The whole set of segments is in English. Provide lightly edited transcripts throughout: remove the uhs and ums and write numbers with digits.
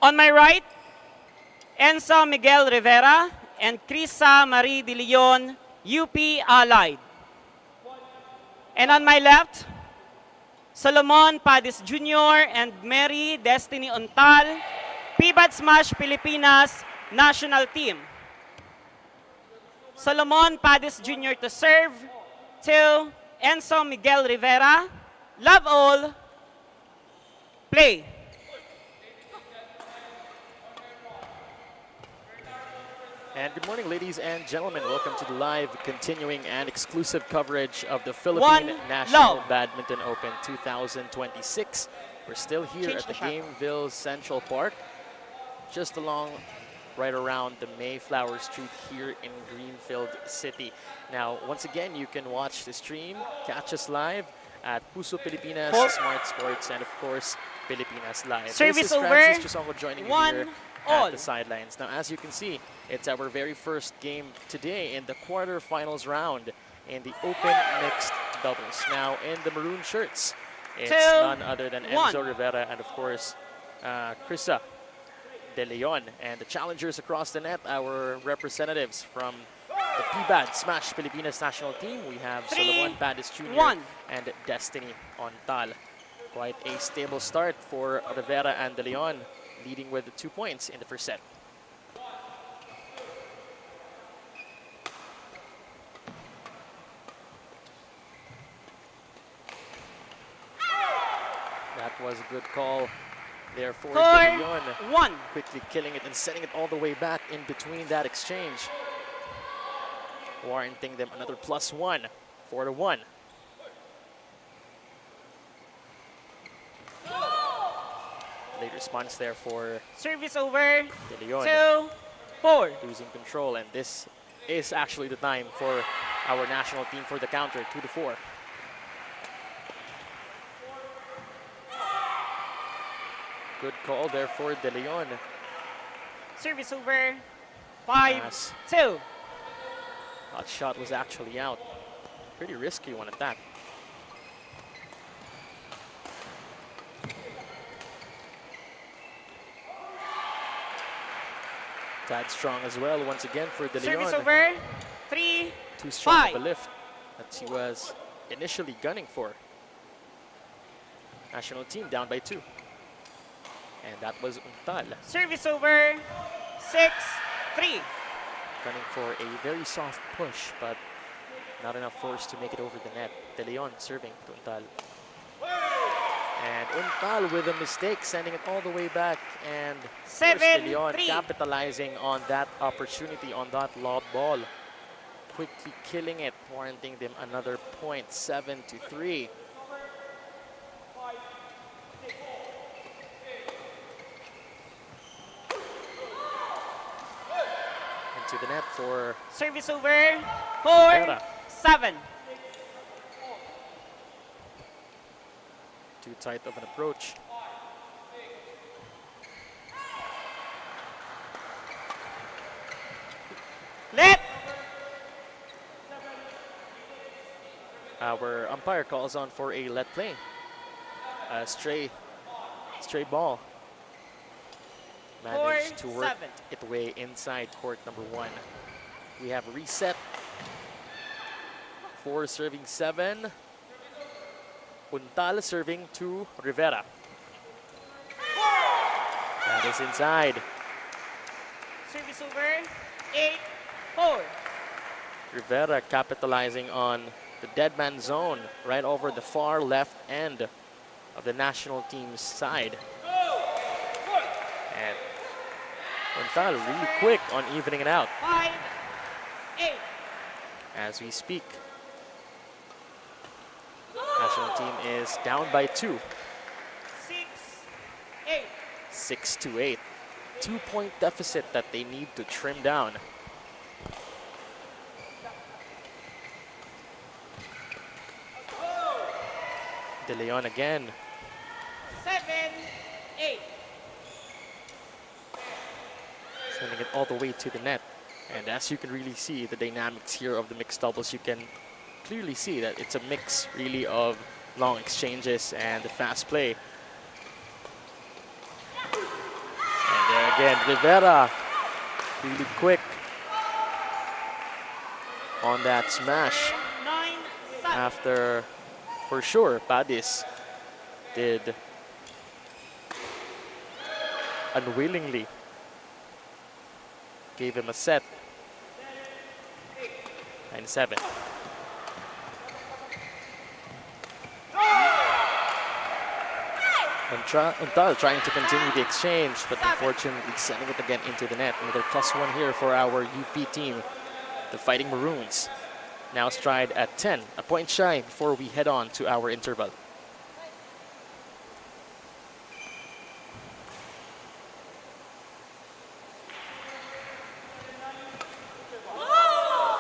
On my right, Enzo Miguel Rivera and Crisa Marie De Leon, UP Allied. And on my left, Solomon Padis Jr. and Mary Destiny Ontal, PBAD Smash Pilipinas National Team. Solomon Padis Jr. to serve, to Enzo Miguel Rivera. Love all. Play. And good morning, ladies and gentlemen. Welcome to the live, continuing, and exclusive coverage of the Philippine National Badminton Open 2026. We're still here at the Gameville Central Park, just along, right around the Mayflower Street here in Greenfield City. Now, once again, you can watch the stream, catch us live at Puso Pilipinas, Smart Sports, and of course, Pilipinas Live. Service this is over. Francis Chisongo joining me here all. at the sidelines. Now, as you can see, it's our very first game today in the quarterfinals round in the Open Mixed Doubles. Now, in the maroon shirts, it's none other than Enzo Rivera and, of course, Crisa De Leon. And the challengers across the net, our representatives from the PBAD Smash Pilipinas national team. We have Solomon Padis Jr. and Destiny Ontal. Quite a stable start for Rivera and De Leon, leading with 2 points in the first set. That was a good call there for De Leon. Quickly killing it and sending it all the way back in between that exchange, warranting them another +1, 4-1. Late response there for service over. De Leon. 2-4. Losing control, and this is actually the time for our national team for the counter, 2-4. Good call there for De Leon. Service over. 5-2. That shot was actually out. Pretty risky one at that. Tad strong as well once again for De Leon. Service over. 3-5. Too strong of a lift that he was initially gunning for. National team down by 2. And that was Ontal. Service over. 6-3. Gunning for a very soft push, but not enough force to make it over the net. De Leon serving to Ontal. And Ontal with a mistake, sending it all the way back. And De Leon capitalizing on that opportunity, on that lob ball. Quickly killing it, warranting them another point, 7-3. to the net for Service over. Rivera. 4-7. Too tight of an approach. Let. Our umpire calls on for a let play. A stray ball. Managed to work 4-7. it way inside court number 1. We have a reset. 4 serving 7. Untal serving to Rivera. That is inside. Service over. 8-4. Rivera capitalizing on the dead man zone right over the far left end of the national team's side. And Untal really quick on evening it out 5-8. as we speak. National team is down by 2. 6-8. 6-8. 2-point deficit that they need to trim down. De Leon again. 7-8. Sending it all the way to the net. And as you can really see the dynamics here of the mixed doubles, you can clearly see that it's a mix really of long exchanges and the fast play. And there again, Rivera really quick on that smash 9-7. after, for sure, Padis did unwillingly gave him a set. 9-7. Untal trying to continue the exchange, but unfortunately sending it again into the net. Another +1 here for our UP team, the Fighting Maroons. Now stride at 10, a point shy before we head on to our interval.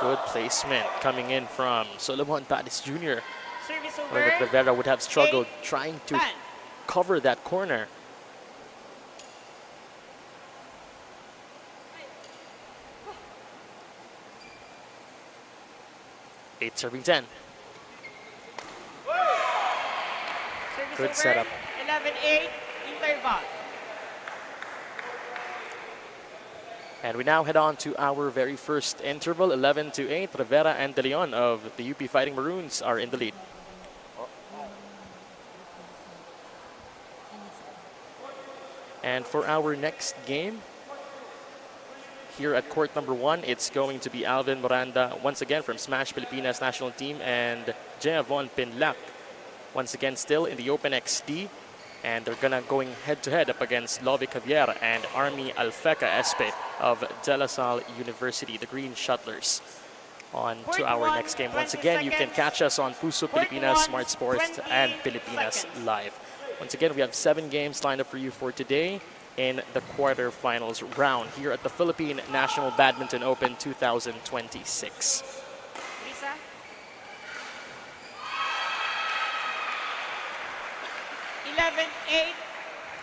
Good placement coming in from Solomon Padis Jr. Service over. Where Rivera would have struggled trying to 10. cover that corner. Eight serving 10. Service Good over. setup. 11-8. Interval. And we now head on to our very first interval, 11-8. Rivera and De Leon of the UP Fighting Maroons are in the lead. And for our next game, here at court number 1, it's going to be Alvin Miranda once again from Smash Pilipinas national team and Jeavon Pinlac once again still in the Open XD. And they're gonna going head-to-head up against Lovi Javier and Army Alfeca Espe of De La Salle University, the Green Shuttlers. On to our next game. Once again, you can catch us on Puso Pilipinas, Smart Sports, and Pilipinas Live. Once again, we have 7 games lined up for you for today in the quarterfinals round here at the Philippine National Badminton Open 2026. Lisa.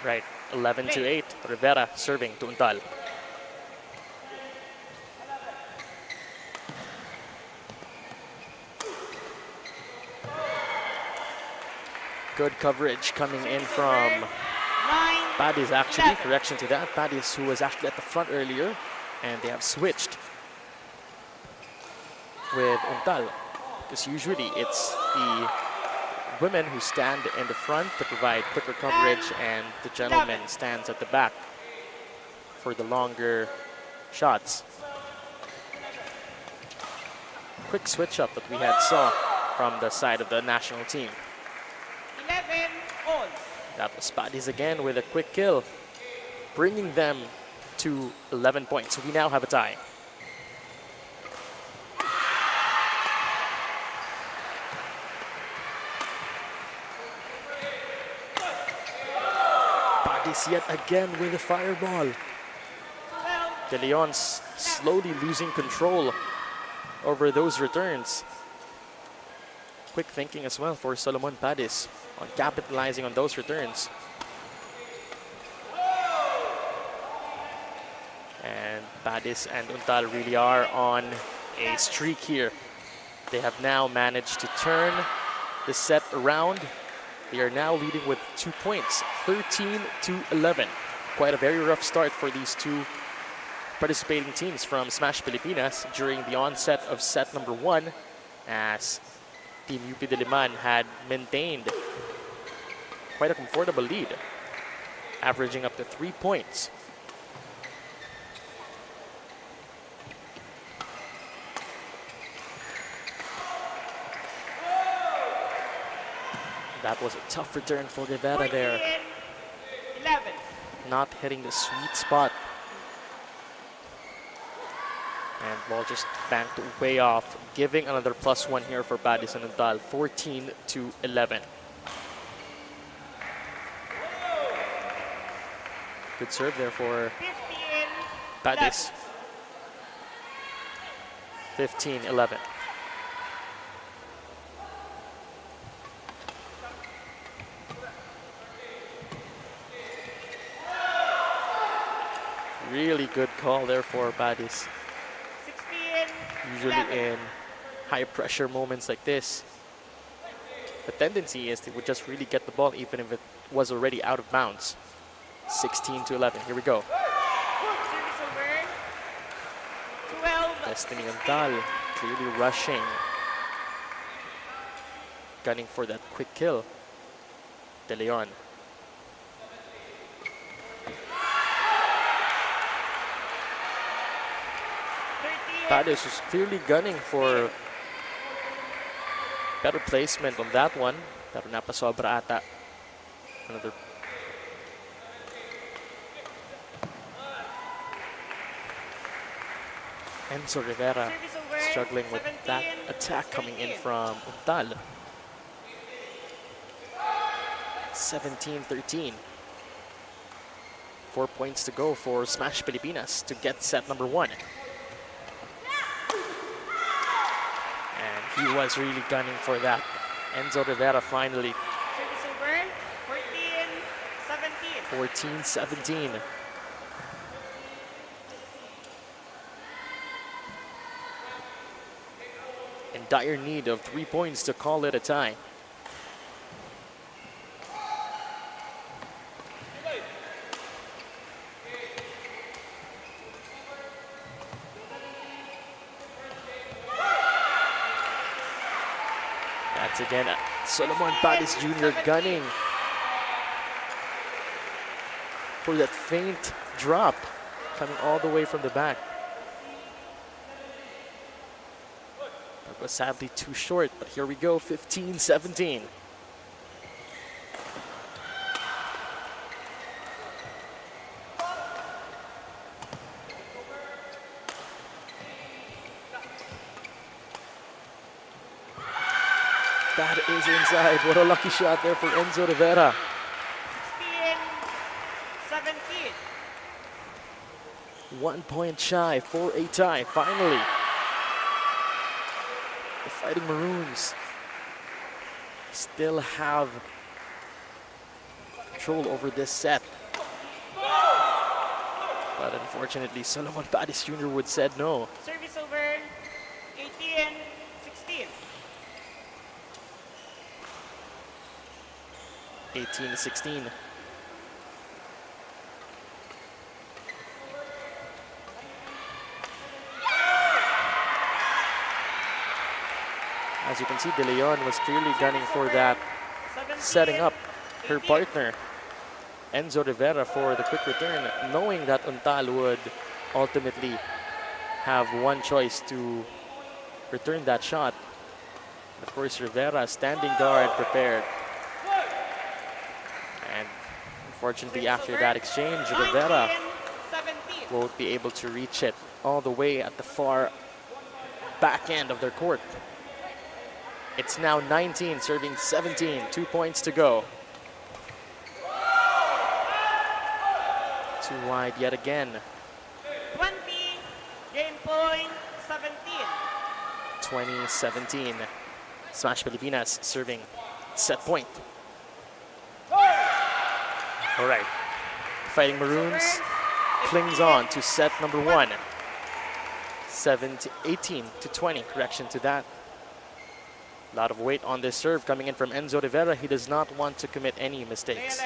Right, 11-8. Rivera serving to Untal. Good coverage coming in from 9. Padis, actually. 11. Correction to that. Padis, who was actually at the front earlier, and they have switched with Untal. Because usually it's the women who stand in the front to provide quicker coverage, and the gentleman stands at the back for the longer shots. Quick switch up that we had saw from the side of the national team. 11 all. That was Padis again with a quick kill, bringing them to 11 points. So we now have a tie. Padis yet again with a fireball. 12 De Leon's slowly losing control over those returns. Quick thinking as well for Solomon Padis on capitalizing on those returns. And Padis and Untal really are on a streak here. They have now managed to turn the set around. They are now leading with 2 points, 13-11. Quite a very rough start for these two participating teams from Smash Pilipinas during the onset of set number 1, as Team UP Diliman had maintained quite a comfortable lead, averaging up to 3 points. That was a tough return for Rivera there. 11. Not hitting the sweet spot. And ball just banked way off, giving another +1 here for Padis and Untal, 14-11. Good serve there for 15, Padis. 15-11. Really good call there for Padis. 16, Usually 11. in high pressure moments like this, the tendency is they would just really get the ball even if it was already out of bounds. 16-11, here we go. Service over. 12. Destiny Untal clearly rushing, gunning for that quick kill. De Leon. Padis is clearly gunning for better placement on that one. Pero napasobra ata. Another. Enzo Rivera Service over. struggling with that 17, attack coming in 18. from Untal. 17-13. 4 points to go for Smash Pilipinas to get set number 1. And he was really gunning for that. Enzo Rivera finally. Service over. 14, 17. 14-17. In dire need of 3 points to call it a tie. That's again Solomon Padis Jr. gunning for that faint drop coming all the way from the back. That was sadly too short, but here we go, 15-17. That is inside. What a lucky shot there for Enzo Rivera. 16, 17. 1 point shy for a tie, finally. The Fighting Maroons still have control over this set. But unfortunately, Solomon Padis Jr. would said no. Service over. 18, 16. 18-16. As you can see, De Leon was clearly gunning for that, 17, setting up her 18. partner, Enzo Rivera, for the quick return, knowing that Untal would ultimately have one choice to return that shot. Of course, Rivera standing guard prepared. And unfortunately, after that exchange, Rivera 19, 17. won't be able to reach it all the way at the far back end of their court. It's now 19 serving 17, 2 points to go. Too wide yet again. 20, Game point 17. 2017. Smash Pilipinas serving set point. All right. Fighting Maroons clings on to set number 1. 18 to 20, correction to that. A lot of weight on this serve coming in from Enzo Rivera. He does not want to commit any mistakes.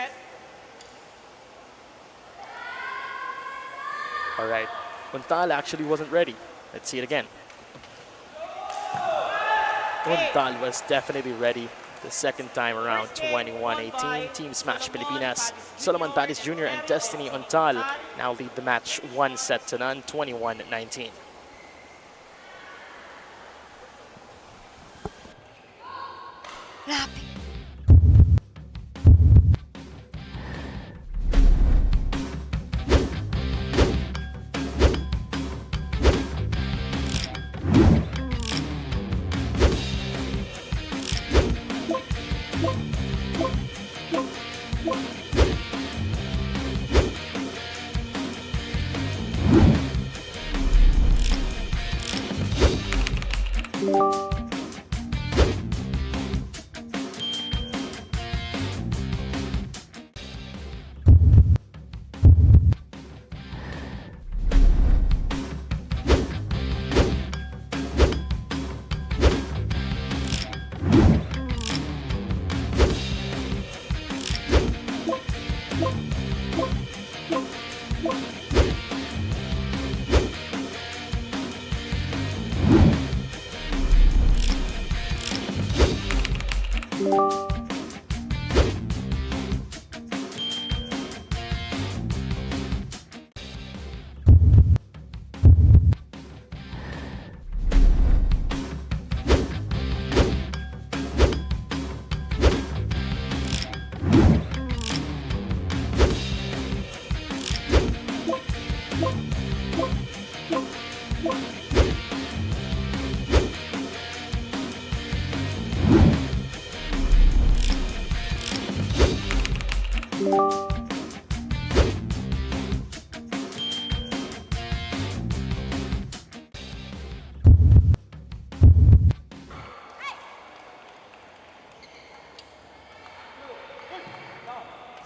All right. Untal actually wasn't ready. Let's see it again. Untal was definitely ready the second time around, 21-18. Team Smash Pilipinas, Solomon Patis Jr. and Destiny Untal now lead the match 1-0, 21-19.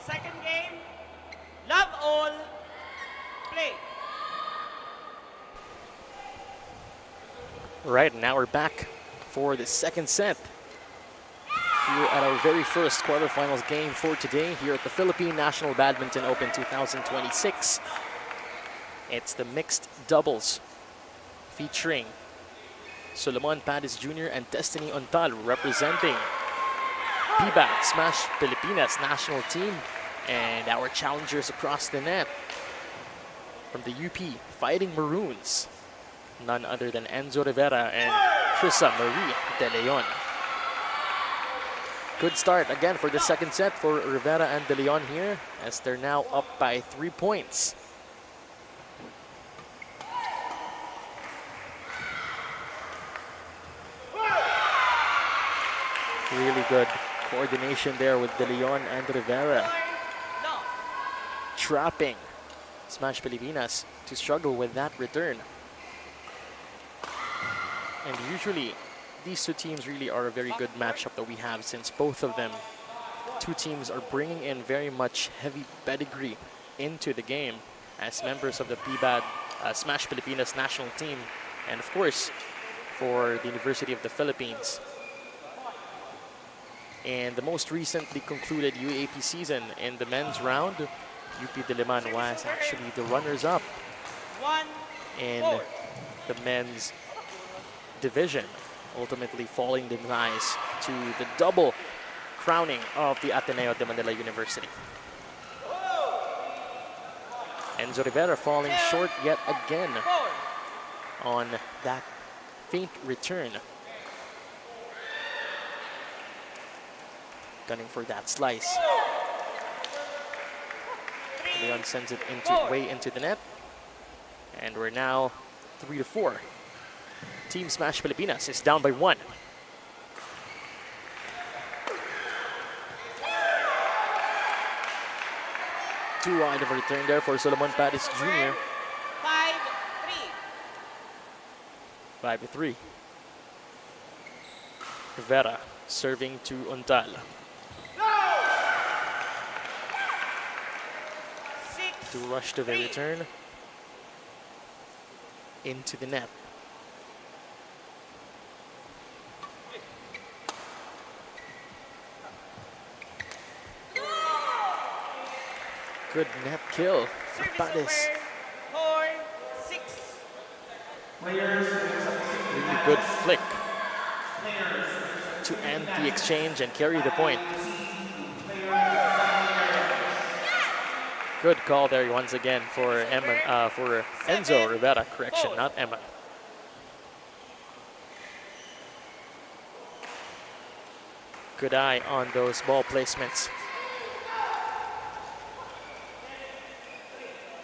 Second game, love all, play. Right, now we're back for the second set here at our very first quarterfinals game for today here at the Philippine National Badminton Open 2026. It's the mixed doubles featuring Solomon Patis Jr. and Destiny Untal representing PBAD Smash Pilipinas national team and our challengers across the net from the UP Fighting Maroons, none other than Enzo Rivera and Krisa Marie De Leon. Good start again for the second set for Rivera and De Leon here as they're now up by 3 points. Really good coordination there with De Leon and Rivera, trapping Smash Pilipinas to struggle with that return. And usually, these two teams really are a very good matchup that we have, since both of them, two teams are bringing in very much heavy pedigree into the game as members of the PBAD Smash Pilipinas national team, and of course, for the University of the Philippines. And the most recently concluded UAP season in the men's round, UP Diliman was actually the runners-up in the men's division, ultimately falling demise to the double crowning of the Ateneo de Manila University. Enzo Rivera falling short yet again on that faint return. Gunning for that slice. Leon sends it way into the net. And we're now 3-4. Team Smash Pilipinas is down by 1. Too wide of a return there for Solomon Patis Jr. 5-3. 5-3. Rivera serving to Untal. 6, To rush to the 3. return. Into the net. Good net kill for Service Paris. over, 4, 6. Really good flick to end the exchange and carry the point. Good call there once again for for Enzo Rivera. Correction, not Emma. Good eye on those ball placements.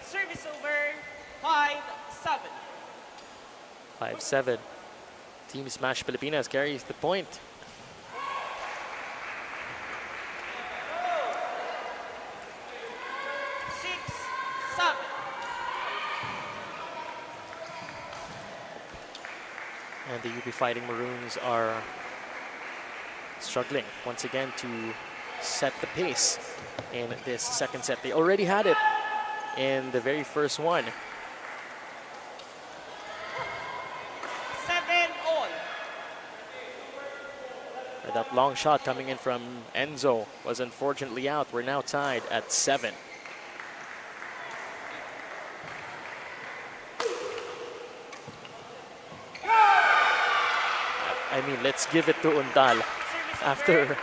Service over, 5-7. 5-7. Team Smash Pilipinas carries the point. And the UP Fighting Maroons are struggling once again to set the pace in this second set. They already had it in the very first one. 7-all. That long shot coming in from Enzo was unfortunately out. We're now tied at 7. I mean, let's give it to Untal after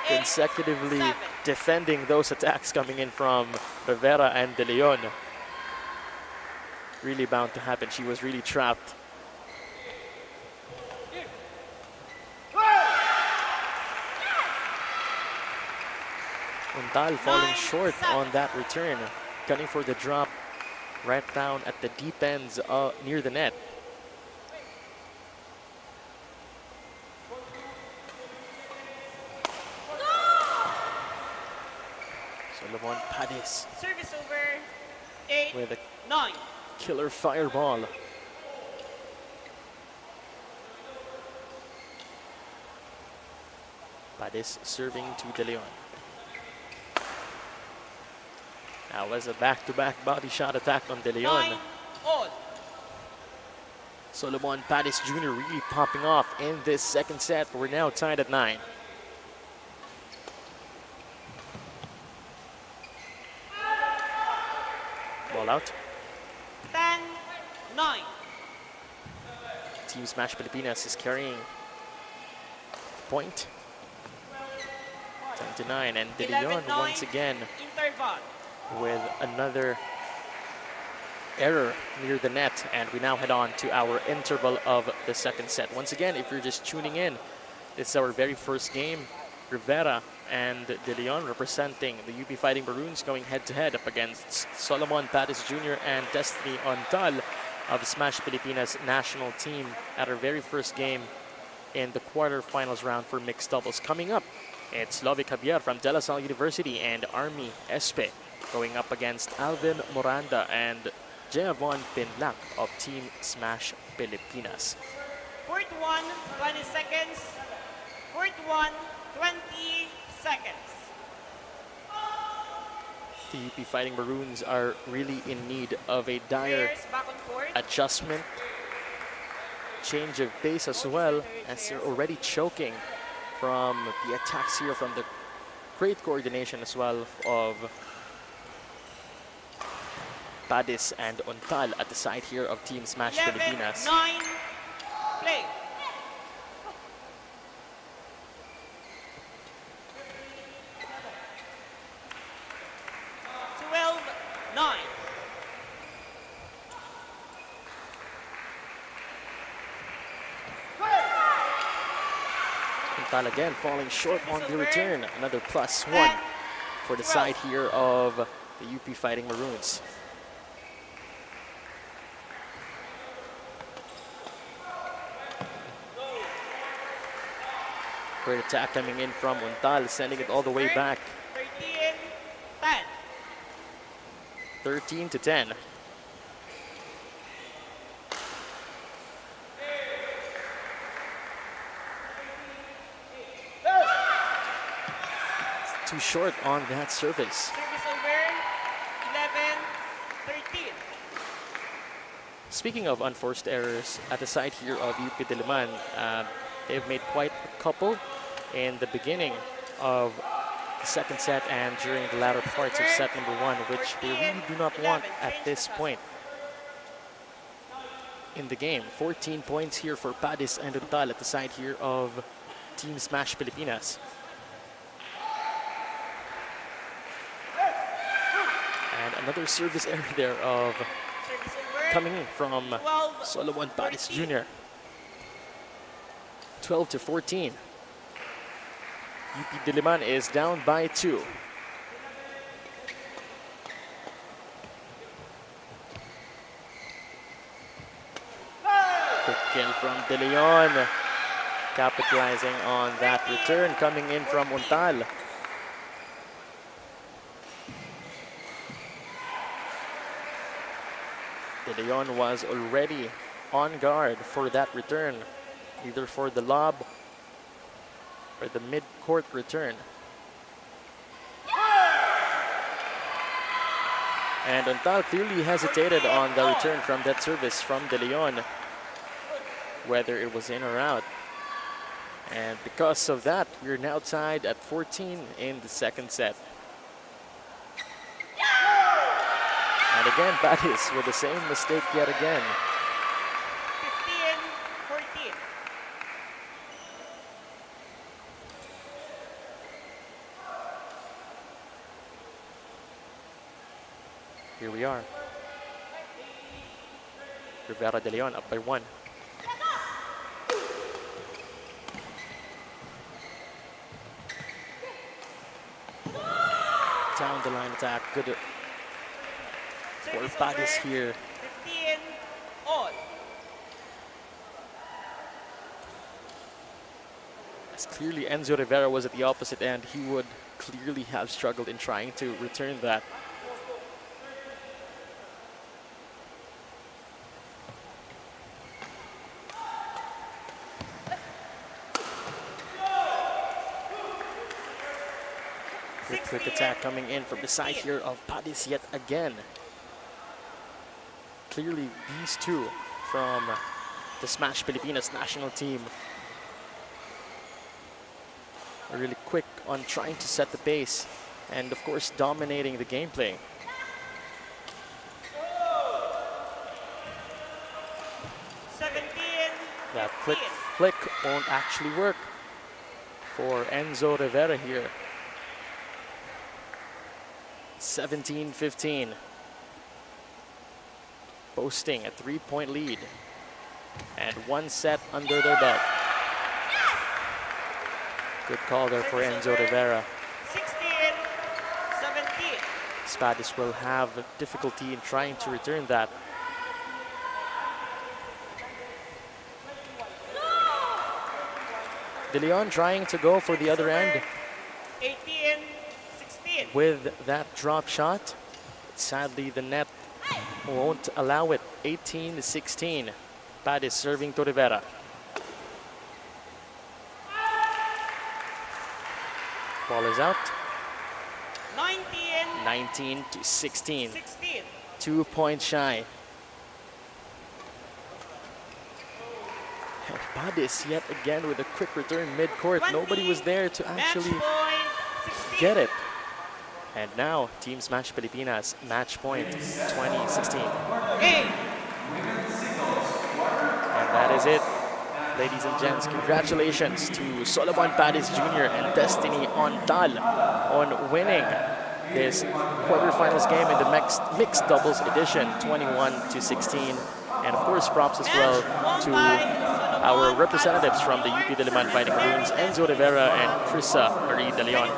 consecutively defending those attacks coming in from Rivera and De Leon. Really bound to happen. She was really trapped. Untal falling short on that return, gunning for the drop right down at the deep ends near the net. Solomon Padis Service over, 8, with a 9. killer fireball. Padis serving to De Leon. That was a back-to-back body shot attack on De Leon. 9-all. Solomon Padis Jr. really popping off in this second set. We're now tied at 9. Ball out. 10-9. Team Smash Pilipinas is carrying the point. 10-9, and De Leon 11-9 once again interval. with another error near the net, and we now head on to our interval of the second set. Once again, if you're just tuning in, this is our very first game. Rivera and De Leon representing the UP Fighting Maroons going head-to-head up against Solomon Padis Jr. and Destiny Untal of Smash Pilipinas national team at our very first game in the quarterfinals round for mixed doubles. Coming up, it's Lovic Javier from De La Salle University and Army Espe going up against Alvin Moranda and Jeavon Pinlac of Team Smash Pilipinas. Court 1, 20 seconds. Court 1, 20 seconds. The UP Fighting Maroons are really in need of a dire Players back on court. adjustment, change of pace as well, as they're already choking from the attacks here, from the great coordination as well of Padis and Untal at the side here of Team Smash 11, Pilipinas. 9, play. Untal again falling short on the return. Another +1 for the side here of the UP Fighting Maroons. Great attack coming in from Untal, sending it all the way back. 13-10. 13-10. too short on that service. Service over, 11-13. Speaking of unforced errors, at the side here of UP Diliman, they've made quite a couple in the beginning of the second set and during the latter parts of set number 1, which they really do not want at this point in the game. 14 points here for Padis and Untal at the side here of Team Smash Pilipinas. And another service error there of coming in from Solomon Padis Jr. 12-14. UP Diliman is down by 2. Quick kill from De Leon, capitalizing on that return coming in from Untal. De Leon was already on guard for that return, either for the lob or the mid-court return. And Untal clearly hesitated on the return from that service from De Leon, whether it was in or out. And because of that, we're now tied at 14 in the second set. And again, Padis with the same mistake yet again. 15-14. Here we are. Rivera De Leon up by 1. Down the line attack, good for Padis here. 15 all. As clearly Enzo Rivera was at the opposite end, he would clearly have struggled in trying to return that. Quick attack coming in from the side here of Padis yet again. Clearly these two from the Smash Pilipinas national team are really quick on trying to set the pace and of course dominating the gameplay. That quick flick won't actually work for Enzo Rivera here. 17-15. Boasting a 3-point lead and 1 set under their belt. Good call there for Enzo Rivera. 16-17. Padis will have difficulty in trying to return that. De Leon trying to go for the other end 18-16. with that drop shot. Sadly, the net won't allow it. 18-16. Padis serving to Rivera. Ball is out. 19-16. 16. 2 points shy. And Padis yet again with a quick return mid-court. Nobody was there to actually get it. And now, Team Smash Pilipinas, match point 2016. And that is it. Ladies and gents, congratulations to Solomon Padis Jr. and Destiny Untal on winning this quarterfinals game in the mixed doubles edition, 21-16. And of course, props as well to our representatives from the UP Diliman Fighting Maroons, Enzo Rivera and Krisa Marie De Leon.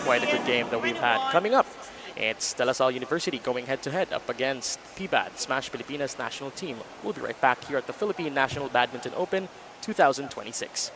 Quite a good game that we've had. Coming up, it's De La Salle University going head-to-head up against PBAD, Smash Pilipinas national team. We'll be right back here at the Philippine National Badminton Open 2026.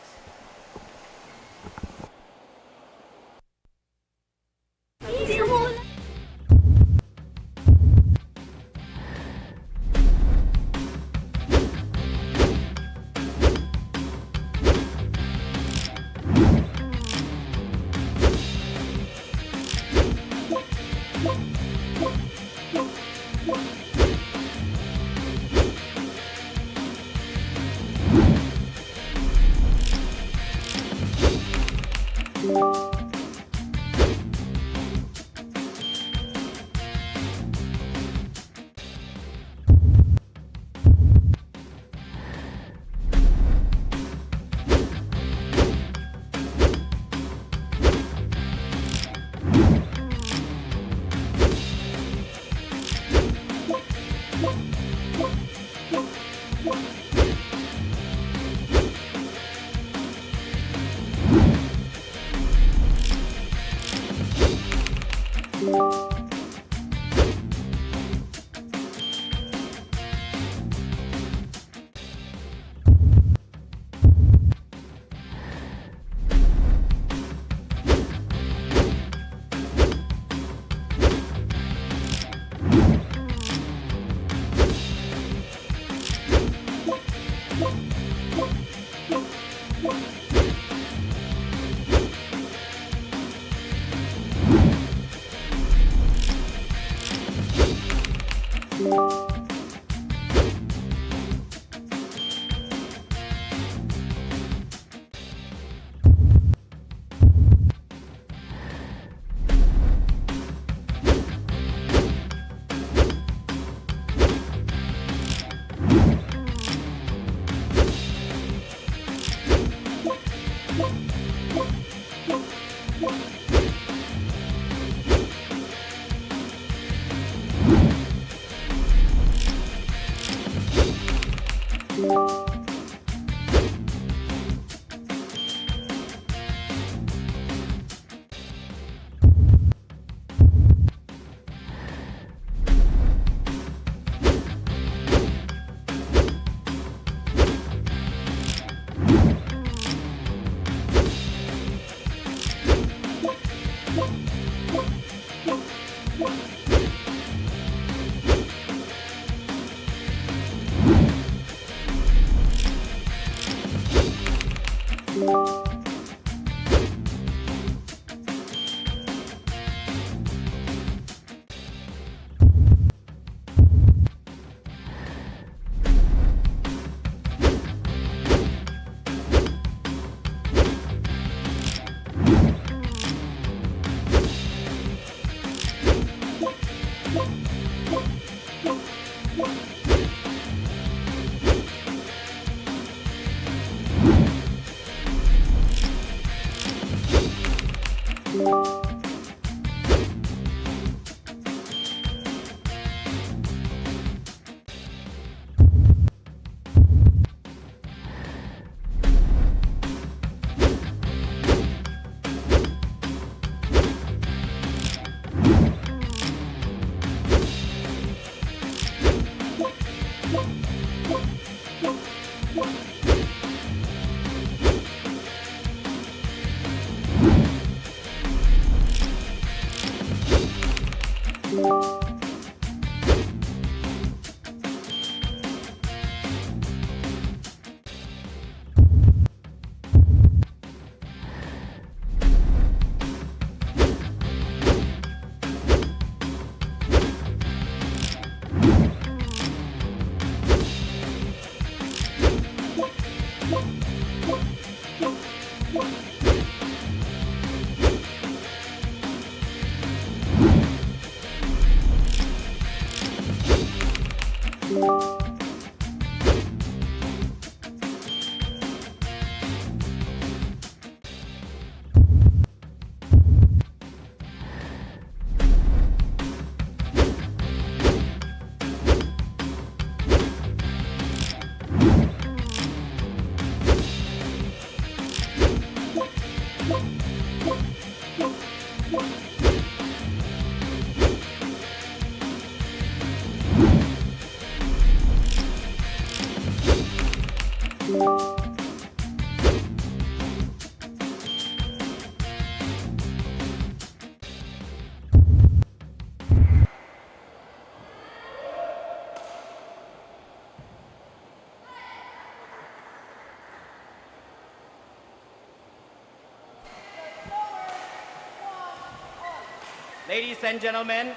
Ladies and gentlemen,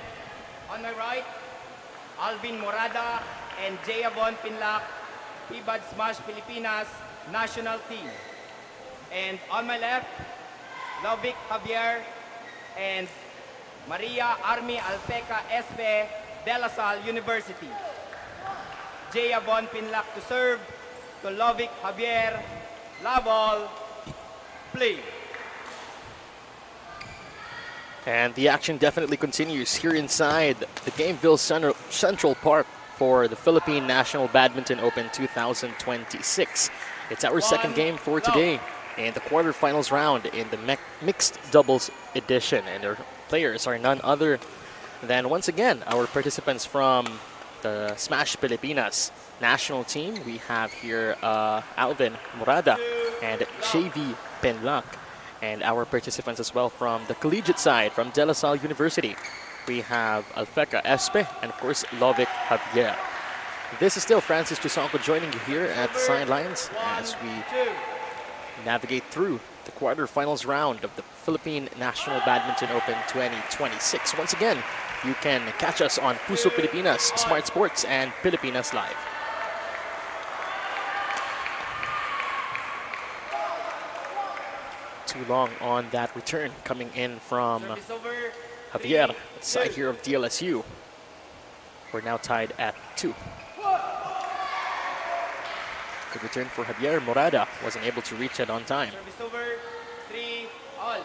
on my right, Alvin Morada and Jayavon Pinlac, Ibad Smash Pilipinas national team. And on my left, Lovic Javier and Maria Army Alpeca Espe, De La Salle University. Jayavon Pinlac to serve, to Lovic Javier, Laval, play. And the action definitely continues here inside the Gameville Central Park for the Philippine National Badminton Open 2026. It's our second game for today in the quarterfinals round in the mixed doubles edition. And our players are none other than, once again, our participants from the Smash Pilipinas national team. We have here Alvin Morada and JV Penlac. And our participants as well from the collegiate side, from De La Salle University. We have Alpeca Espe and, of course, Lovic Javier. This is still Francis Chisonco joining you here at the sidelines as we navigate through the quarterfinals round of the Philippine National Badminton Open 2026. Once again, you can catch us on Puso Pilipinas, Smart Sports, and Pilipinas Live. Too long on that return coming in from Service over. Javier, side here of DLSU. We're now tied at 2. Good return for Javier. Morada wasn't able to reach it on time. Service over. 3 all.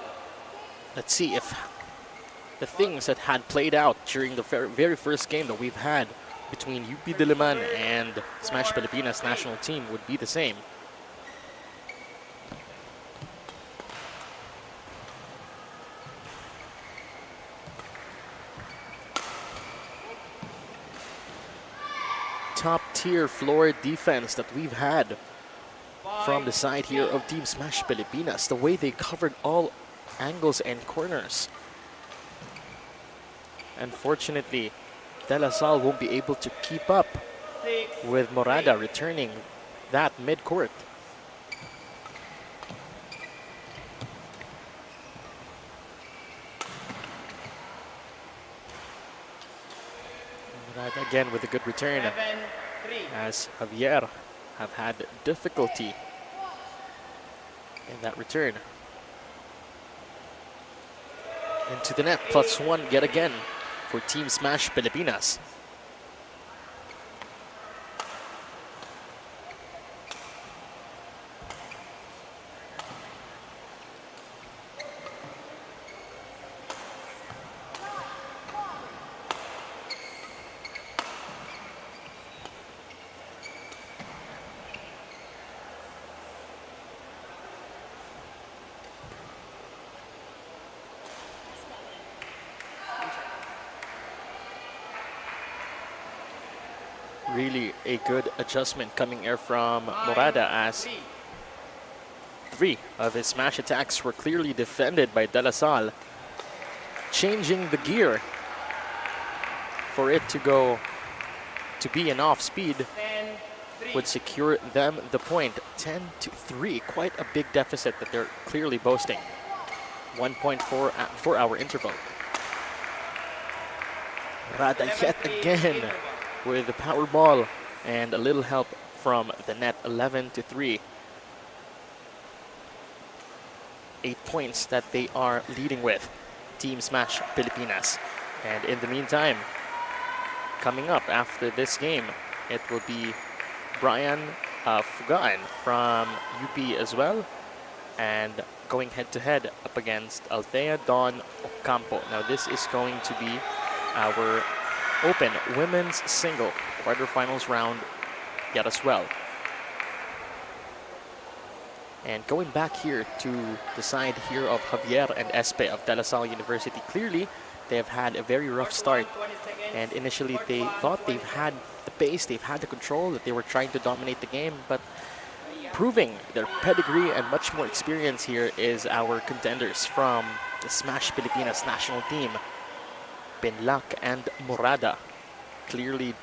Let's see if the things that had played out during the very first game that we've had between UP Diliman and Smash Pilipinas national team would be the same. Top tier floor defense that we've had from the side here of Team Smash Pilipinas. The way they covered all angles and corners. Unfortunately, De La Salle won't be able to keep up 6 with Morada returning that mid-court. Morada again with a good return, 7 3. as Javier have had difficulty in that return. Into the net, +1 yet again for Team Smash Pilipinas. Really a good adjustment coming here from Morada, as 3 of his smash attacks were clearly defended by De La Salle. Changing the gear for it to go to be an off speed 10 3. would secure them the point. 10-3, quite a big deficit that they're clearly boasting. 1.4 hour interval. Morada yet again with the power ball and a little help from the net. 11-3. 8 points that they are leading with, Team Smash Pilipinas. And in the meantime, coming up after this game, it will be Brian Fugaan from UP as well, and going head-to-head up against Althea Don Ocampo. Now this is going to be our Open women's single quarterfinals round yet as well. And going back here to the side here of Javier and Espe of De La Salle University, clearly they have had a very rough start. And initially they thought they've had the pace, they've had the control, that they were trying to dominate the game, but proving their pedigree and much more experience here is our contenders from the Smash Pilipinas national team. Pinlac and Morada clearly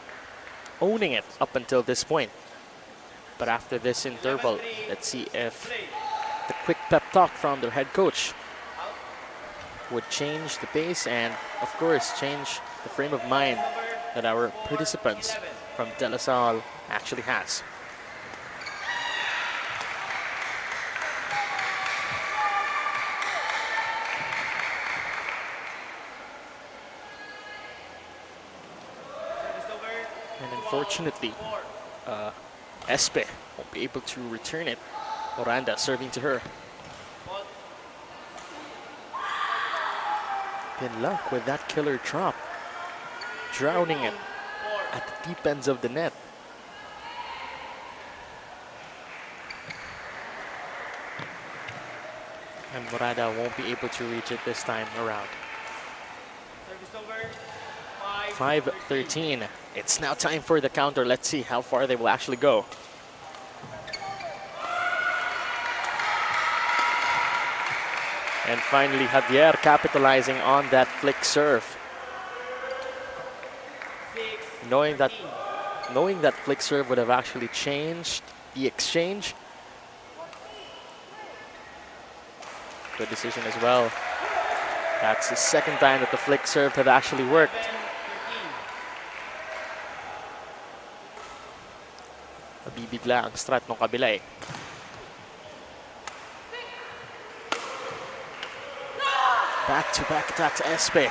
owning it up until this point. But after this interval, let's see if the quick pep talk from their head coach would change the pace and, of course, change the frame of mind that our participants from De La Salle actually has. And unfortunately, Espe won't be able to return it. Miranda serving to her. Pinlac with that killer drop, drowning it at the deep ends of the net. And Morada won't be able to reach it this time around. 5-13. It's now time for the counter. Let's see how far they will actually go. And finally, Javier capitalizing on that flick serve. Knowing that flick serve would have actually changed the exchange. Good decision as well That's the second time that the flick serve have actually worked. 13. Mabibigla ang strat ng kabila eh. Back-to-back attacks Espe.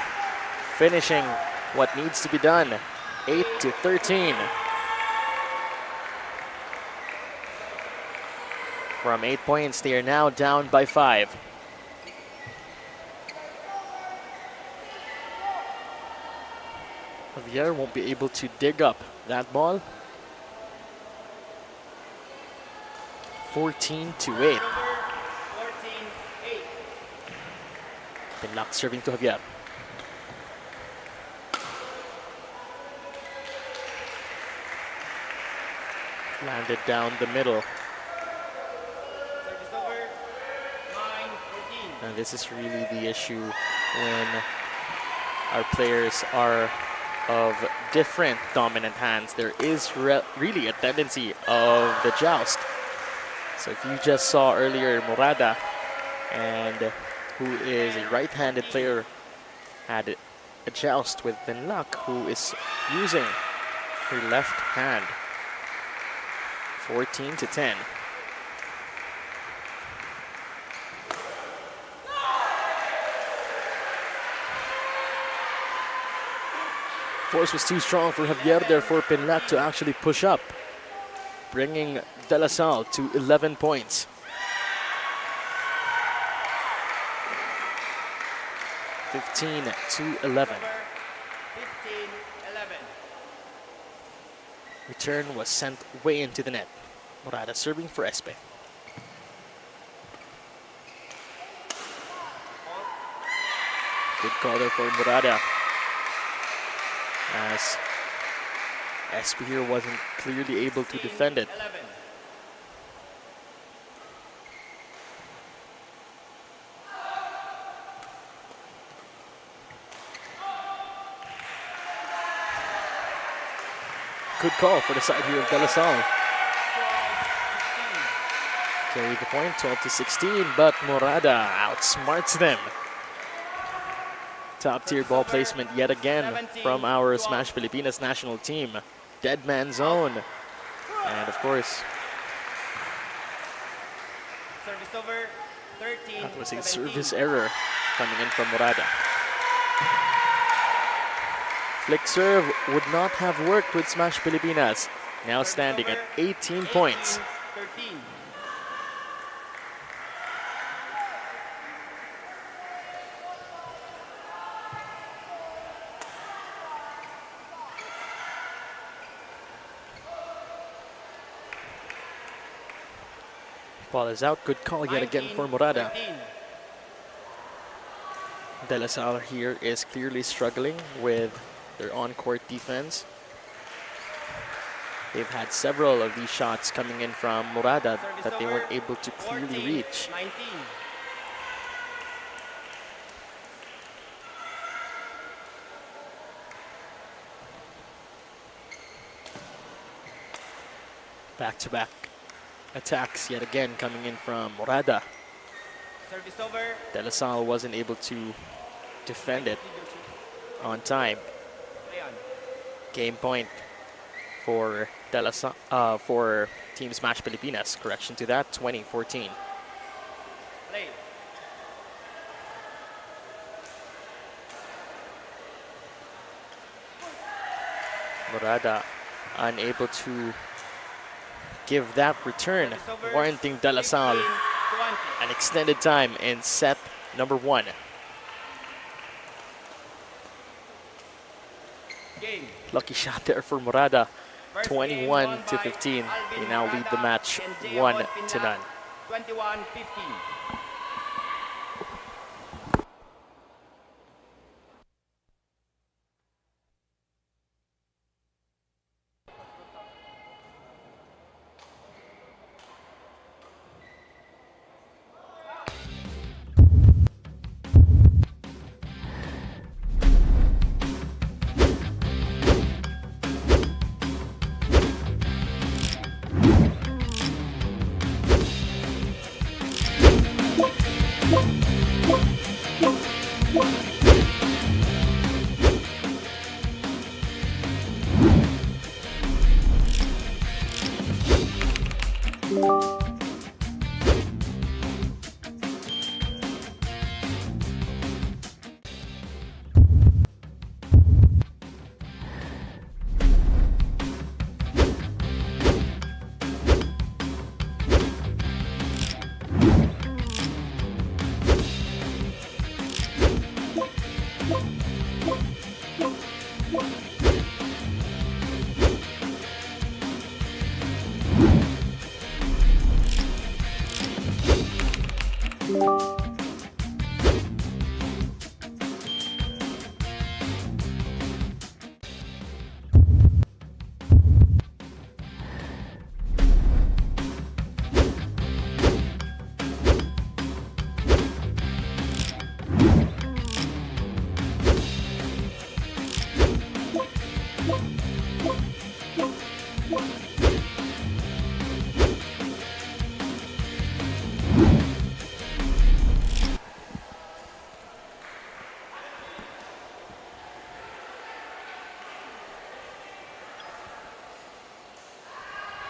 Finishing what needs to be done. 8-13. From 8 points, they are now down by 5. Javier won't be able to dig up that ball. 14-8. 14-8. Pinlock serving to Javier. Landed down the middle. Service over. 9-14. And this is really the issue when our players are of different dominant hands. There is really a tendency of the joust. So if you just saw earlier Morada, and who is a right-handed player, had a joust with Benlak, who is using her left hand. 14-10. Force was too strong for Javier, therefore Benlak to actually push up, bringing De La Salle to 11 points. (15-11). 15-11. Return was sent way into the net. Morada serving for Espe. Good call there for Morada, as Espe here wasn't clearly able to defend it. 11. Good call for the side here of De La Salle. 12-16. Carried the point, 12-16, but Morada outsmarts them. Top tier ball placement yet again from our Smash Pilipinas national team. Dead man zone. And of course, Service over. 13. that was a 17. service error coming in from Morada. Flick serve would not have worked with Smash Pilipinas. Now standing at 18 points. 13. Ball is out. Good call yet again for Morada. 13. De La Salle here is clearly struggling with their on-court defense. They've had several of these shots coming in from Morada Service that they over. weren't able to clearly 14, reach. 19. Back-to-back attacks yet again coming in from Morada. Service over. De La Salle wasn't able to defend it on time. Play on. Game point for for Team Smash Pilipinas. Correction to that, 20-14. Play. Morada unable to give that return, Service over. warranting De La Salle 15, 20. an extended time in set number 1. Game. Lucky shot there for Morada. First game 21-15. won by They Alvin now lead the Morada match and 1-0. Jewel 21-15.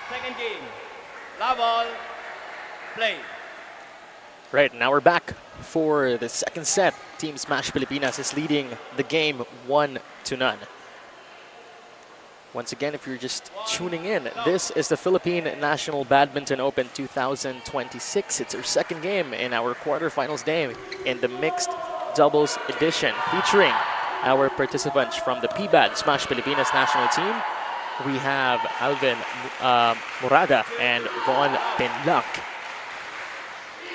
Second game. Laval, play. Right, now we're back for the second set. Team Smash Pilipinas is leading the game 1-0. Once again, if you're just tuning in, this is the Philippine National Badminton Open 2026. It's our second game in our quarterfinals game in the mixed doubles edition, featuring our participants from the PBAD Smash Pilipinas national team. We have Alvin Morada and Von Penlac.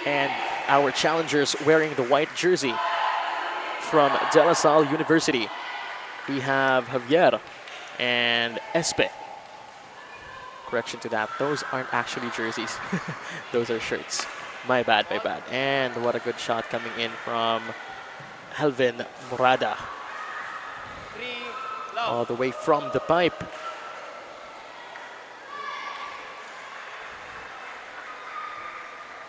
And our challengers wearing the white jersey from De La Salle University. We have Javier and Espe. Correction to that, those aren't actually jerseys. Those are shirts. My bad, my bad. And what a good shot coming in from Alvin Morada. All the way from the pipe.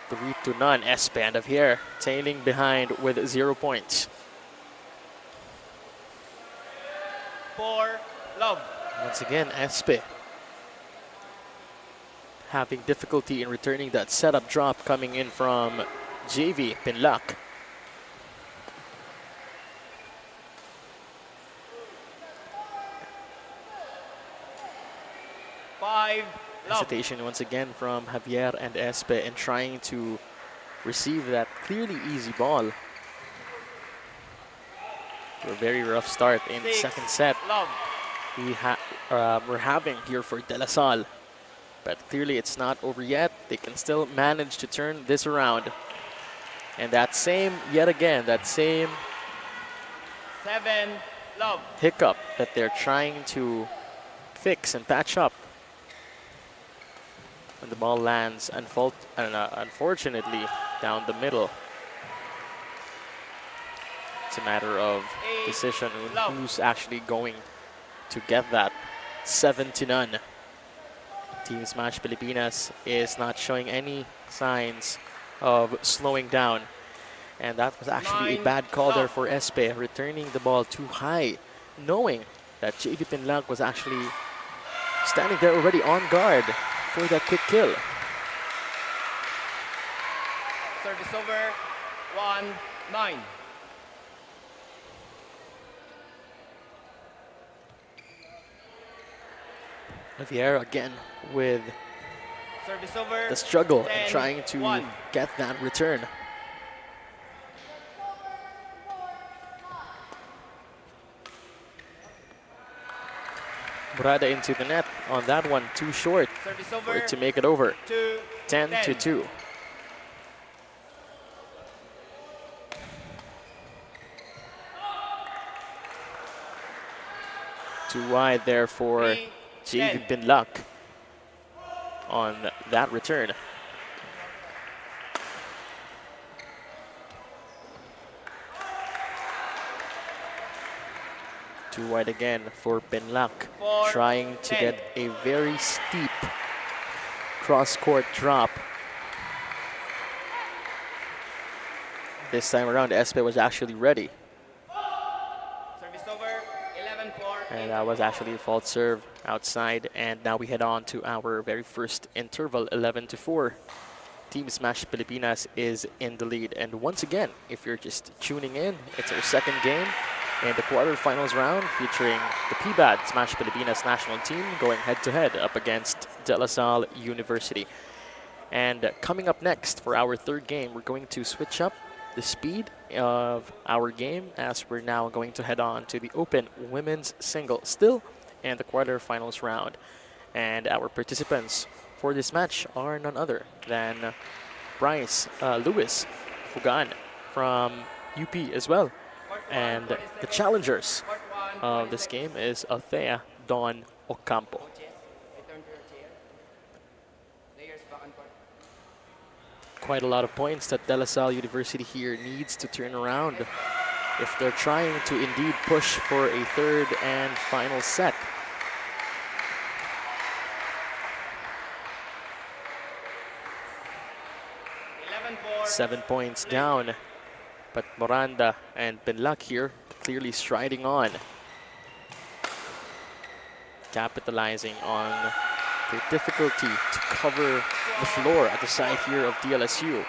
3-0, Espe and Javier tailing behind with 0 points. 4 love. Once again, Espe having difficulty in returning that setup drop coming in from JV Penlac. Hesitation once again from Javier and Espe in trying to receive that clearly easy ball. A very rough start in the second set. We're having here for De La Salle, but clearly it's not over yet. They can still manage to turn this around. And that same, yet again, that same 7 love hiccup that they're trying to fix and patch up. When the ball lands, unfortunately, down the middle. It's a matter of decision who's actually going to get that. 7-0. Team Smash Pilipinas is not showing any signs of slowing down. And that was actually a bad call there for Espe, returning the ball too high, knowing that JV Penlac was actually standing there already on guard for that quick kill. Service over. 1-9. Javier again with Service over. the struggle 10, and trying to 1. get that return. Morada into the net on that one, too short Service for over. it to make it over. 10. 10-2. Too wide there for JV Penlac on that return. Too wide again for Penlac, trying to get a very steep cross-court drop. This time around, Espe was actually ready. Service over. 11-4. And that was actually a fault serve outside, and now we head on to our very first interval, 11-4. Team Smash Pilipinas is in the lead. And once again, if you're just tuning in, it's our second game in the quarterfinals round featuring the PBAD Smash Pilipinas national team going head-to-head up against De La Salle University. And coming up next for our third game, we're going to switch up the speed of our game as we're now going to head on to the Open Women's Single, still in the quarterfinals round. And our participants for this match are none other than Bryce Lewis Fugan from UP as well. And the challengers of this game is Althea Don Ocampo. Quite a lot of points that De La Salle University here needs to turn around if they're trying to indeed push for a third and final set. Seven points down, but Miranda and Benlac here clearly striding on, capitalizing on the difficulty to cover the floor at the side here of DLSU.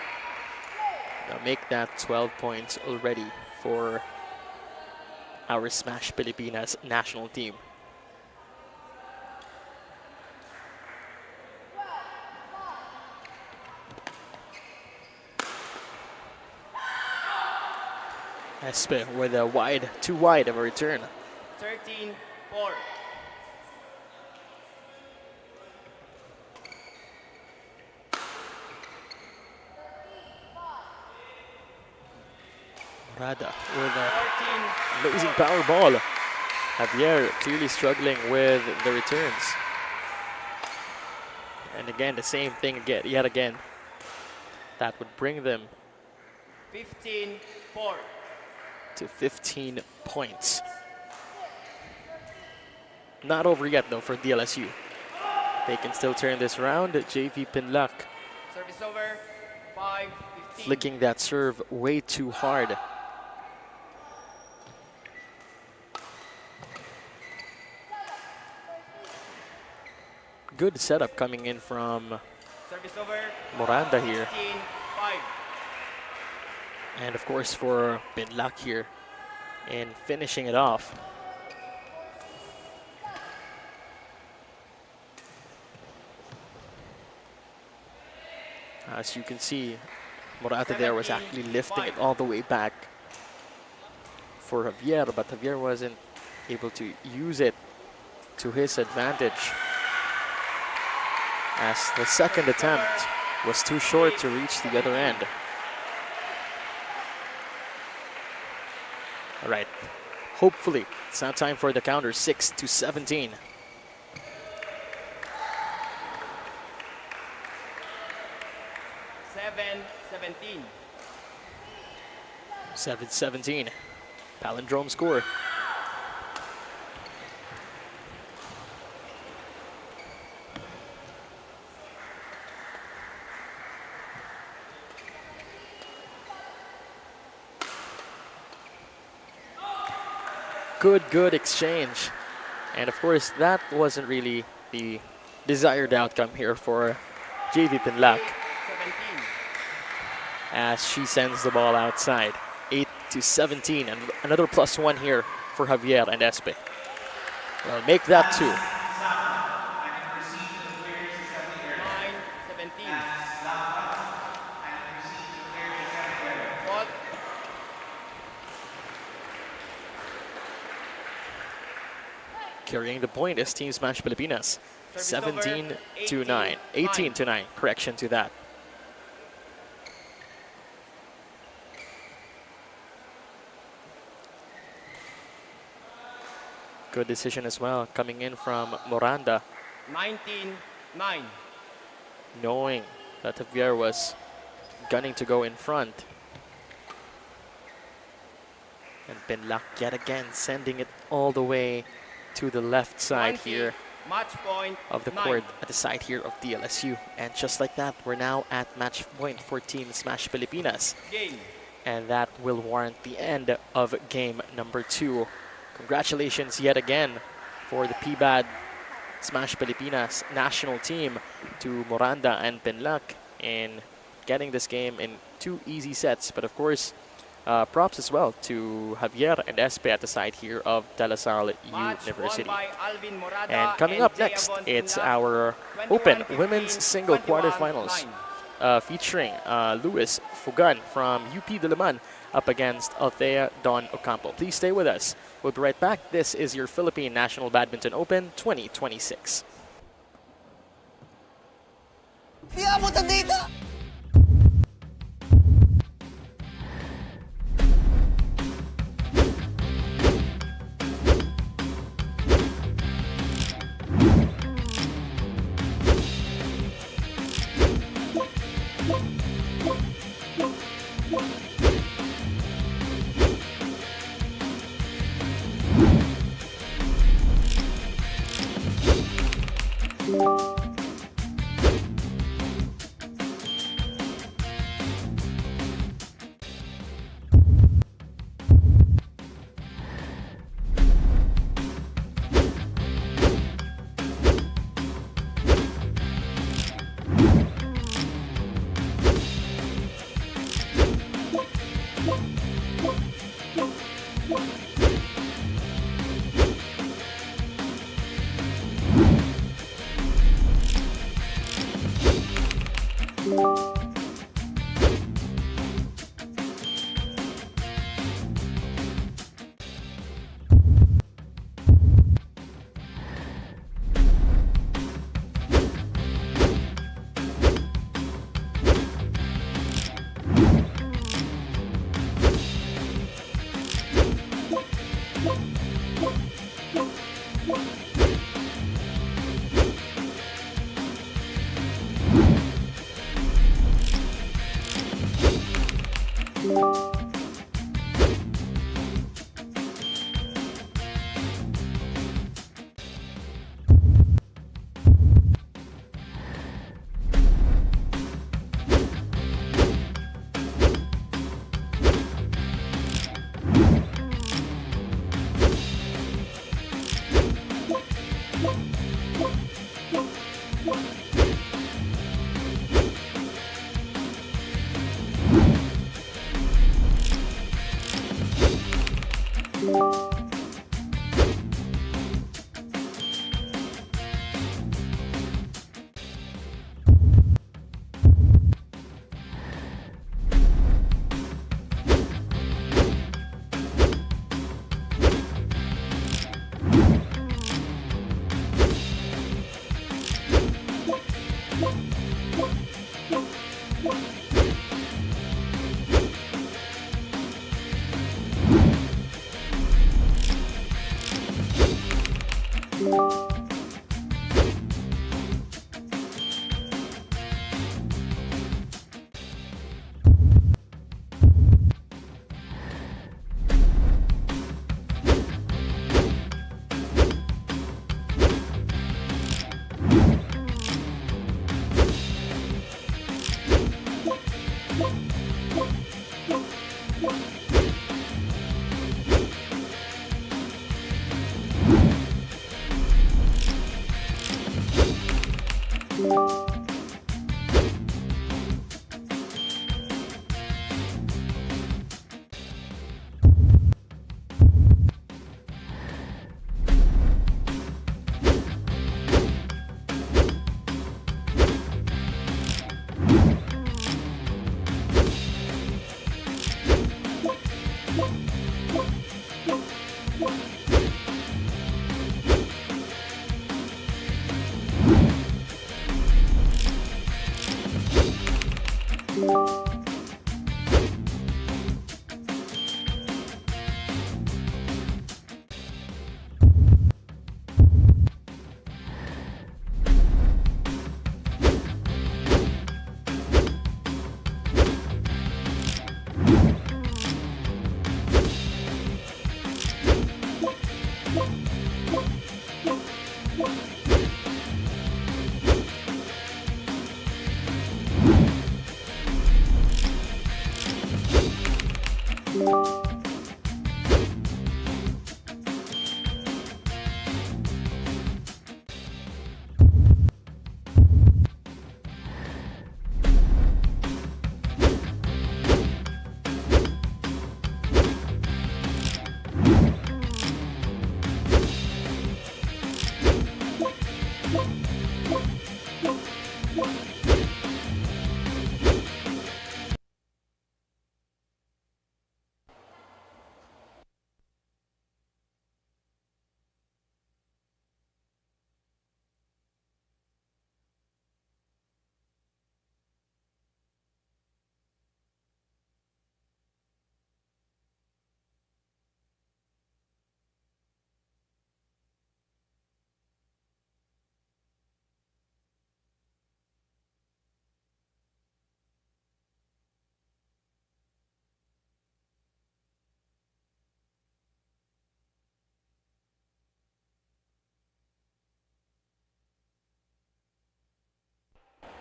Now make that 12 points already for our Smash Pilipinas national team. Espe with a wide, too wide of a return. 13-4. Rada with a amazing power ball. Javier clearly struggling with the returns. And again, the same thing yet again. That would bring them 15-4. to 15 points. Not over yet though for DLSU. They can still turn this around. JV Pinlac Service over. 5-15. flicking that serve way too hard. Good setup coming in from Service over. Miranda here. 15-5. And of course for Pinlac here in finishing it off. As you can see, Morata there was actually lifting it all the way back for Javier, but Javier wasn't able to use it to his advantage, as the second attempt was too short to reach the other end. All right, hopefully it's now time for the counter, 6-17. Seventeen. 7-17, palindrome score. Good exchange. And of course, that wasn't really the desired outcome here for JV Pinlac, 17. as she sends the ball outside. 8-17, and another +1 here for Javier and Espe. Well, make that 2. 9-17. Fault. Carrying the point is Team Smash Pilipinas. Service over. 17-9. 18-9, correction to that. Good decision as well, coming in from Miranda, 19-9. knowing that Javier was gunning to go in front. And Benlac yet again sending it all the way to the left side 20. here Match point. of the 9. court, at the side here of DLSU. And just like that, we're now at match point for Team Smash Pilipinas. Game. And that will warrant the end of game number 2. Congratulations yet again for the PBAD Smash Pilipinas national team to Moranda and Penlac in getting this game in 2 easy sets. But of course, props as well to Javier and Espe at the side here of De La Salle University. And coming up next, it's our Open Women's Single Quarterfinals featuring Luis Fugan from UP Diliman up against Althea Don Ocampo. Please stay with us. We'll be right back. This is your Philippine National Badminton Open 2026.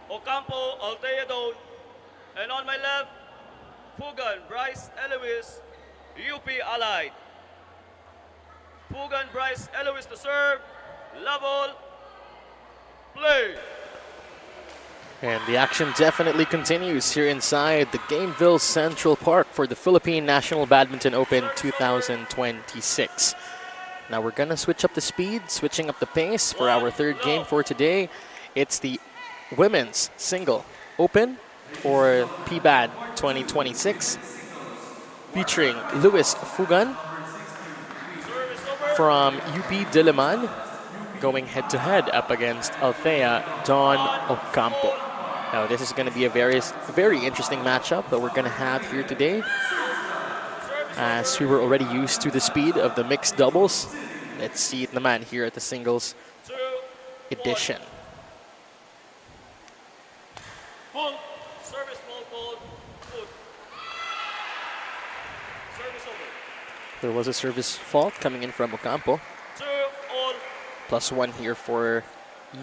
Ocampo, Alteadon, and on my left, Fugan, Bryce Eloise, UP Allied. Fugan, Bryce Eloise to serve, level, play. And the action definitely continues here inside the Gameville Central Park for the Philippine National Badminton Open 2026. Now we're gonna switch up the speed, switching up the pace for our third game for today. It's the Women's Single Open for PBAD 2026, featuring Luis Fugan from UP Diliman, going head-to-head up against Althea Dawn Ocampo. Now this is going to be a very interesting matchup that we're going to have here today, as we were already used to the speed of the mixed doubles. Let's see it naman here at the singles edition. Full service ball, foot. Service over. There was a service fault coming in from Ocampo. 2-all. +1 here for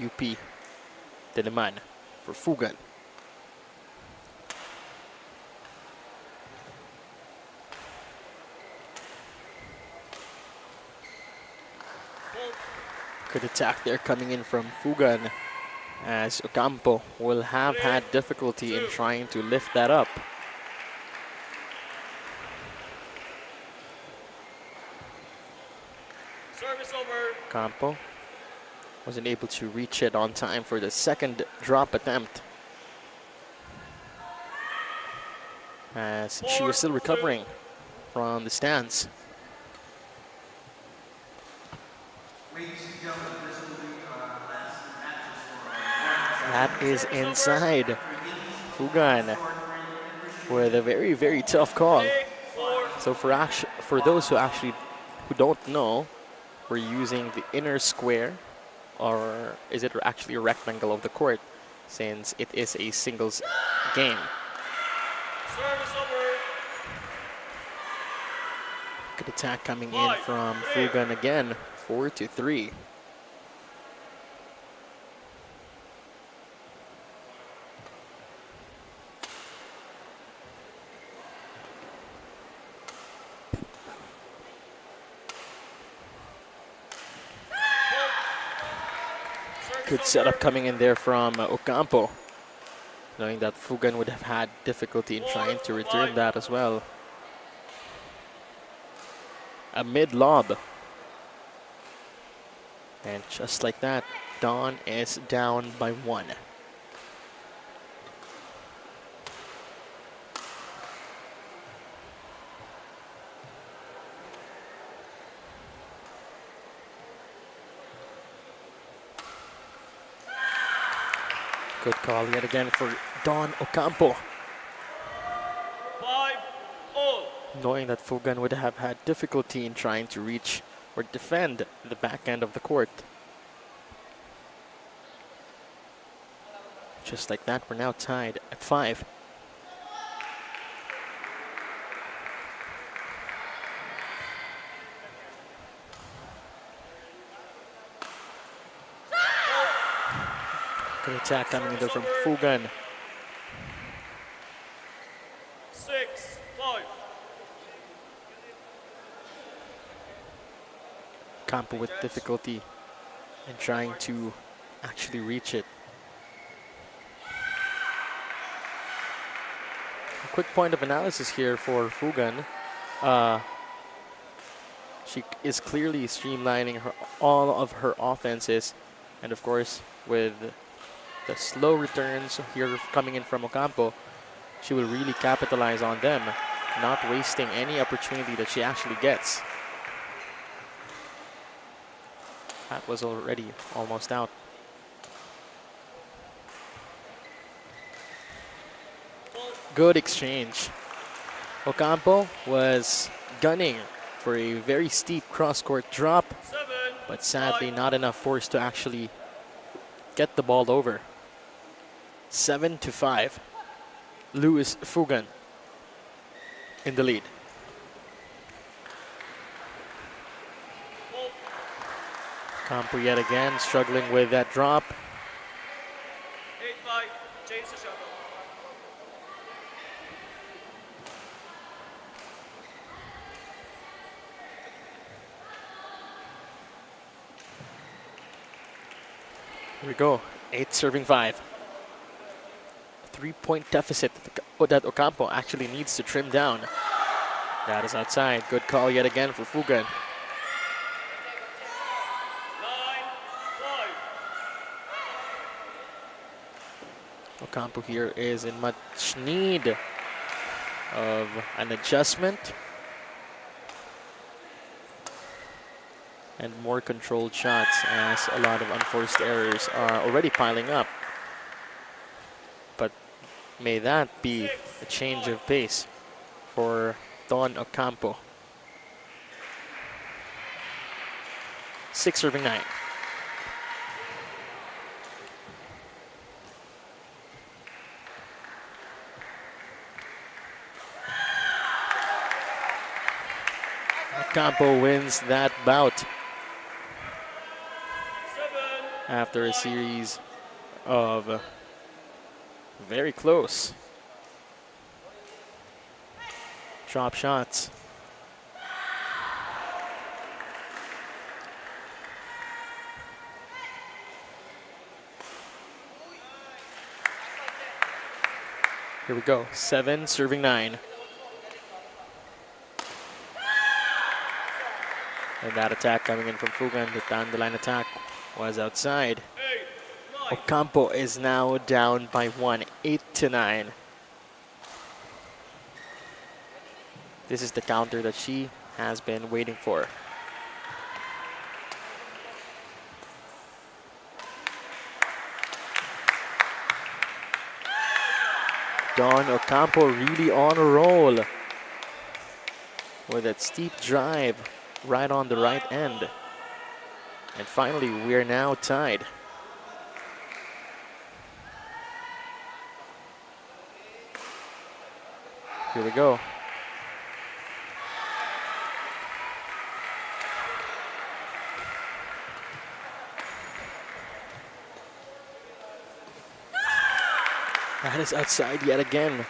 UP Diliman for Fugan. Good attack there coming in from Fugan, as Ocampo will have had difficulty in trying to lift that up. Service over. Ocampo wasn't able to reach it on time for the second drop attempt, as she was still recovering from the stance. That is inside. Fugan with a very tough call. So for those who don't know, we're using the inner square, or is it actually a rectangle of the court, since it is a singles game. Service over. Good attack coming in from Fugan again, 4-3. Good setup coming in there from Ocampo, knowing that Fugan would have had difficulty in trying to return that as well. A mid-lob. And just like that, Dawn is down by 1. Good call yet again for Dawn Ocampo, 5-all. knowing that Fugan would have had difficulty in trying to reach or defend the back end of the court. Just like that, we're now tied at 5. Good attack coming in there from Fugan. 6-5. Ocampo with difficulty in trying to actually reach it. A quick point of analysis here for Fugan. She is clearly streamlining all of her offenses And of course, with the slow returns here coming in from Ocampo, she will really capitalize on them, not wasting any opportunity that she actually gets. That was already almost out. Good exchange. Ocampo was gunning for a very steep cross-court drop, but sadly not enough force to actually get the ball over. 7-5. Luis Fugan in the lead. Ocampo yet again struggling with that drop. 8-5, change the shuttle. Here we go. 8 serving 5. 3-point deficit that Ocampo actually needs to trim down. That is outside. Good call yet again for Fugan. 9-5. Ocampo here is in much need of an adjustment and more controlled shots, as a lot of unforced errors are already piling up. But may that be a change of pace for Don Ocampo. 6 serving 9. Ocampo wins that bout after a series of very close drop shots. Here we go. 7 serving 9. And that attack coming in from Fugan, the down-the-line attack was outside. Ocampo is now down by 1, 8-9. This is the counter that she has been waiting for. Don Ocampo really on a roll with that steep drive right on the right end. And finally, we're now tied. Here we go. That is outside yet again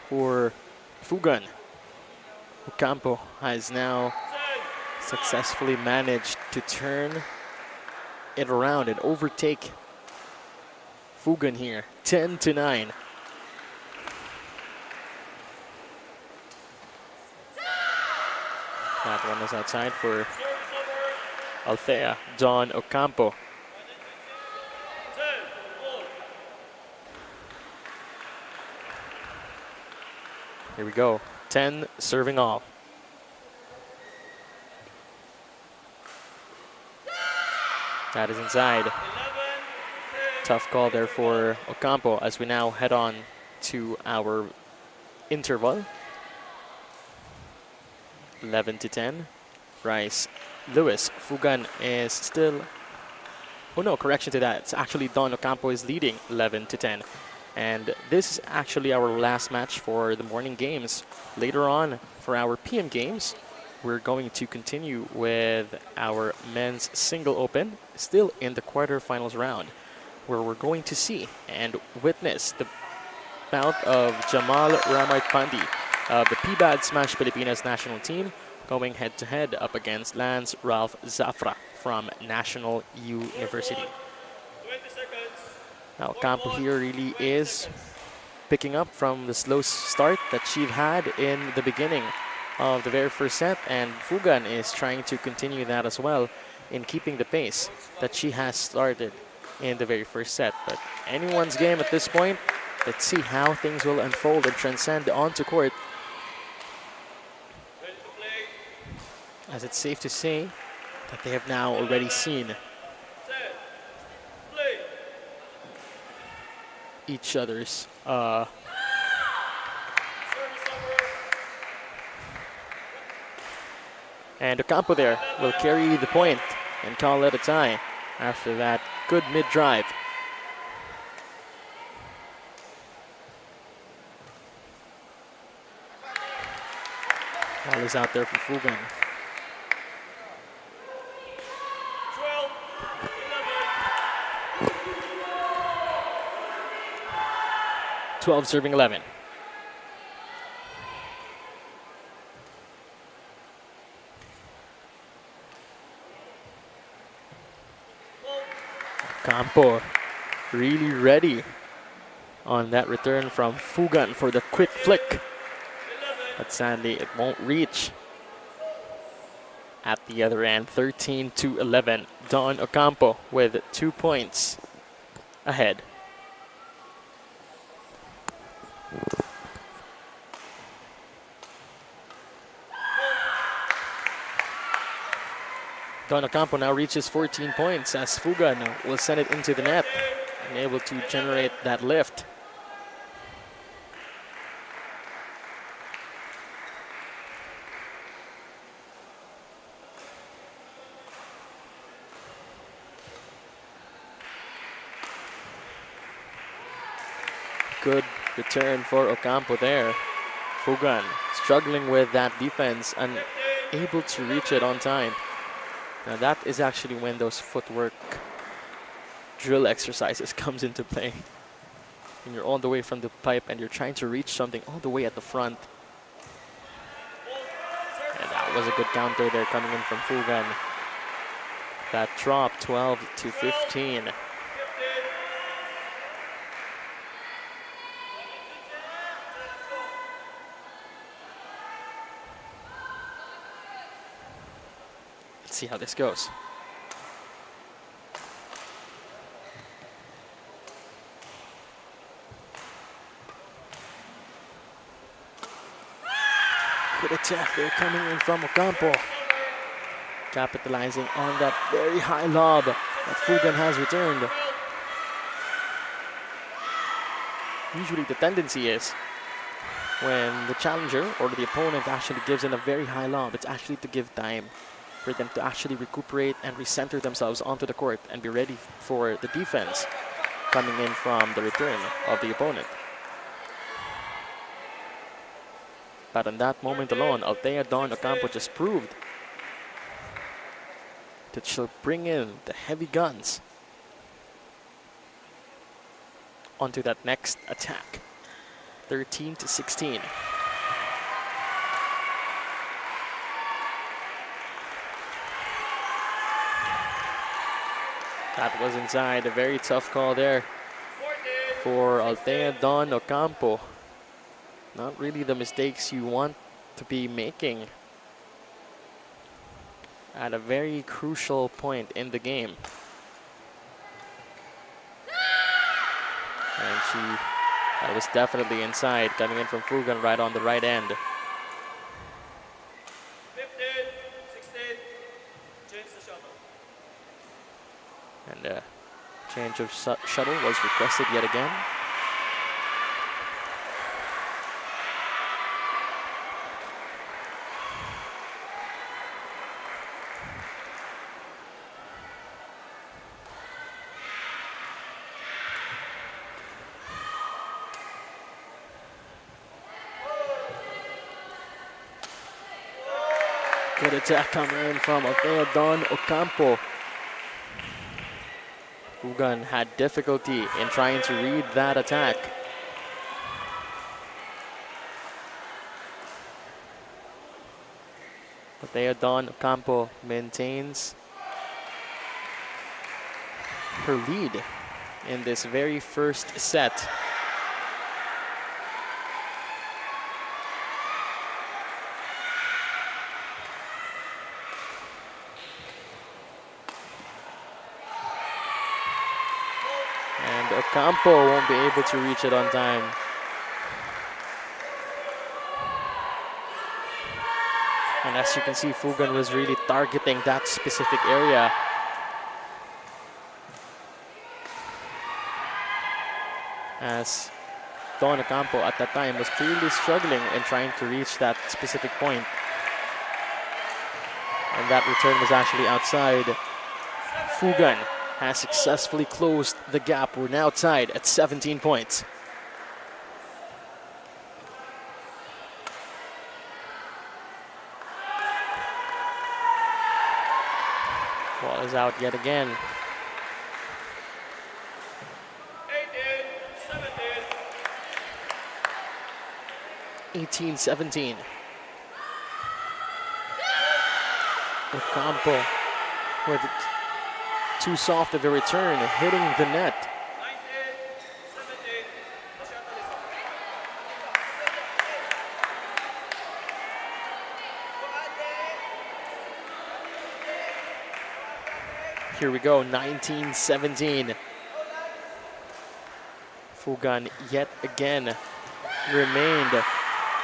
for Fugan. Ocampo has now successfully managed to turn it around and overtake Fugan here. 10-9. That one is outside for Althea Don Ocampo. Here we go. 10 serving all. That is inside. Tough call there for Ocampo as we now head on to our interval. 11-10. Rice Lewis. Fugan is still... Oh no, correction to that. It's actually Don Ocampo is leading 11-10. And this is actually our last match for the morning games. Later on, for our PM games, we're going to continue with our men's single open, still in the quarterfinals round, where we're going to see and witness the bout of Jamal Ramart Pandi of the PBAD Smash Pilipinas national team going head-to-head up against Lance Ralph Zafra from National University. 20 seconds. Now, Ocampo here really is picking up from the slow start that she had in the beginning of the very first set, and Fugan is trying to continue that as well. in keeping the pace that she has started in the very first set. But anyone's game at this point. Let's see how things will unfold and transcend onto court. As it's safe to say that they have now already seen each other's and Ocampo there will carry the point and call it a tie after that good mid-drive. Ball is out there for Fugan. 12 serving 11. Campo really ready on that return from Fugan for the quick flick. But sadly, it won't reach. At the other end, 13-11. Don Ocampo with 2 points ahead. Don Ocampo now reaches 14 points as Fugan will send it into the net and able to generate that lift. Good return for Ocampo there. Fugan struggling with that defense and able to reach it on time. Now that is actually when those footwork drill exercises comes into play. When you're all the way from the pipe and you're trying to reach something all the way at the front. And that was a good counter there coming in from Fugan. That drop 12-15. Let's see how this goes. Good attack there coming in from Ocampo. Capitalizing on that very high lob that Fugan has returned. Usually the tendency is when the challenger or the opponent actually gives in a very high lob, it's actually to give time for them to actually recuperate and recenter themselves onto the court and be ready for the defense coming in from the return of the opponent. But in that moment alone, Althea Dawn Ocampo just proved that she'll bring in the heavy guns onto that next attack. 13-16. That was inside. A very tough call there for Althea Dawn Ocampo. Not really the mistakes you want to be making at a very crucial point in the game. And that was definitely inside, coming in from Fugan right on the right end. 15, 16, change the shuttle. And a change of shuttle was requested yet again. Good attack coming in from Althea Dawn Ocampo. Fugan had difficulty in trying to read that attack. Althea Dawn Ocampo maintains her lead in this very first set. Ocampo won't be able to reach it on time. And as you can see, Fugan was really targeting that specific area. As Don Ocampo at that time was clearly struggling in trying to reach that specific point. And that return was actually outside. Fugan has successfully closed the gap. We're now tied at 17 points. Ball is out yet again. 18-17. Ocampo with too soft of a return, hitting the net. Here we go, 19-17. Fugan yet again remained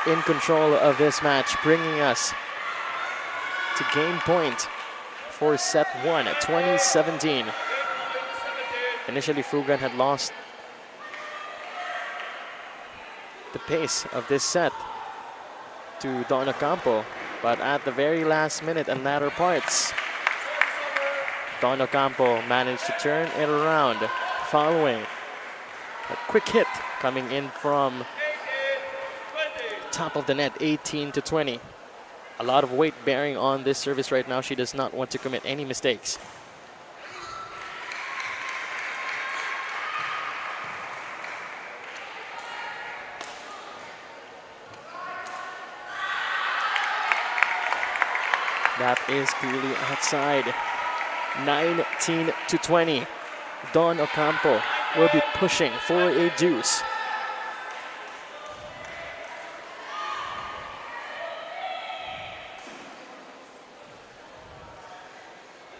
in control of this match, bringing us to game point for set 1 at 2017. Initially, Fugan had lost the pace of this set to Don Ocampo, but at the very last minute and latter parts, Don Ocampo managed to turn it around following a quick hit coming in from top of the net, 18-20. A lot of weight bearing on this service right now. She does not want to commit any mistakes. That is clearly outside. 19-20. Don Ocampo will be pushing for a deuce.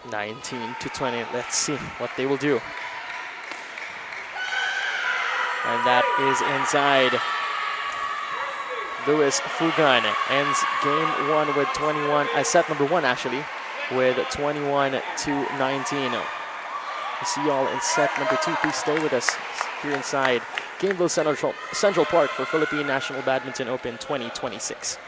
(19-20). Let's see what they will do. And that is inside. Luis Fugan ends game 1 with 21, set number 1 actually, with 21-19. We'll see y'all in set number 2. Please stay with us here inside Gameville Central Park for Philippine National Badminton Open 2026.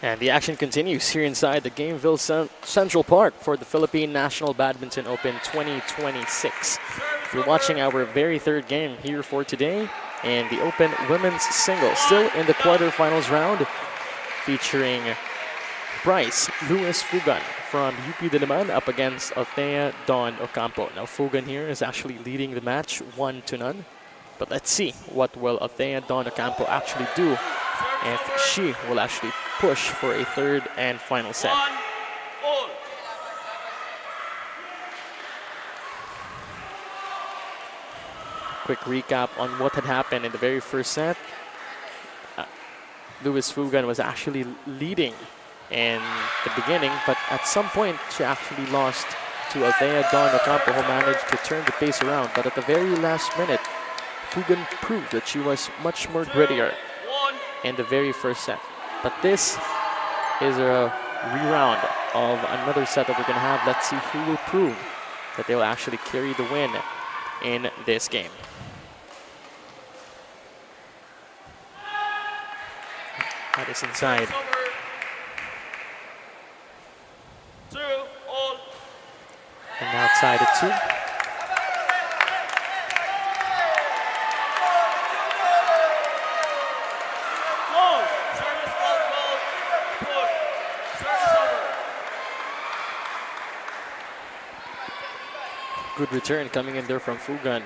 And the action continues here inside the Gameville Central Park for the Philippine National Badminton Open 2026. We're watching our very third game here for today, and the Open Women's Singles still in the quarterfinals round, featuring Bryce Luis Fugan from UP Diliman up against Althea Dawn Ocampo. Now Fugan here is actually leading the match 1-0. But let's see what will Althea Dawn Ocampo actually do if she will actually push for a third and final set. 1-all. Quick recap on what had happened in the very first set. Luis Fugan was actually leading in the beginning, but at some point she actually lost to Althea Dawn Ocampo, who managed to turn the pace around. But at the very last minute, Fugan proved that she was much more grittier in the very first set. But this is a re-round of another set that we're going to have. Let's see who will prove that they will actually carry the win in this game. That is inside. 2-all. And outside at 2. Goal. Service goal. Put. Service over. Good return coming in there from Fugan.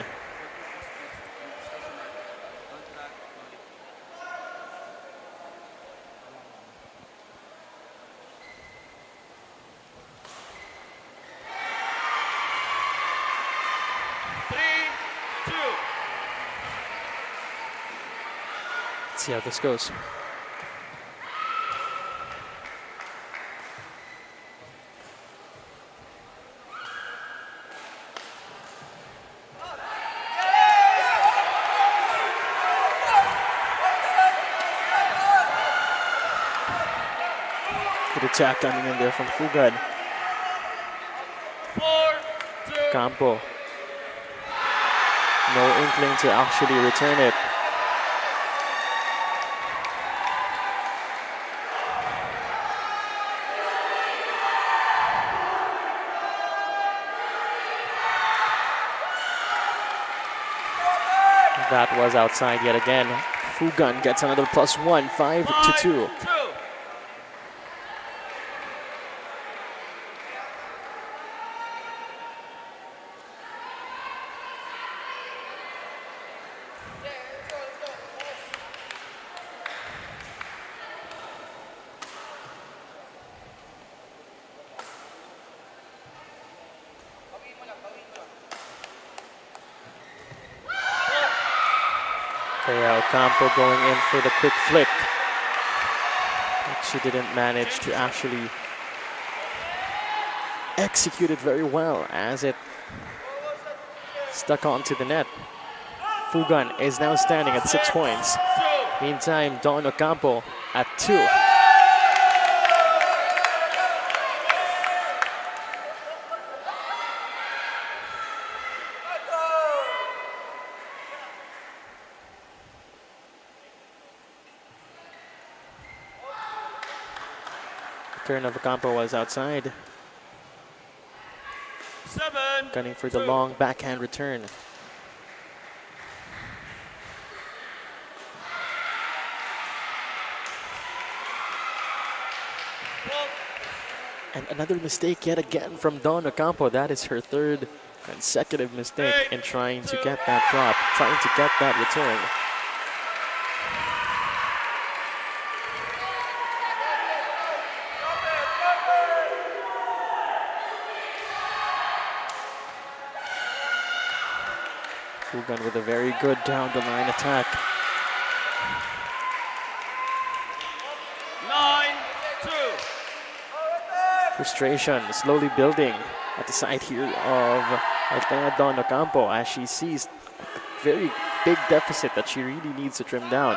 Let's see how this goes. Good attack coming in there from Fugan. 4-2. Campo. No inkling to actually return it. That was outside yet again. Fugan gets another +1, 5-2. 5-2. Ocampo going in for the quick flick. But she didn't manage to actually execute it very well as it stuck onto the net. Fugan is now standing at 6 points. Meantime, Dawn Ocampo at 2. Turn of Ocampo was outside. 7-2. Gunning for the long backhand return. And another mistake yet again from Dawn Ocampo. That is her third consecutive mistake in trying to get that drop, trying to get that return. Fugan with a very good down the line attack. 9-2. Frustration slowly building at the side here of Althea Dawn Ocampo as she sees a very big deficit that she really needs to trim down.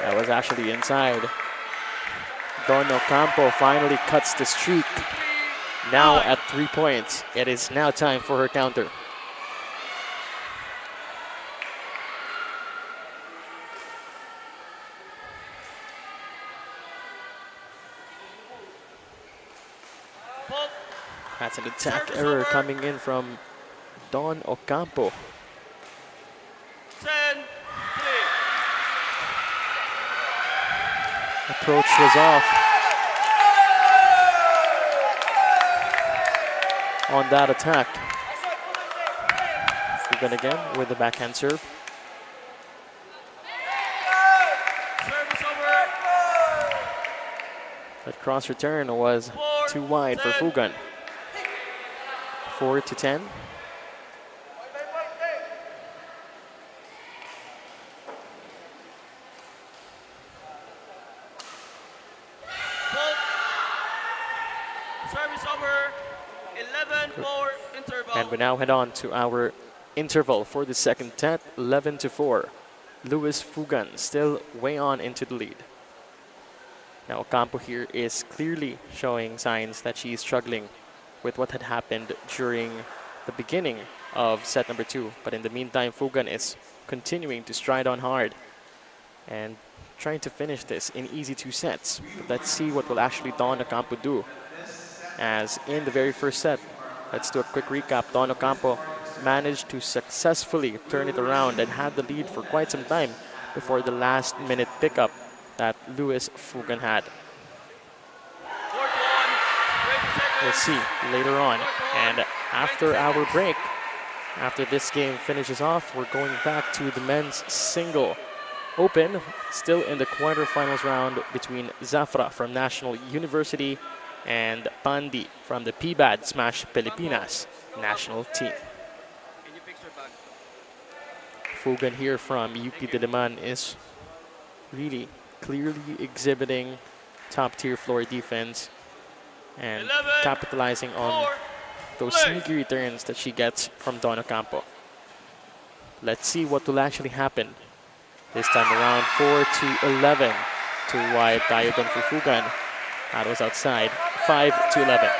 That was actually inside. Dawn Ocampo finally cuts the streak. Now at 3 points. It is now time for her counter. That's an attack error coming in from Dawn Ocampo. 10-3. Approach was off on that attack. Fugan again with the backhand serve. Service over. That cross return was too wide for Fugan. 4-10. Service over. 11-4 interval. And we now head on to our interval for the second set, 11-4. Luis Fugan still way on into the lead. Now Ocampo here is clearly showing signs that she is struggling with what had happened during the beginning of set number 2. But in the meantime, Fugan is continuing to stride on hard and trying to finish this in easy 2 sets. But let's see what will actually Dawn Ocampo do. As in the very first set, let's do a quick recap. Dawn Ocampo managed to successfully turn it around and had the lead for quite some time before the last minute pickup that Luis Fugan had. We'll see later on. And after our break, after this game finishes off, we're going back to the men's single open, still in the quarterfinals round between Zafra from National University and Pandi from the PBAD Smash Pilipinas national team. Fugan here from UP Diliman is really clearly exhibiting top-tier floor defense and capitalizing on those sneaky returns that she gets from Dawn Ocampo. Let's see what will actually happen this time around. 4-11. Too wide tayo dun for Fugan. That was outside. 5-11. 5-11.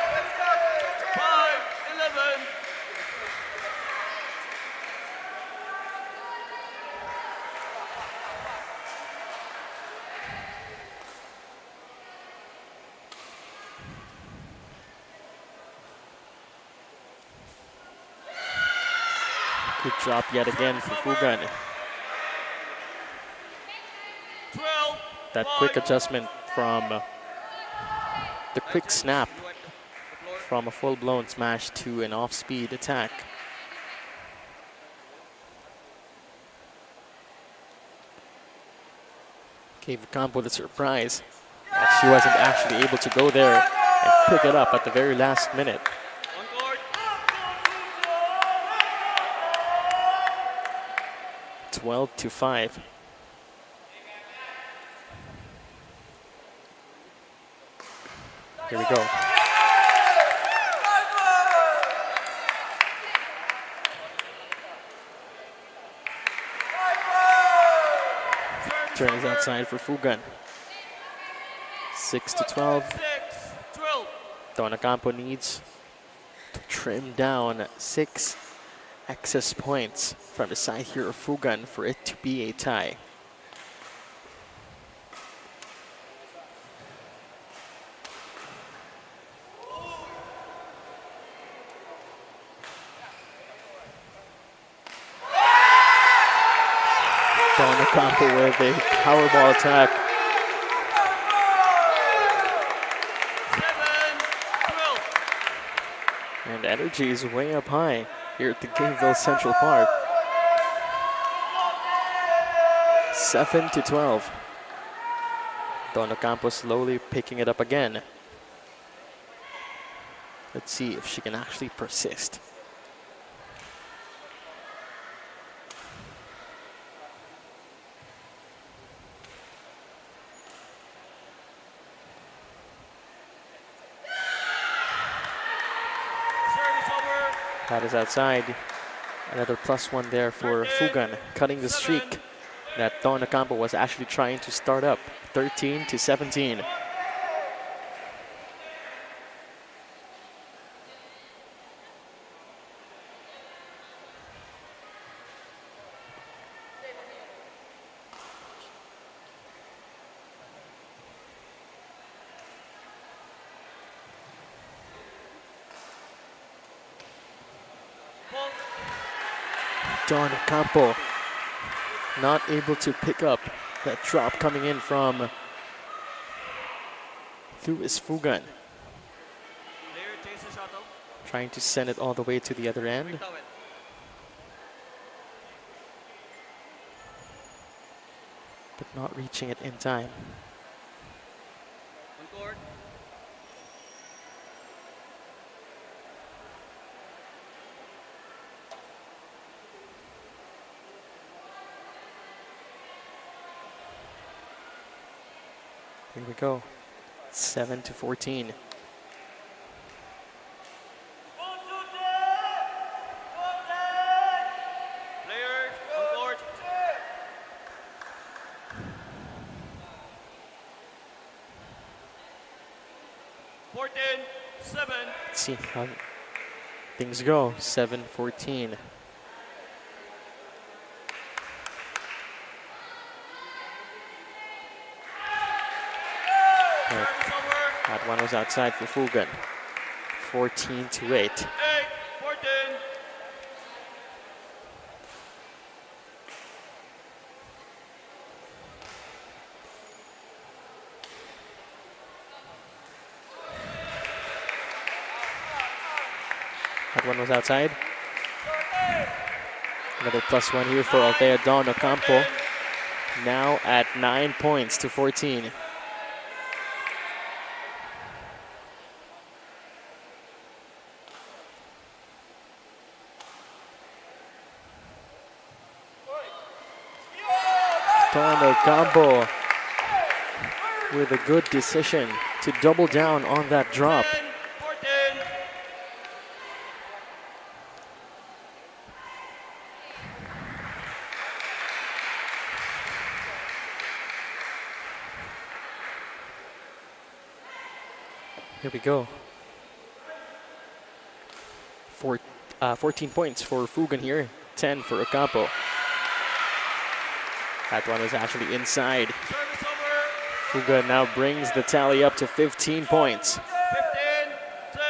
Good job yet again for Fugan. 12. That quick adjustment from the quick snap from a full-blown smash to an off-speed attack. Gave Ocampo the surprise that she wasn't actually able to go there and pick it up at the very last minute. On court. 12-5. Here we go. Turn is outside for Fugan. 6-12. 6-12. Dawn Ocampo needs to trim down 6 excess points from the side here of Fugan for it to be a tie. Dawn Ocampo with a powerball attack. 7-12. And energy is way up high here at the Gainesville Central Park. 7-12. Dawn Ocampo slowly picking it up again. Let's see if she can actually persist. That is outside. Another +1 there for Fugan, cutting the streak that Dawn Ocampo was actually trying to start up. 13-17. Dawn Ocampo not able to pick up that drop coming in from Luis Fugan Player chases shuttle. trying to send it all the way to the other end. Towel. But not reaching it in time. On court. Here we go. 7-14. Players on court. Seven. Let's see how things go. 7-14. Service over. That one was outside for Fugan. 14-8. 8. 14. That one was outside. Another +1 here for Althea Dawn Ocampo. Now at 9 points to 14. Dawn Ocampo with a good decision to double down on that drop. 10. 14. Here we go. 14 points for Fugan here, 10 for Ocampo. That one was actually inside. Service over. Fugan now brings the tally up to 15 points. 15.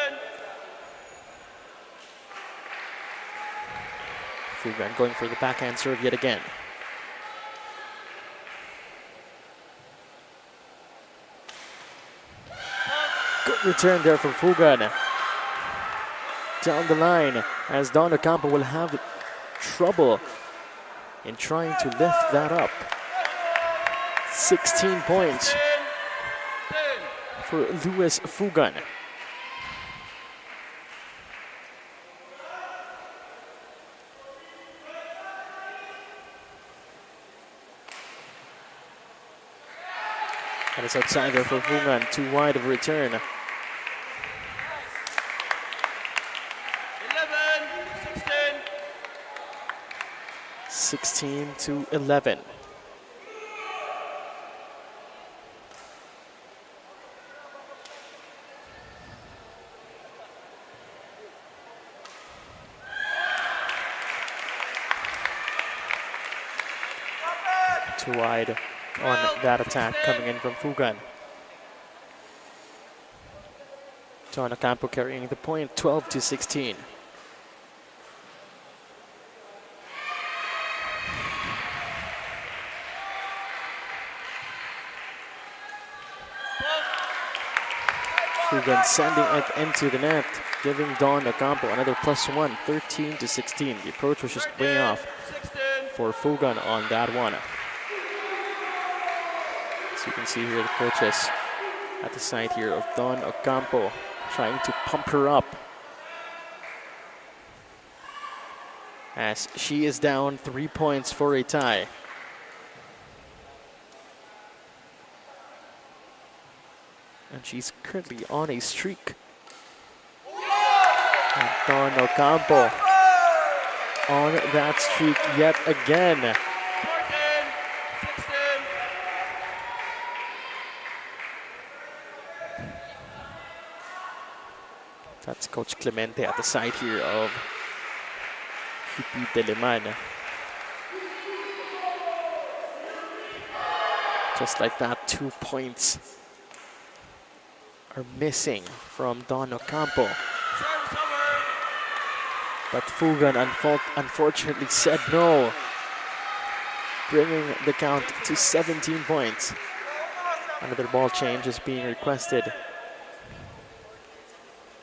10. Fugan going for the backhand serve yet again. Good return there from Fugan. Down the line, as Dawn Ocampo will have trouble in trying to lift that up. 16 points 10. 10. for Luis Fugan. That is outside there for Fugan. Too wide of a return. 16-11. Too wide on that attack coming in from Fugan. Dawn Ocampo carrying the point, 12-16. Fugan sending it into the net, giving Dawn Ocampo another +1, 13-16. The approach was just way off 16. for Fugan on that one. So you can see here the coaches at the side here of Dawn Ocampo trying to pump her up as she is down 3 points for a tie. And she's currently on a streak. And Dawn Ocampo on that streak yet again. 14. 16. That's Coach Clemente at the side here of Hippie Deleman. Just like that, 2 points are missing from Dawn Ocampo. Service over. But Fugan unfortunately said no, bringing the count to 17 points. Another ball change is being requested.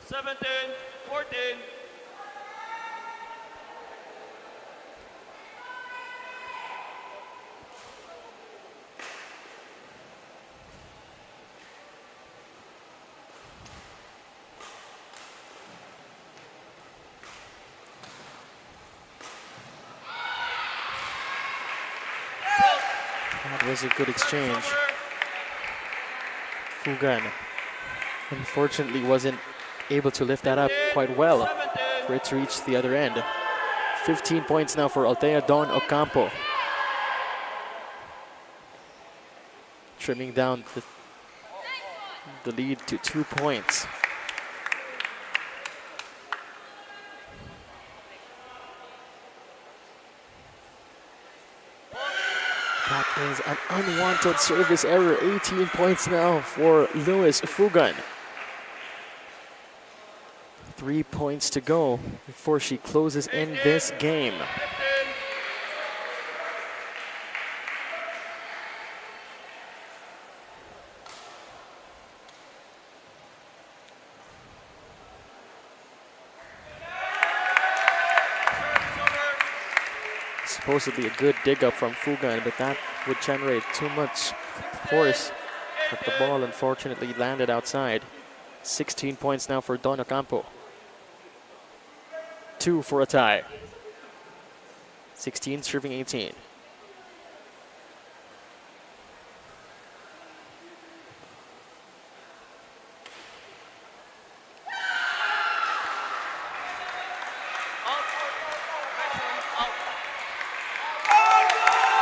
17, 14. That was a good exchange. Fugan unfortunately wasn't able to lift that up quite well for it to reach the other end. 15 points now for Althea Dawn Ocampo. Trimming down the lead to 2 points. That is an unwanted service error. 18 points now for Lewis Fugan. 3 points to go before she closes in this game. Supposedly a good dig up from Fugan, but that would generate too much force. But the ball unfortunately landed outside. 16 points now for Dawn Ocampo. 2 for a tie. 16 serving 18.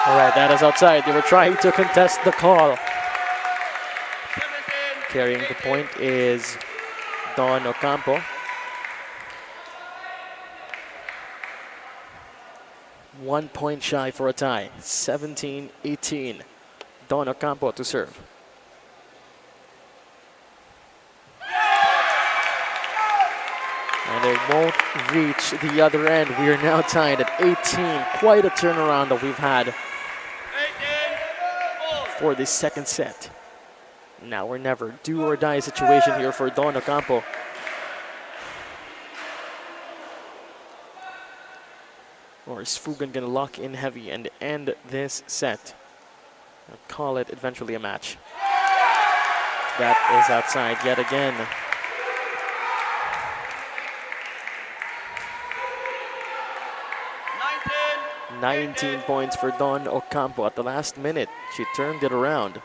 All right, that is outside. They were trying to contest the call. Carrying the point is Dawn Ocampo. 1 point shy for a tie. 17-18. Dawn Ocampo to serve. And it won't reach the other end. We are now tied at 18. Quite a turnaround that we've had for this second set. Now or never. Do or die situation here for Dawn Ocampo. Or is Fugan gonna lock in heavy and end this set? And call it eventually a match. That is outside yet again. 19 points for Dawn Ocampo at the last minute. She turned it around.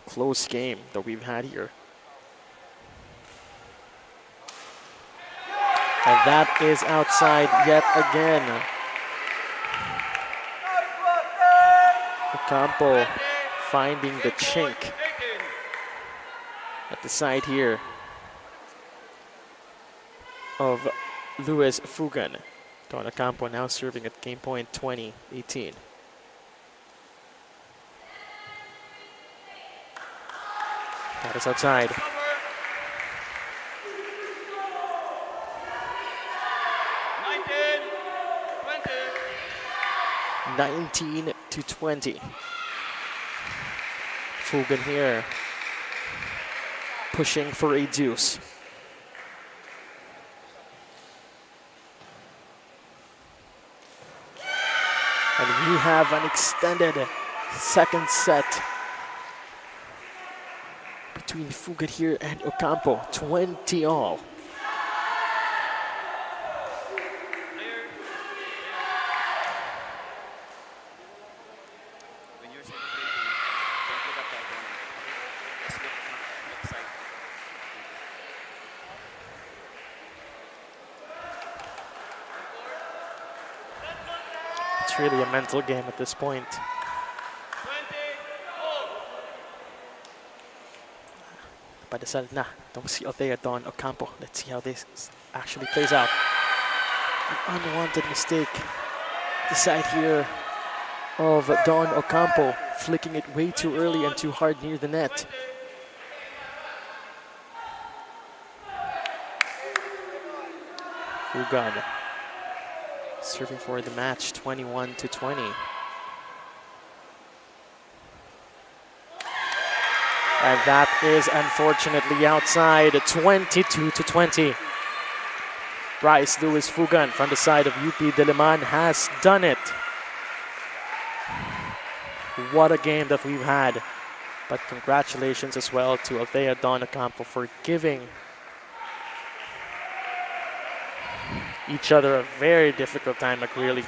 Close game that we've had here. And that is outside yet again. Ocampo finding the chink at the side here of Lewis Fugan. Dawn Ocampo now serving at game point 20-18. That is outside. 19-20. Fugan here pushing for a deuce. And we have an extended second set between Fugan here and Ocampo, 20 all. It's really a mental game at this point. Padasal na itong si Althea Dawn Ocampo. Let's see how this actually plays out. An unwanted mistake. The side here of Dawn Ocampo, flicking it way too early and too hard near the net. Fugan serving for the match, 21-20. And that is unfortunately outside, 22-20. Bryce Lewis Fugan from the side of UP Diliman has done it. What a game that we've had. But congratulations as well to Althea Don Ocampo for giving each other a very difficult time, a really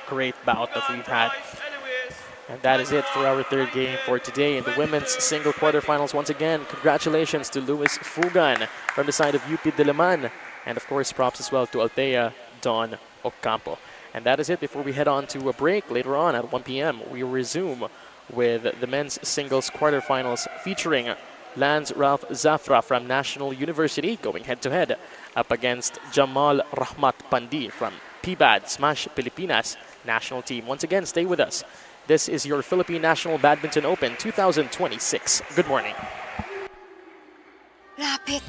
great bout that we've had. And that is it for our third game for today in the women's single quarterfinals. Once again, congratulations to Lewis Fugan from the side of UP Diliman. And of course, props as well to Althea Don Ocampo. And that is it before we head on to a break later on at 1 p.m. We resume with the men's singles quarterfinals featuring Lance Ralph Zafra from National University going head-to-head up against Jamal Rahmat Pandi from PBAD Smash Pilipinas national team. Once again, stay with us. This is your Philippine National Badminton Open 2026. Good morning. Lapit.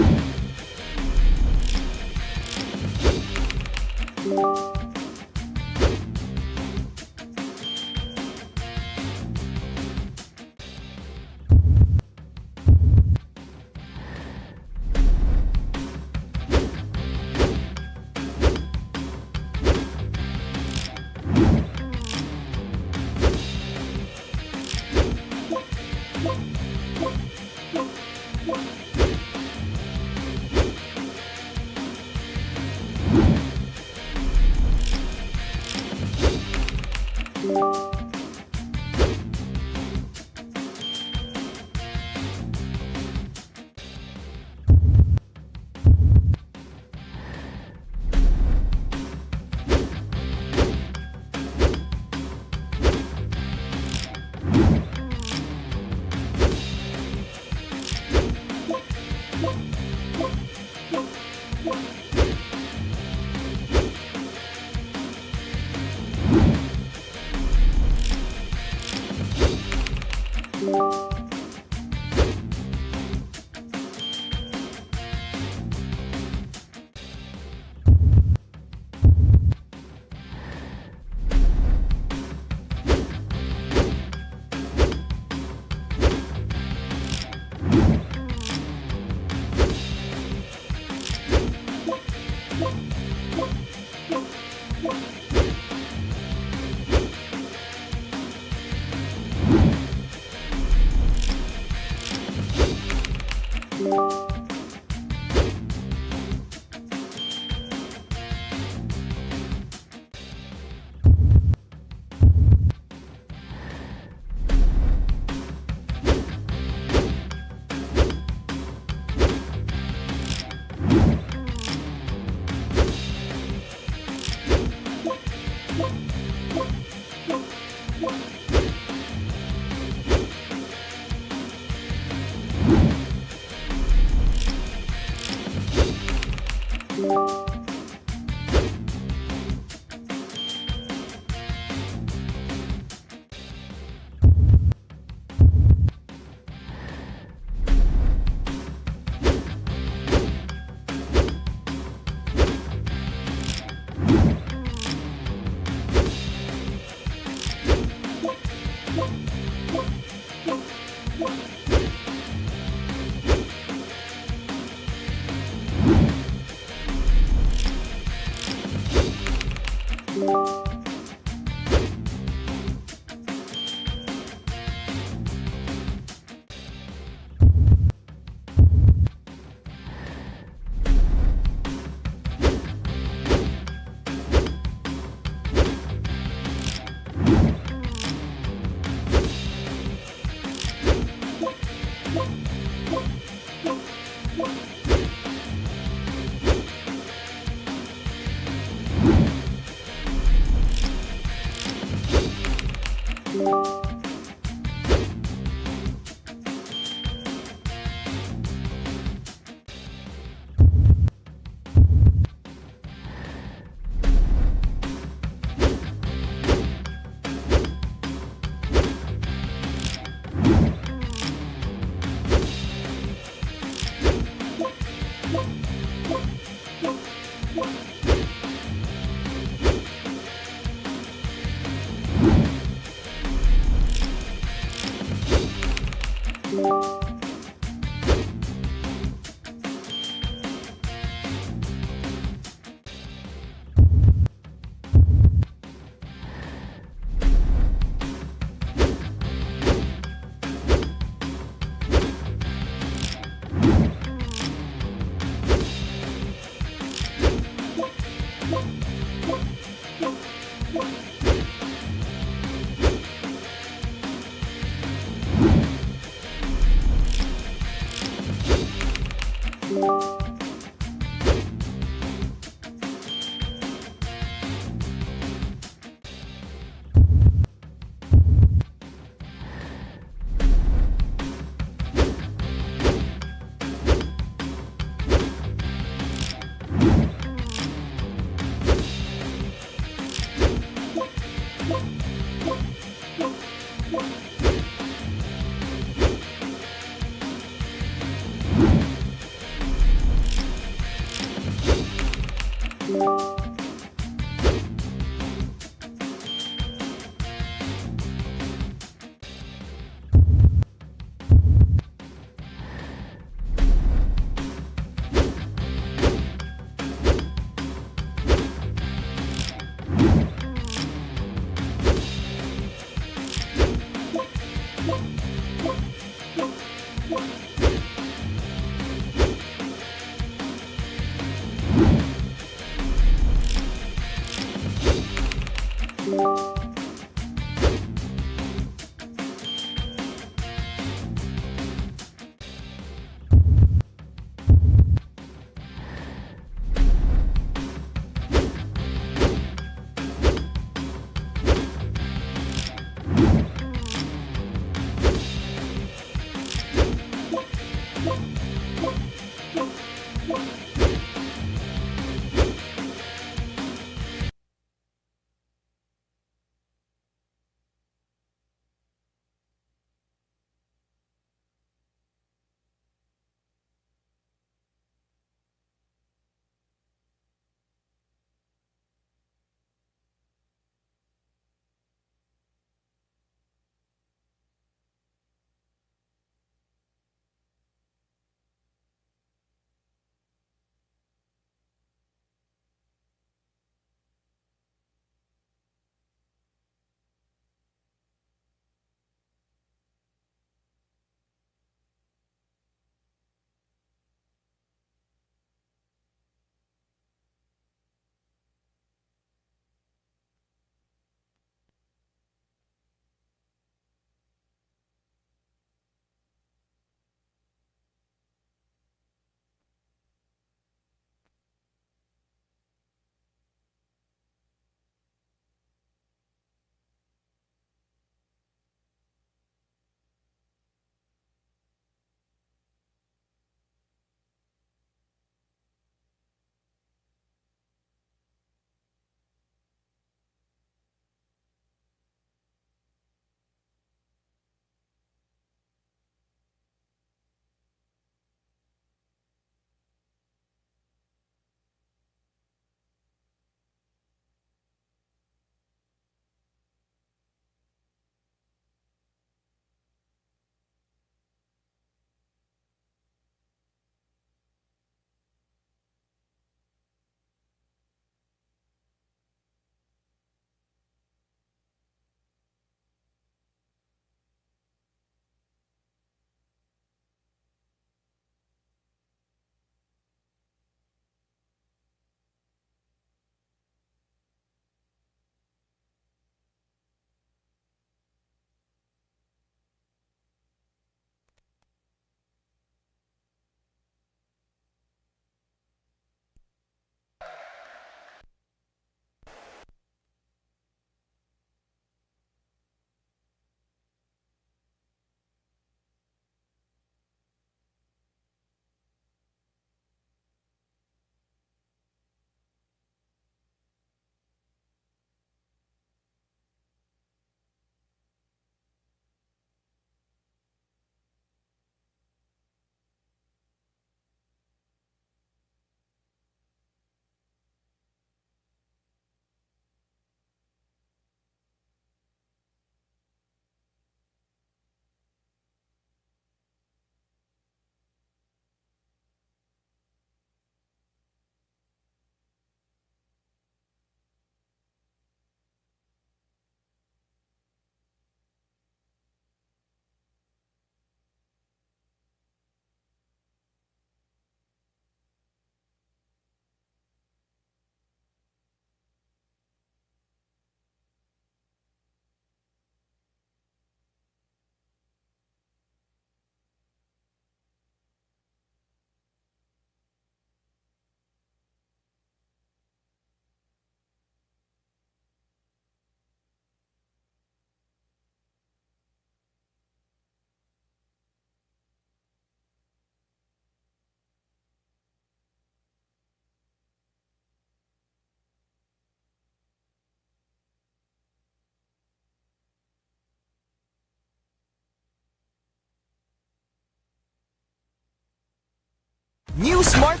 New Smart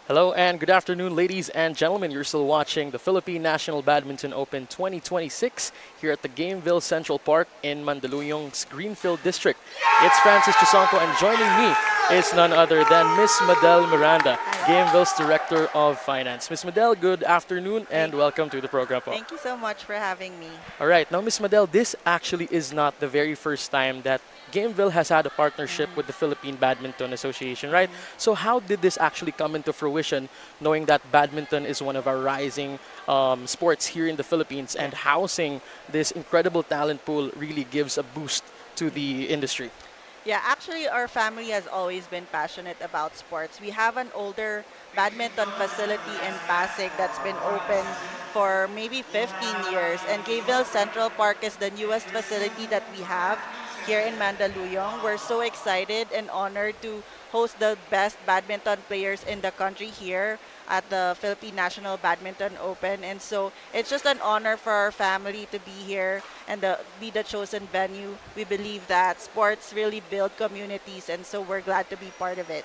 Hello and good afternoon, ladies and gentlemen. You're still watching the Philippine National Badminton Open 2026 here at the Gameville Central Park in Mandaluyong's Greenfield District. It's Francis Chisonco, and joining me is none other than Miss Madel Miranda, Gameville's Director of Finance. Miss Madel, good afternoon and welcome to the program po. Thank you so much for having me. All right, now Miss Madel, this actually is not the very first time that Gameville has had a partnership with the Philippine Badminton Association, right? So how did this actually come into fruition, knowing that badminton is one of our rising sports here in the Philippines, and housing this incredible talent pool really gives a boost to the industry? Yeah, actually, our family has always been passionate about sports. We have an older badminton facility in Pasig that's been open for maybe 15 years, and Gameville Central Park is the newest facility that we have here in Mandaluyong. We're so excited and honored to host the best badminton players in the country here at the Philippine National Badminton Open. And so it's just an honor for our family to be here and be the chosen venue. We believe that sports really build communities, and so we're glad to be part of it.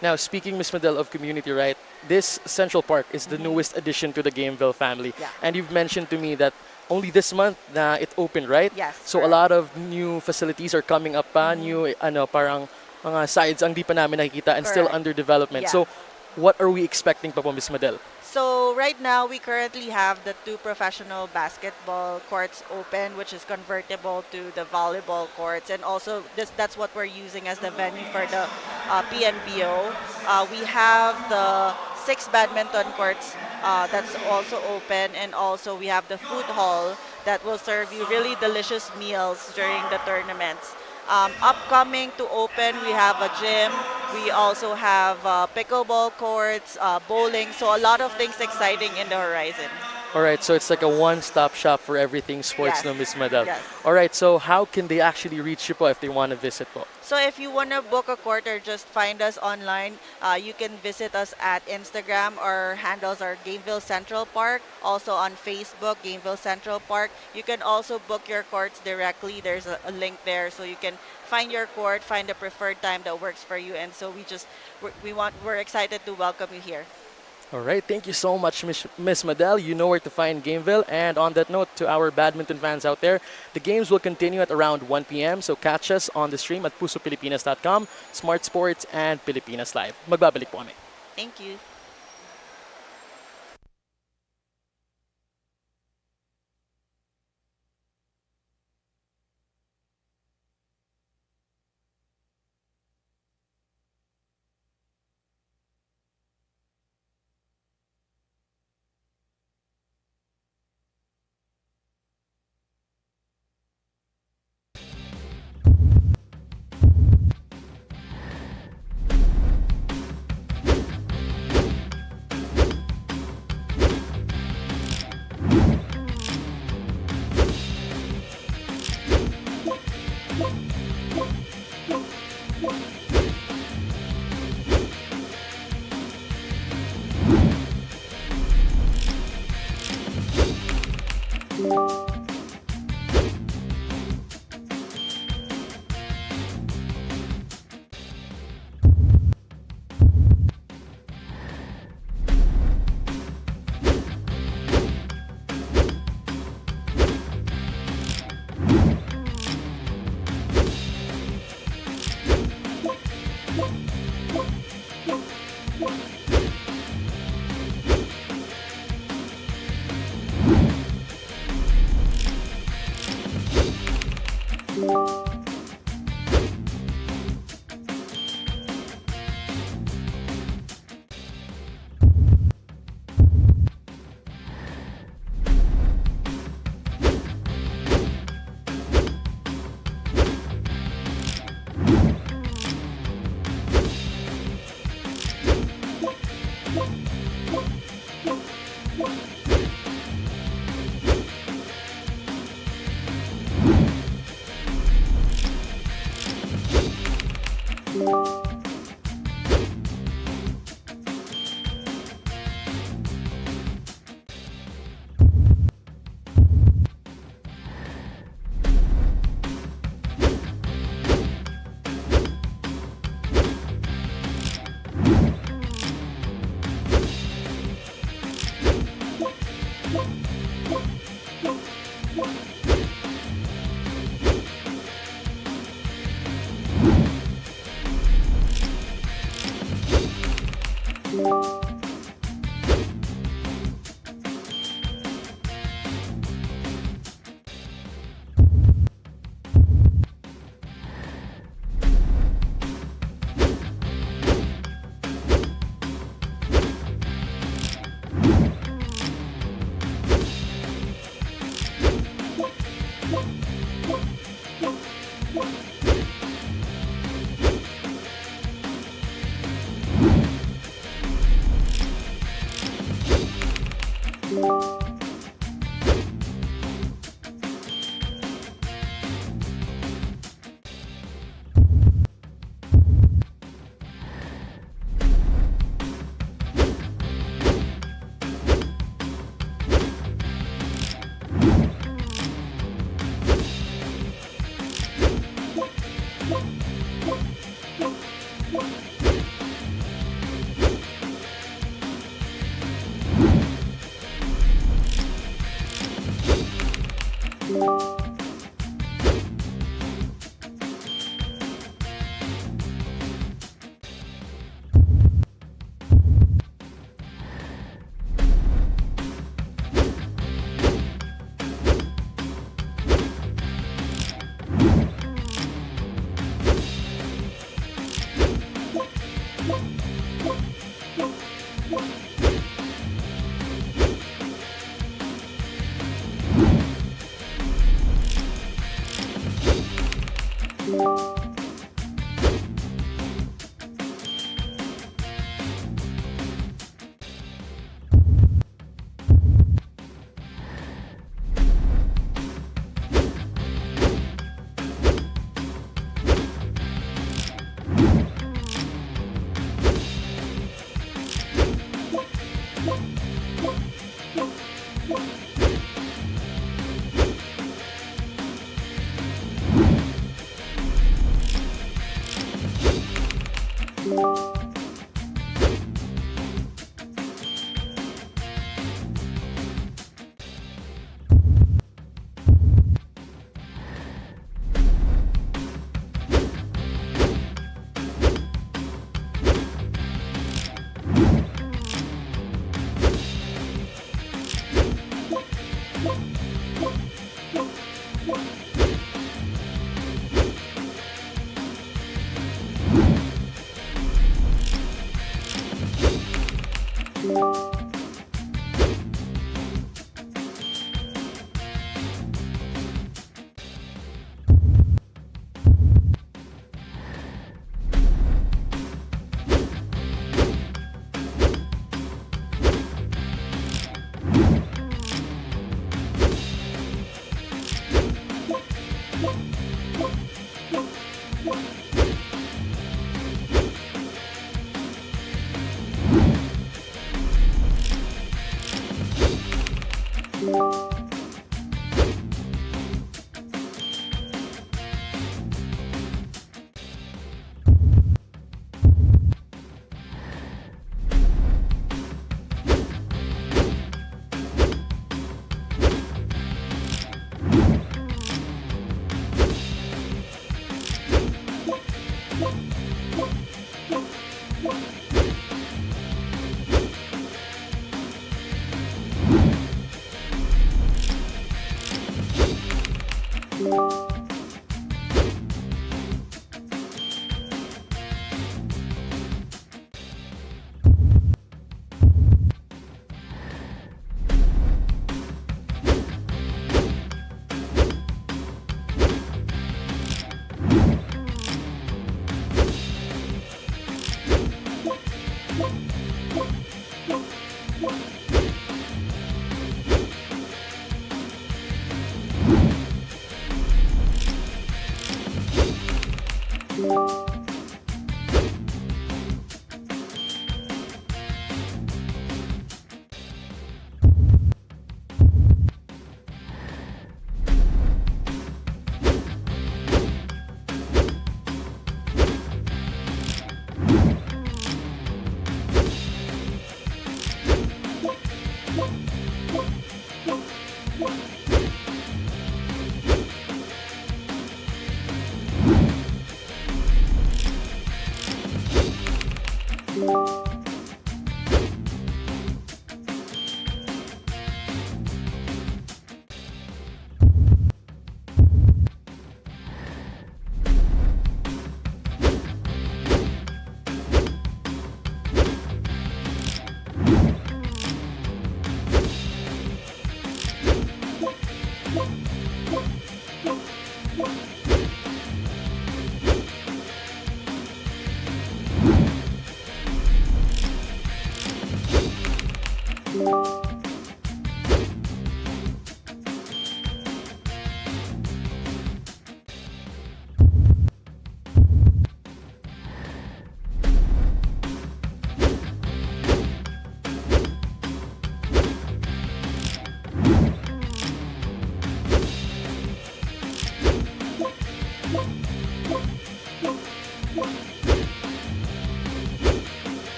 Now, speaking, Miss Madel, of community, right? This Central Park is the newest addition to the Gameville family. Yeah. And you've mentioned to me that only this month na it opened, right? Yes, So a correct. lot of new facilities are coming up pa, new parang mga sides ang di pa namin nakikita and still Correct. under development. Yeah. So what are we expecting pa po, Miss Madel? So right now, we currently have the 2 professional basketball courts open, which is convertible to the volleyball courts. And also, that's what we're using as the venue for the PNBO. We have the 6 badminton courts that's also open. And also, we have the food hall that will serve you really delicious meals during the tournaments. Upcoming to open, we have a gym. We also have pickleball courts, bowling. So a lot of things exciting in the horizon. All right, so it's like a one-stop shop for everything sports, Yes. no, Miss Madel. Yes. All right, so how can they actually reach you po if they want to visit po? So if you want to book a quarter, just find us online. You can visit us at Instagram. Our handles are Gameville Central Park. Also on Facebook, Gameville Central Park. You can also book your courts directly. There's a link there, so you can find your court, find the preferred time that works for you. And so we're excited to welcome you here. All right, thank you so much, Miss Madel. You know where to find Gameville. And on that note, to our badminton fans out there, the games will continue at around 1 p.m. So catch us on the stream at pusopilipinas.com, Smart Sports, and Pilipinas Live. Magbabalik po kami. Thank you.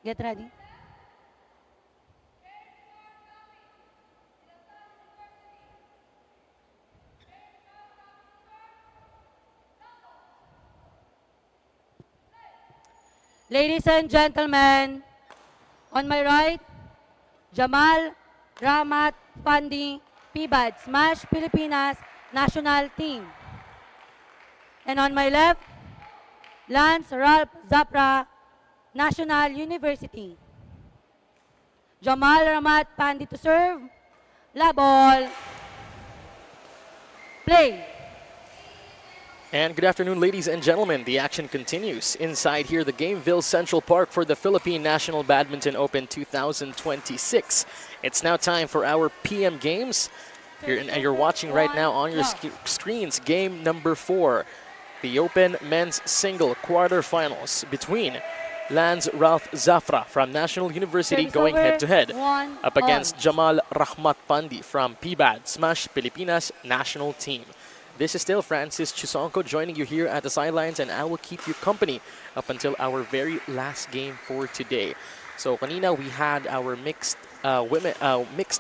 Get ready. Ladies and gentlemen, on my right, Jamal Ramat Pandi, PBAD, Smash Pilipinas National Team. And on my left, Lance Ralph Zapra, National University. Jamal Ramat Pandi to serve. La ball. Play. And good afternoon, ladies and gentlemen. The action continues inside here, the Gameville Central Park for the Philippine National Badminton Open 2026. It's now time for our PM games. You're watching right now on your screens game number 4, the Open Men's Single quarterfinals between Lance Ralph Zafra from National University going head-to-head up against Jamal Rahmat Pandi from PBAD, Smash Pilipinas National Team. This is still Francis Chisonco joining you here at the sidelines, and I will keep you company up until our very last game for today. So kanina we had our mixed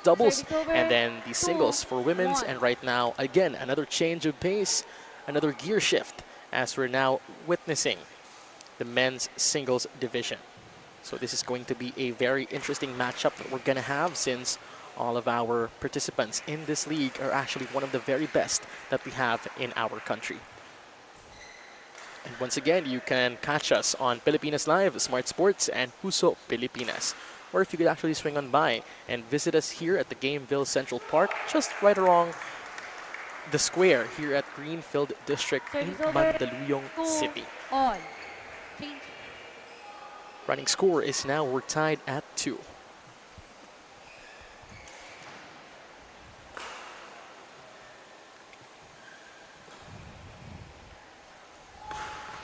doubles and then the singles for women's, and right now again another change of pace, another gear shift as we're now witnessing the men's singles division. So this is going to be a very interesting matchup that we're gonna have, since All of our participants in this league are actually one of the very best that we have in our country. And once again, you can catch us on Pilipinas Live, Smart Sports, and Puso Pilipinas. Or if you could actually swing on by and visit us here at the Gameville Central Park, just right along the square here at Greenfield District in Service over. Mandaluyong 2 City. all. Change. Running score is now we're tied at 2.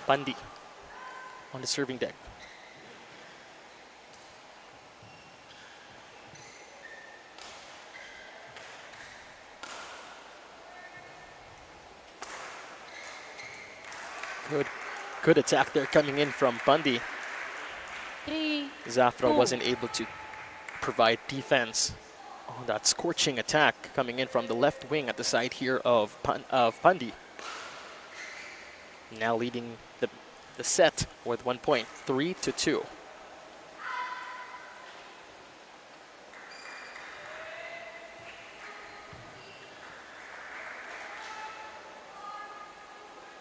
Pandi on the serving deck. Good attack there coming in from Pandi. 3, Zafra 2. wasn't able to provide defense on that scorching attack coming in from the left wing at the side here of Pandi. Now leading the set with 1 point, 3-2.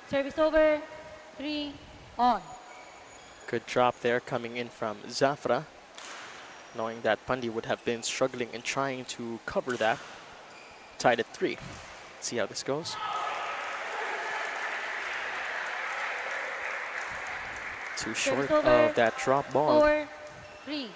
Service over. 3, on. Good drop there coming in from Zafra, knowing that Pandi would have been struggling and trying to cover that. Tied at 3. Let's see how this goes. Too short over. of that drop ball. 4, 3.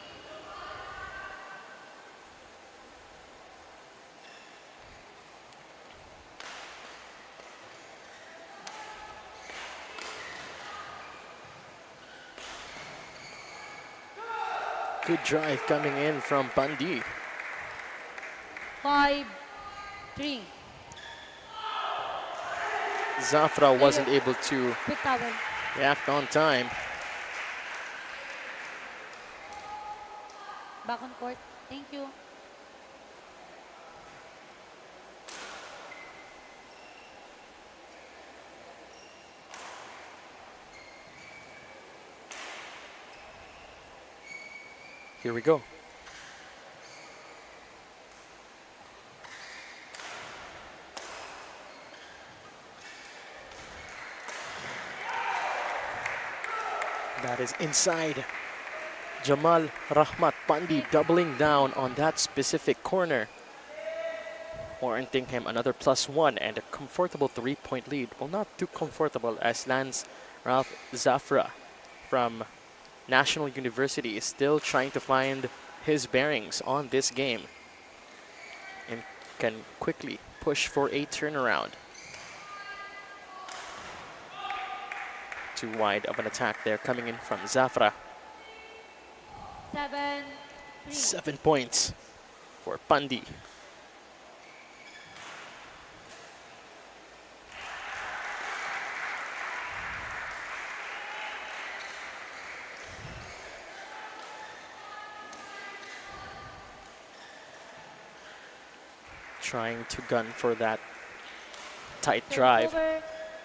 Good drive coming in from Pandi. 5, 3. Zafra wasn't able to Quick towel. react on time. Back on court. Thank you. Here we go. That is inside. Jamal Rahmat Pandi doubling down on that specific corner, warranting him another +1 and a comfortable 3-point lead. Well, not too comfortable, as Lance Ralph Zafra from National University is still trying to find his bearings on this game and can quickly push for a turnaround. Too wide of an attack there coming in from Zafra. 7, 3. 7 points for Pandi. Trying to gun for that tight Service drive, over.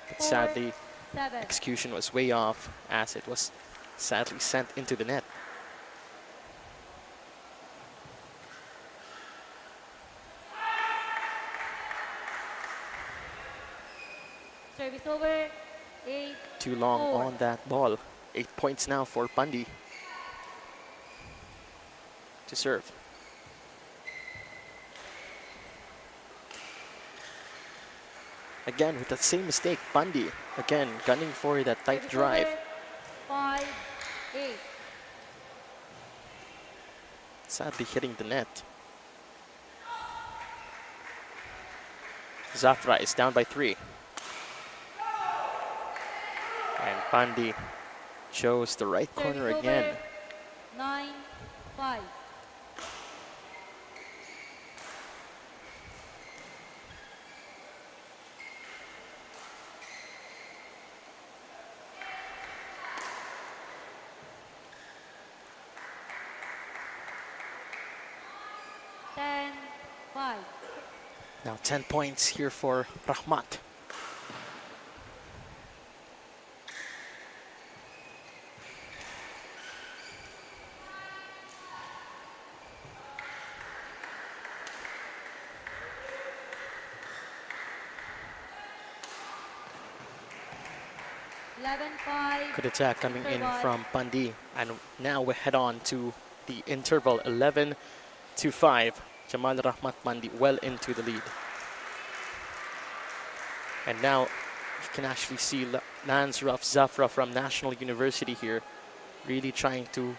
but 4, sadly 7. execution was way off as it was sadly sent into the net. Service over. 8, Too long 4. on that ball. 8 points now for Pandi to serve. Again with that same mistake, Pandi again gunning for that tight Service drive. over. 5, 8. Sadly hitting the net. Zafra is down by 3. And Pandi chose the right corner Service again. over. 9, 5. Now 10 points here for Rahmat. 11-5. Good attack coming in Interval. from Pandi. And now we head on to the interval, 11-5. Jamal Rahmat Pandi well into the lead. And now you can actually see Lance Zafra from National University here really trying to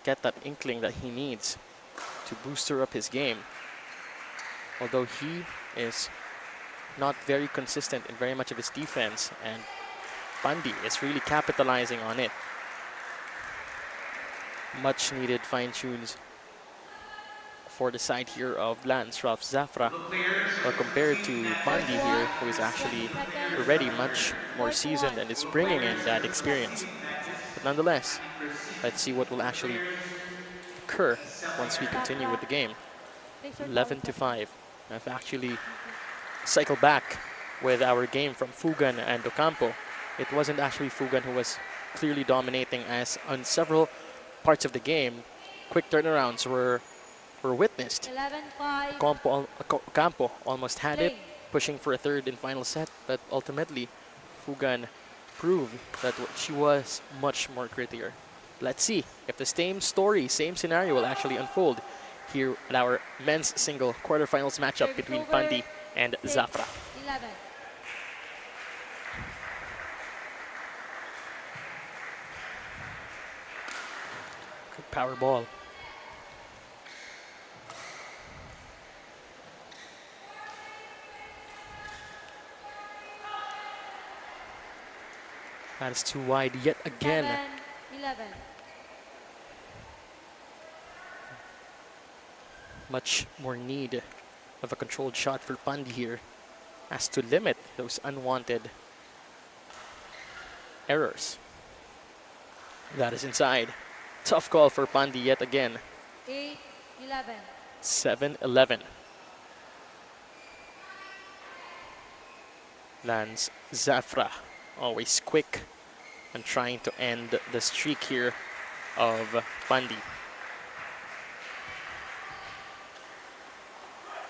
get that inkling that he needs to booster up his game. Although he is not very consistent in very much of his defense, and Pandi is really capitalizing on it. Much needed fine tunes for the side here of Lance Zafra, or compared to Pandi here, who is actually already much more seasoned and is bringing in that experience. But nonetheless, let's see what will actually occur once we continue with the game. 11-5. I've actually cycled back with our game from Fugan and Ocampo. It wasn't actually Fugan who was clearly dominating, as on several parts of the game, quick turnarounds were witnessed. 11-5. Ocampo almost had it, pushing for a third and final set, but ultimately Fugan proved that she was much more grittier. Let's see if the same story, same scenario will actually unfold here at our men's single quarterfinals matchup between Pandi and Zafra. 11. Good power ball. That is too wide yet again. 11. Much more need of a controlled shot for Pandi here, as to limit those unwanted errors. That is inside. Tough call for Pandi yet again. 8-11. 7-11. Lands Zafra, always quick and trying to end the streak here of Pandi.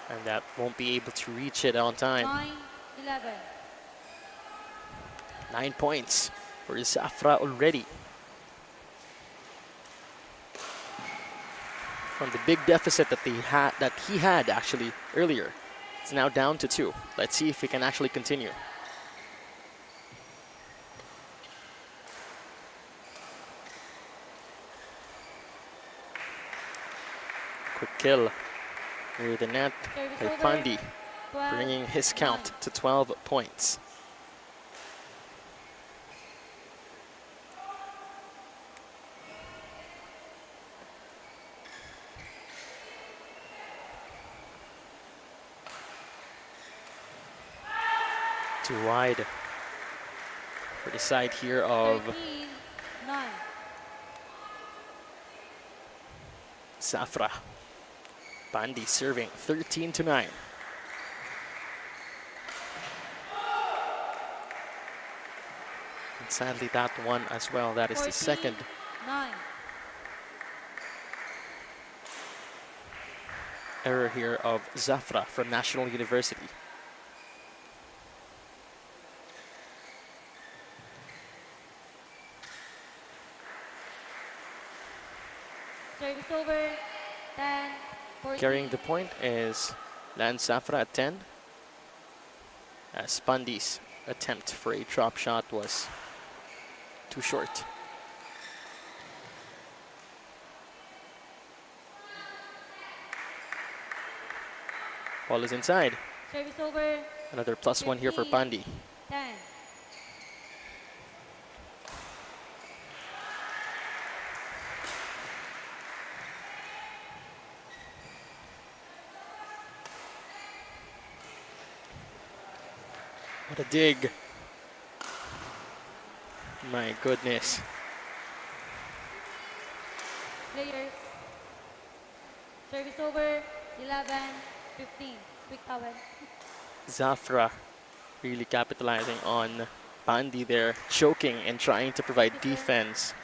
And that won't be able to reach it on time. 9-11. 9 points for Zafra already. From the big deficit that he had actually earlier, it's now down to 2. Let's see if we can actually continue. Quick kill near the net by Pandi, bringing his count to 12 points. Too wide for the side here of 13-9. Zafra. Pandi serving 13-9. And sadly that one as well, that is the second 9. error here of Zafra from National University. Service over. 10. 14. Carrying the point is Lance Zafra at 10, as Pandi's attempt for a drop shot was too short. Ball is inside. Service over. Another +1 here for Pandi. 10. What a dig. My goodness. Players. Service over. 11-15. Quick towel. Zafra really capitalizing on Pandi there, choking and trying to provide defense.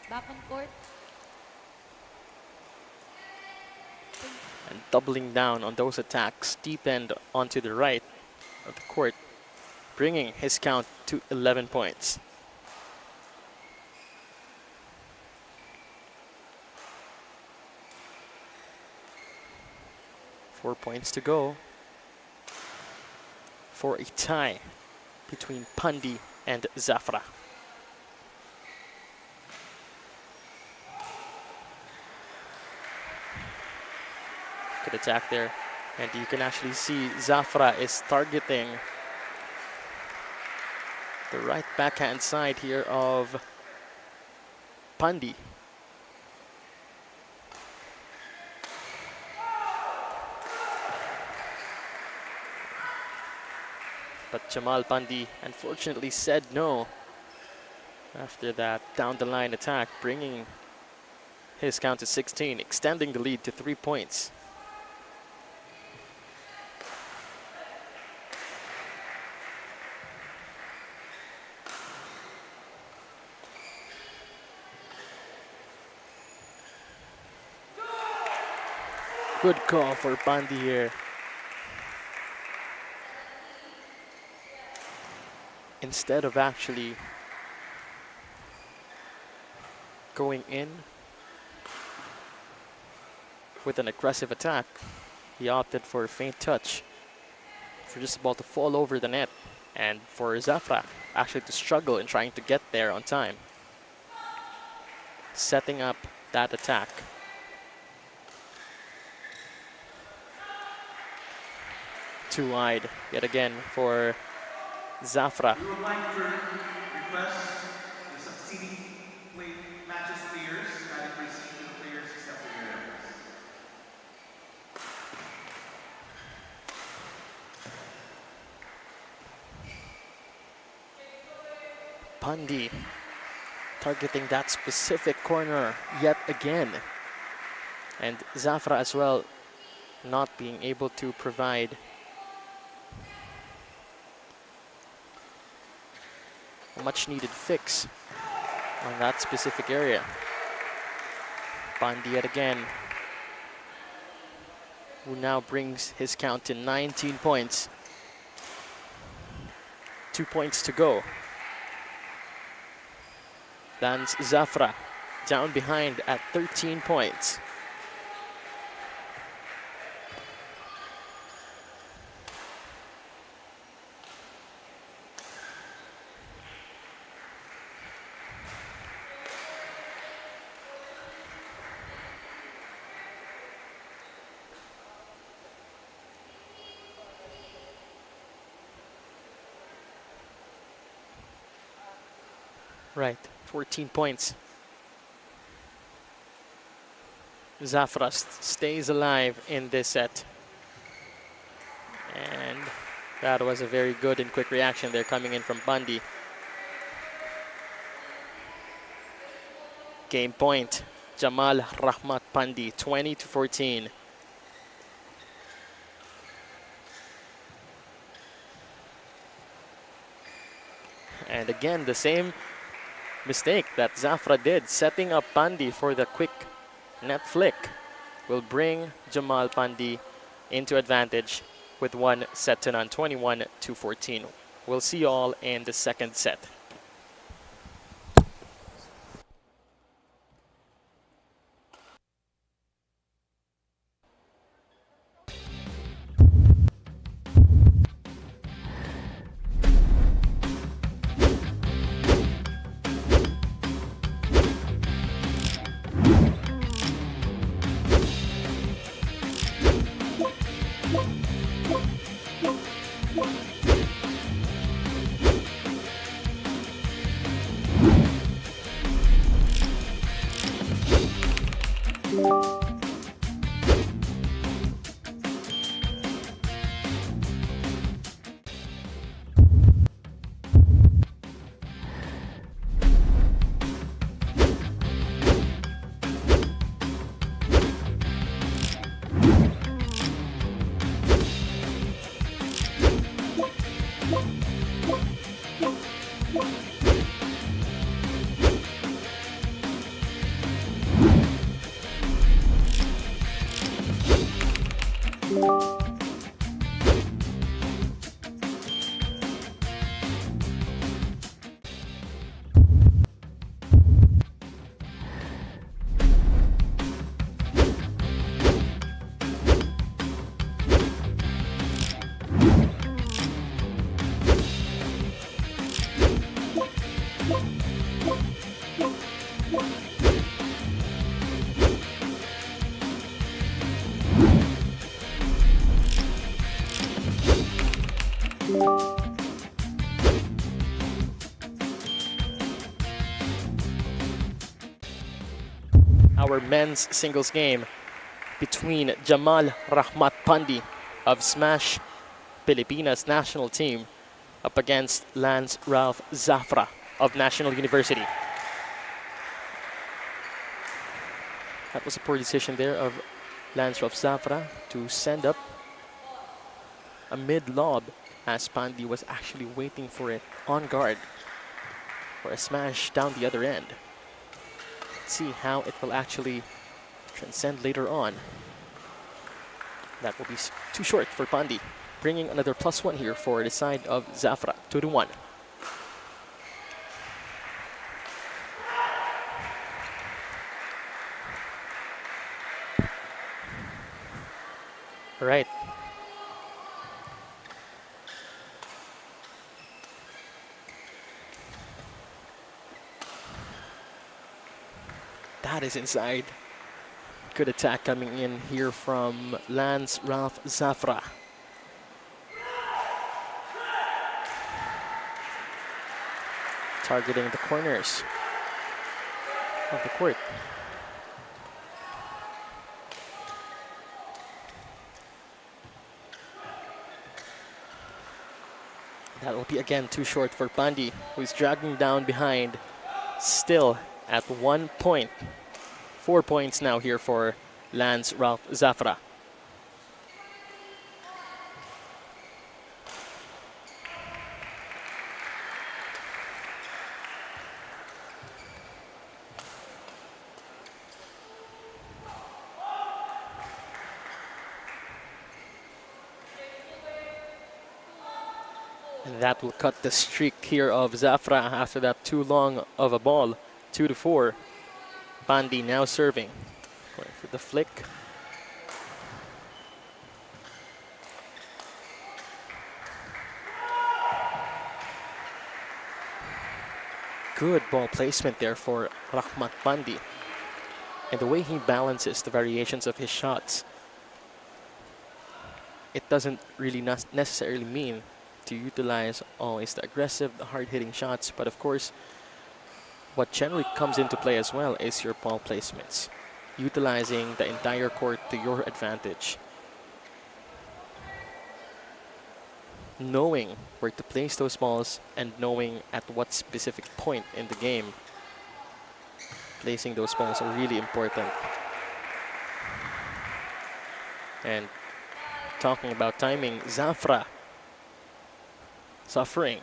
Back on court. And doubling down on those attacks, deep end onto the right of the court. bringing his count to 11 points. Four points to go for a tie between Pandi and Zafra. Good attack there. And you can actually see Zafra is targeting the right backhand side here of Pandi. But Jamal Pandi unfortunately said no after that down the line attack, bringing his count to 16, extending the lead to 3 points. Good call for Pandi here. Instead of actually going in with an aggressive attack, he opted for a faint touch for just about to fall over the net, and for Zafra actually to struggle in trying to get there on time, setting up that attack. Too wide yet again for Zafra. We would like to request the succeeding matches players that receive the players except for your numbers. Pandi targeting that specific corner yet again. And Zafra as well not being able to provide a much needed fix on that specific area. Pandi yet again, who now brings his count to 19 points. 2 points to go. That's Zafra down behind at 13 points. Right, 14 points. Zafra stays alive in this set. And that was a very good and quick reaction there coming in from Pandi. Game point, Jamal Rahmat Pandi, 20-14. And again, the same mistake that Zafra did, setting up Pandi for the quick net flick, will bring Jamal Pandi into advantage with one set to none, 21-14. We'll see you all in the second set. Our men's singles game between Jamal Rahmat Pandi of Smash Pilipinas national team up against Lance Ralph Zafra of National University. That was a poor decision there of Lance Ralph Zafra to send up a mid-lob as Pandi was actually waiting for it on guard for a smash down the other end. Let's see how it will actually transcend later on. That will be too short for Pandi, bringing another +1 here for the side of Zafra, 2-1. All right. That is inside. Good attack coming in here from Lance Ralph Zafra. Targeting the corners of the court. That will be again too short for Pandi, who is dragging down behind, still at 1 point. 4 points now here for Lance Ralph Zafra. And that will cut the streak here of Zafra after that too long of a ball, 2-4. Pandi now serving. Going for the flick. Good ball placement there for Rahmat Pandi. And the way he balances the variations of his shots, it doesn't really necessarily mean to utilize always the aggressive, the hard-hitting shots, but of course, what generally comes into play as well is your ball placements, utilizing the entire court to your advantage. Knowing where to place those balls and knowing at what specific point in the game placing those balls are really important. And talking about timing, Zafra suffering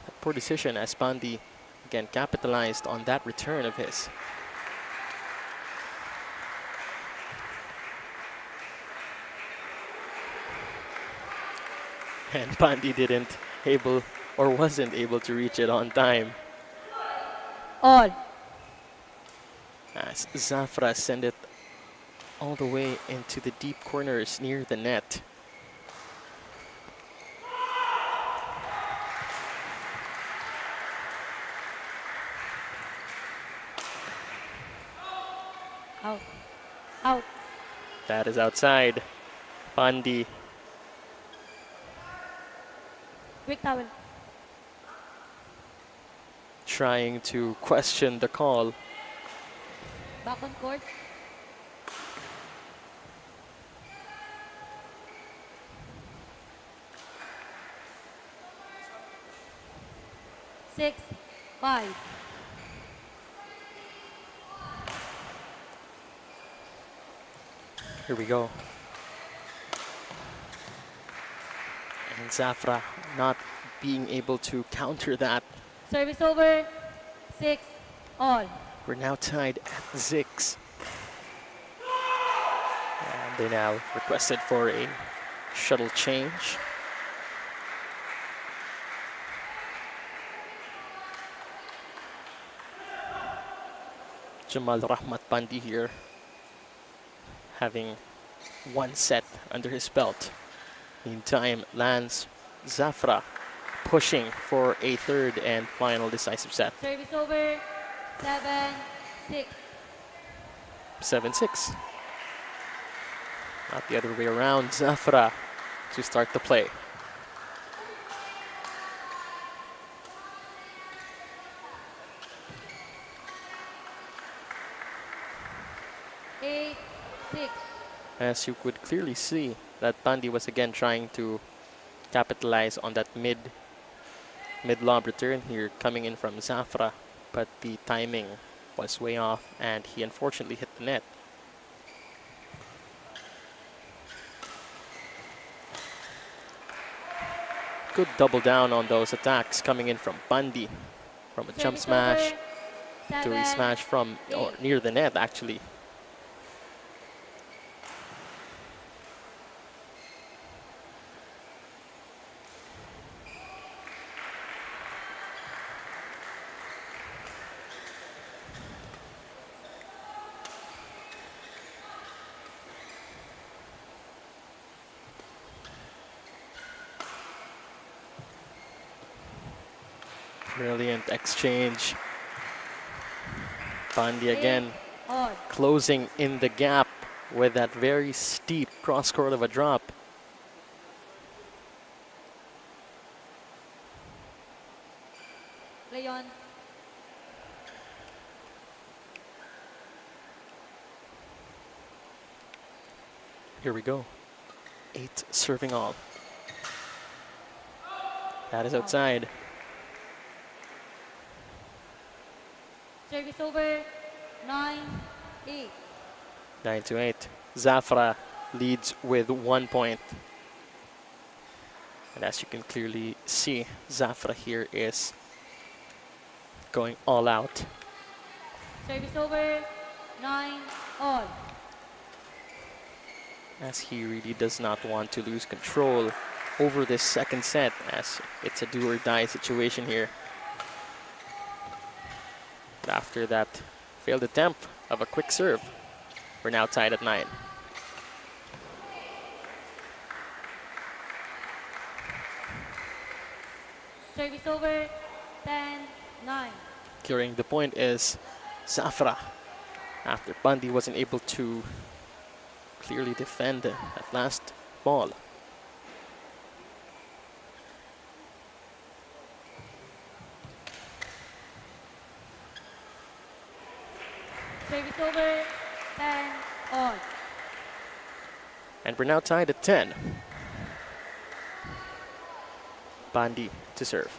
a poor decision as Pandi again capitalized on that return of his. And Pandi wasn't able to reach it on time. All. As Zafra sent it all the way into the deep corners near the net. Out. Out. That is outside. Pandi Quick towel. trying to question the call. Back on court. Six, 5. Here we go. And Zafra not being able to counter that. Service over. 6, all. We're now tied at 6. And they now requested for a shuttle change. Jamal Rahmat Pandi here, having 1 set under his belt. Meantime, Lance Zafra pushing for a 3rd and final decisive set. Service over. 7, 6. 7-6. Not the other way around. Zafra to start the play. as you could clearly see that Pandi was again trying to capitalize on that mid-lob return here coming in from Zafra, but the timing was way off and he unfortunately hit the net. Good double down on those attacks coming in from Pandi, from a jump smash to a smash from near the net actually. Brilliant exchange. Pandi again Odd. closing in the gap with that very steep cross court of a drop. Play on. Here we go. 8 serving all. That is outside. Service over. 9-8. 9-8. Zafra leads with 1 point. And as you can clearly see, Zafra here is going all out. Service over. 9-all. As he really does not want to lose control over this second set, as it's a do or die situation here. But after that failed attempt of a quick serve, we're now tied at 9. Service over. 10-9. Clearing the point is Zafra, after Pandi wasn't able to clearly defend that last ball. Service over. 10-all. And we're now tied at 10. Pandi to serve.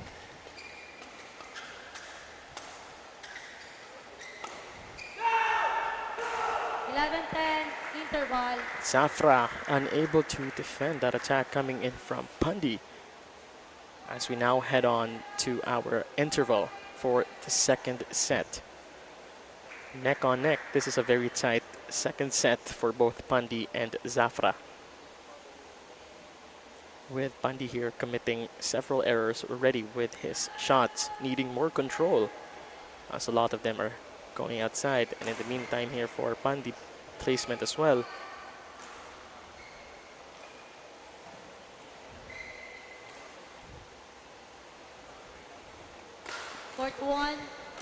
11-10. Interval. Zafra unable to defend that attack coming in from Pandi. As we now head on to our interval for the second set. Neck on neck, this is a very tight second set for both Pandi and Zafra. With Pandi here committing several errors already with his shots, needing more control, as a lot of them are going outside. And in the meantime here for Pandi, placement as well. Court 1.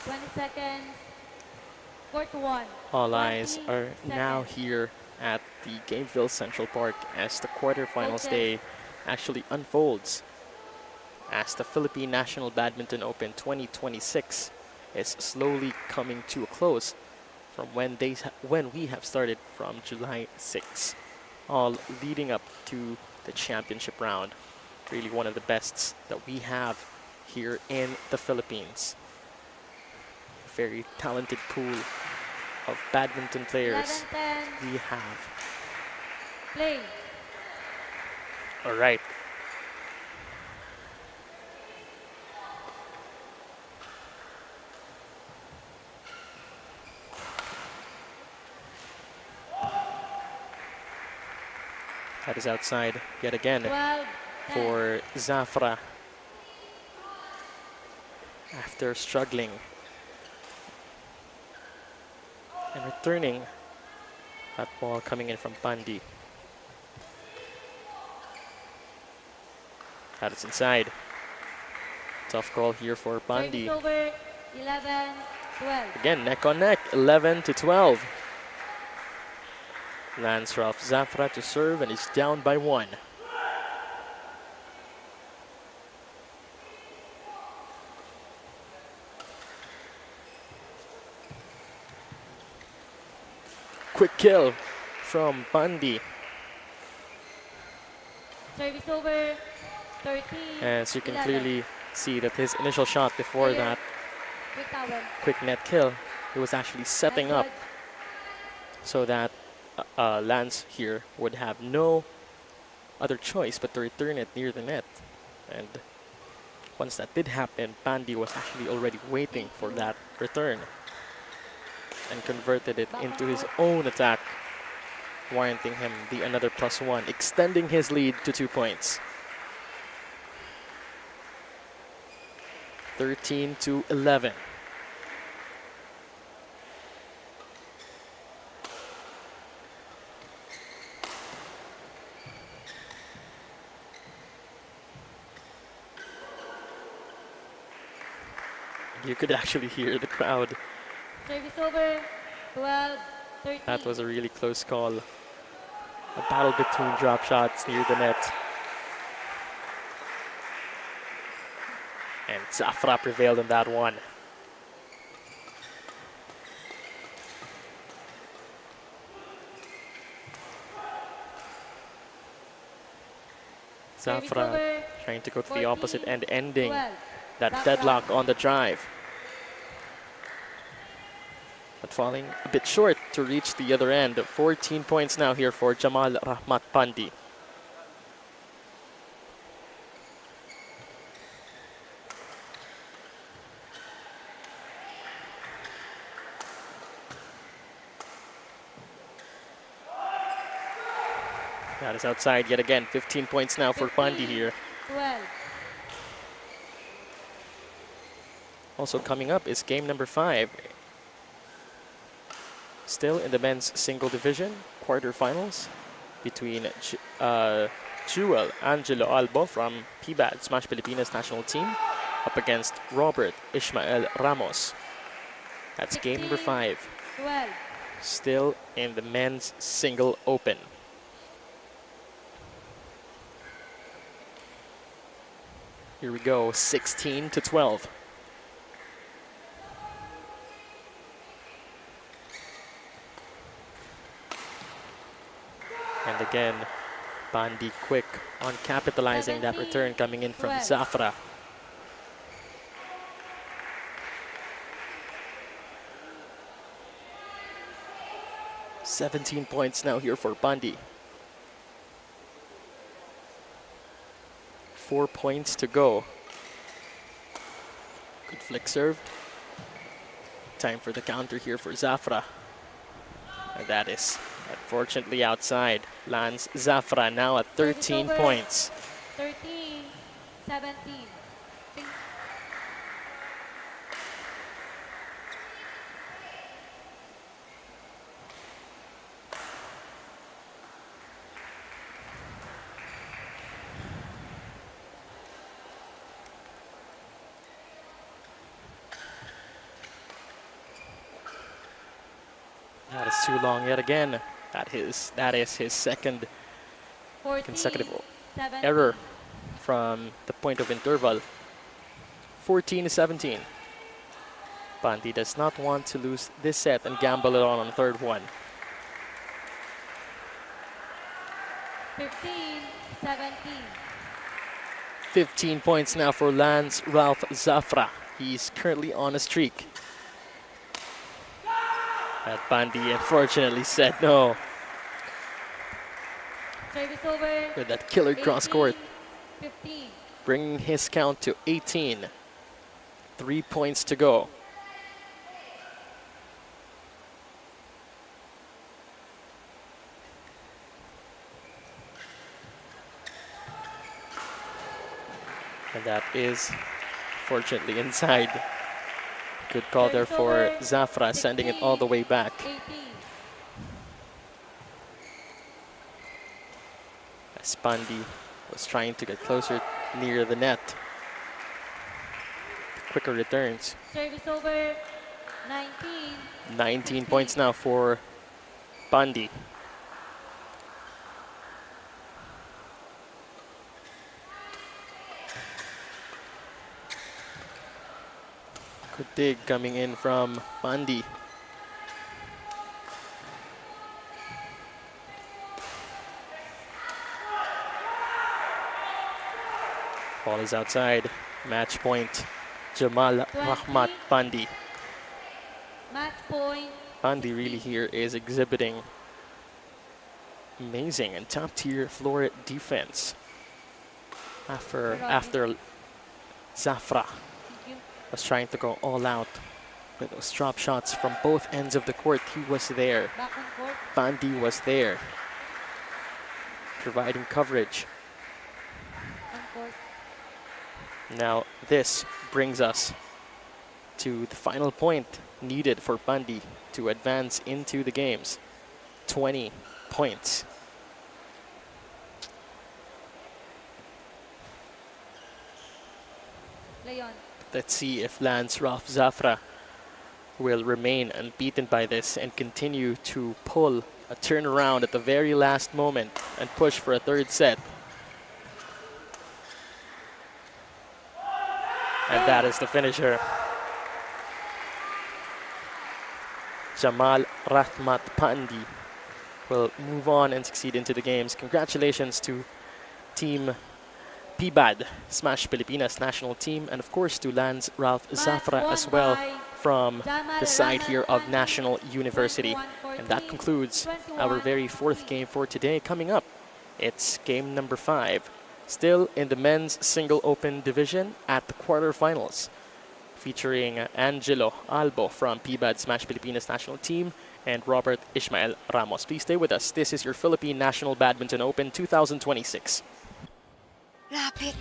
20 seconds. Court 1. All eyes 20 are now seconds. here at the Gameville Central Park as the quarterfinals Okay. day actually unfolds, as the Philippine National Badminton Open 2026 is slowly coming to a close from when we have started from July 6, all leading up to the championship round. Really one of the bests that we have here in the Philippines. Very talented pool of badminton players 11-10. we have. Play. All right. That is outside yet again 12-10. for Zafra. After struggling and returning that ball coming in from Pandi. That is inside. Tough call here for Pandi. Service over. 11-12. Again, neck on neck, 11-12. Lands off Zafra to serve and is down by 1. Quick kill from Pandi. Service over. 13. As you can 11. clearly see that his initial shot before Player. that Quick towel. quick net kill, he was actually setting up so that Lance here would have no other choice but to return it near the net. And once that did happen, Pandi was actually already waiting for that return and converted it into his own attack, warranting him the another +1, extending his lead to 2 points. 13-11. You could actually hear the crowd. Service over. 12. 13. That was a really close call. A battle between drop shots near the net. And Zafra prevailed in that one. Service Zafra over. trying to go to the 14, opposite end, ending 12. that Zafra. deadlock on the drive. But falling a bit short to reach the other end. 14 points now here for Jamal Rahmat Pandi. That is outside yet again. 15 points now for 15, Pandi here. 12. Also coming up is game number 5. Still in the men's single division, quarterfinals between Jewel Angelo Albo from PBAD, Smash Pilipinas national team, up against Robert Ishmael Ramos. That's game number 5. 12. Still in the men's single open. Here we go, 16-12. And again, Pandi quick on capitalizing that 17, return coming in from 12. Zafra. "17 points now here for Pandi. 4 points to go. Good flick serve. Time for the counter here for Zafra. And that is unfortunately outside. Lands Zafra now at 13 over. points. 13. 17. That is too long yet again. That is his second 14, consecutive 17. error from the point of interval. 14-17. Pandi does not want to lose this set and gamble it on the third one. 15. 17. 15 points now for Lance Ralph Zafra. He's currently on a streak. But Pandi unfortunately said no Service over. with that killer cross court, 15. bringing his count to 18. 3 points to go. And that is fortunately inside. Good call there for Zafra, sending it all the way back. 18. As Pandi was trying to get closer near the net. Quicker returns. Service over. 19. 19 points now for Pandi. Good dig coming in from Pandi. Ball is outside. Match point. Jamal 20. Rahmat Pandi. Match point. Pandi really here is exhibiting amazing and top-tier floor defense. After Zafra Thank you. was trying to go all out with those drop shots from both ends of the court, he was there. Back on court. Pandi was there, providing coverage. On court. Now this brings us to the final point needed for Pandi to advance into the games. 20 points. Leon. Let's see if Lance Ralph Zafra will remain unbeaten by this and continue to pull a turnaround at the very last moment and push for a third set. And that is the finisher. Jamal Rahmat Pandi will move on and succeed into the games. Congratulations to Team PBAD, Smash Pilipinas national team, and of course to Lance Ralph Zafra as well from the side here of National University. And that concludes our very fourth game for today. Coming up, it's game number 5. Still in the men's single open division at the quarterfinals, featuring Angelo Albo from PBAD Smash Pilipinas national team and Robert Ishmael Ramos. Please stay with us. This is your Philippine National Badminton Open 2026. Lapit.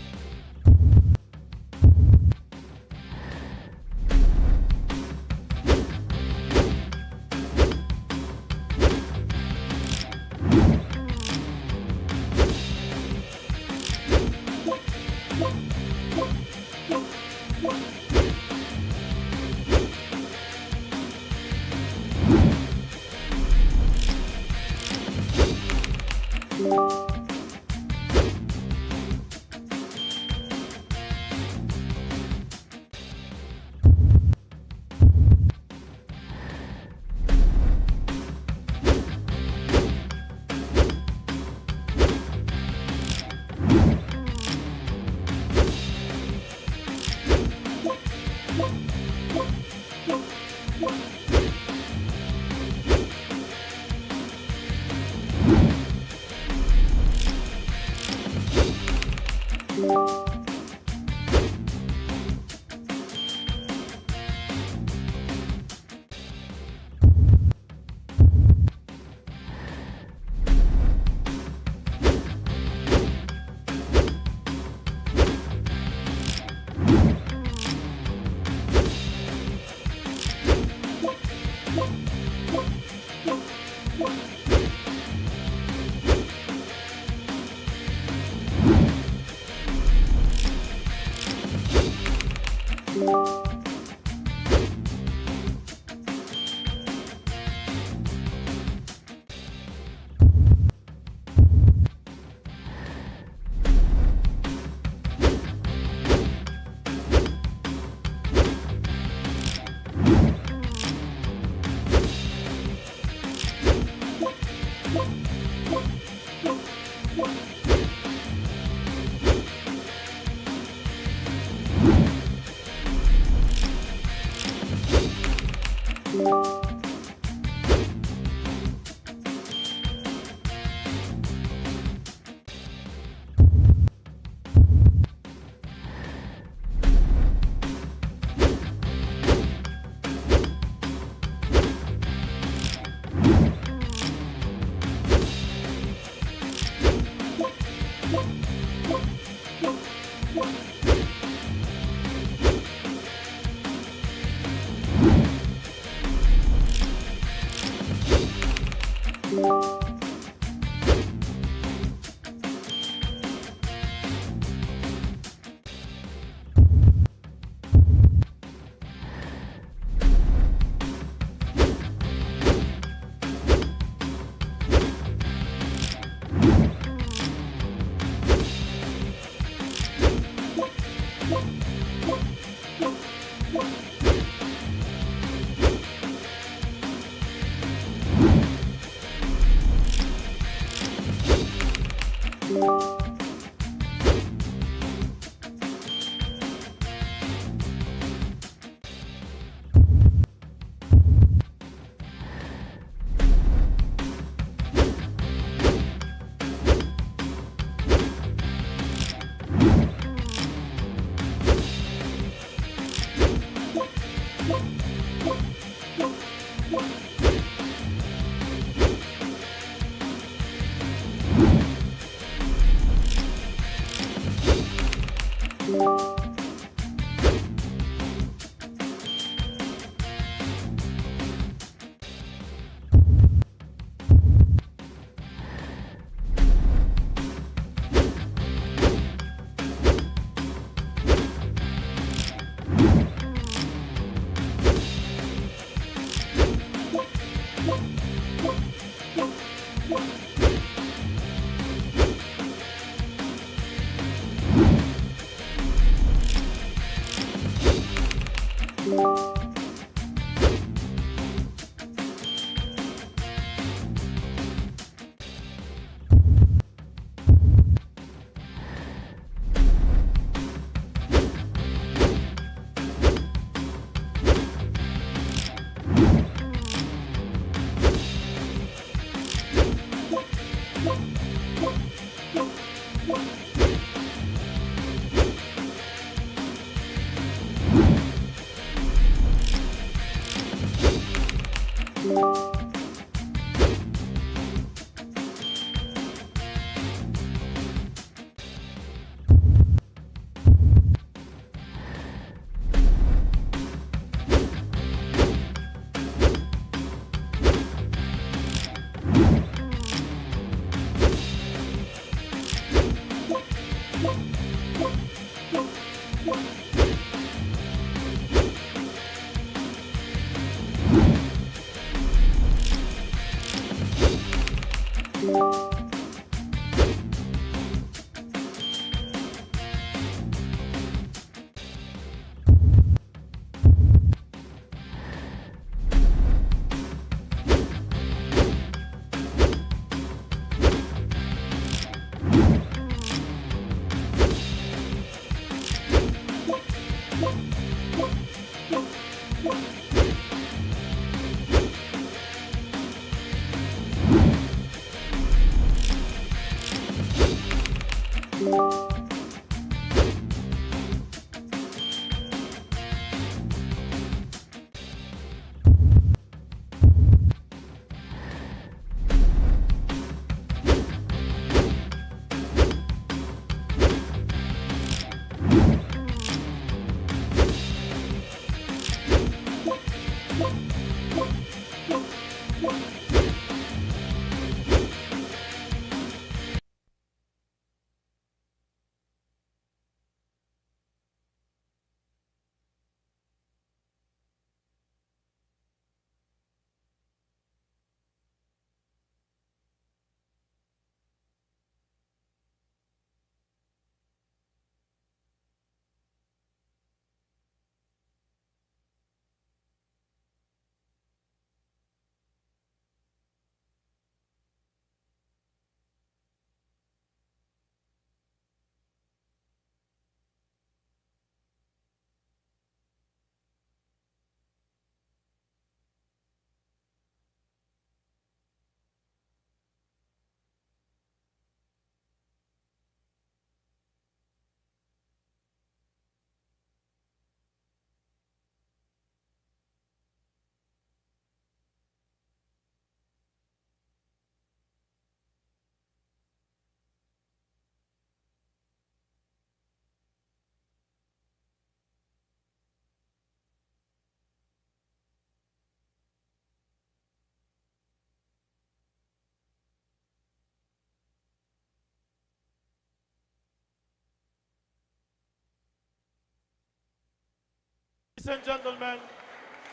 Ladies and gentlemen,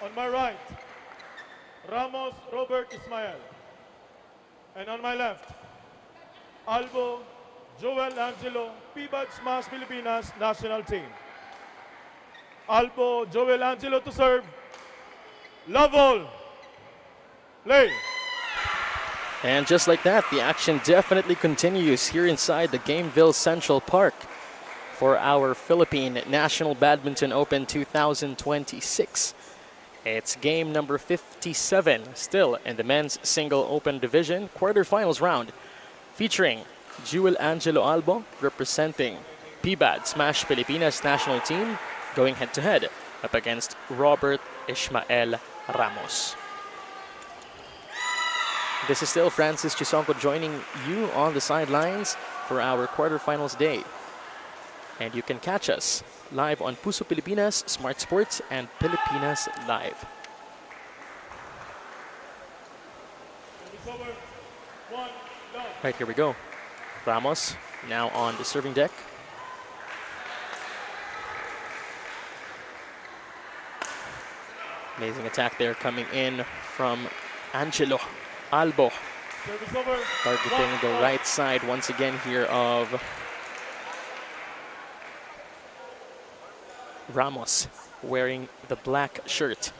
on my right, Ramos Robert Ismael. And on my left, Albo Jewel Angelo, PBAD Smash Pilipinas National Team. Albo Jewel Angelo to serve. Love all. Play. And just like that, the action definitely continues here inside the Gameville Central Park for our Philippine National Badminton Open 2026. It's game number 57, still in the men's single open division quarterfinals round, featuring Jewel Angelo Albo representing PBAD Smash Pilipinas national team, going head-to-head up against Robert Ismael Ramos. This is still Francis Chisonco joining you on the sidelines for our quarterfinals day. And you can catch us live on Puso Pilipinas, Smart Sports, and Pilipinas Live. Service over. 1 love. Right, here we go. Ramos now on the serving deck. Amazing attack there coming in from Angelo Albo. Service over. Targeting the right side once again here of Ramos, wearing the black shirt.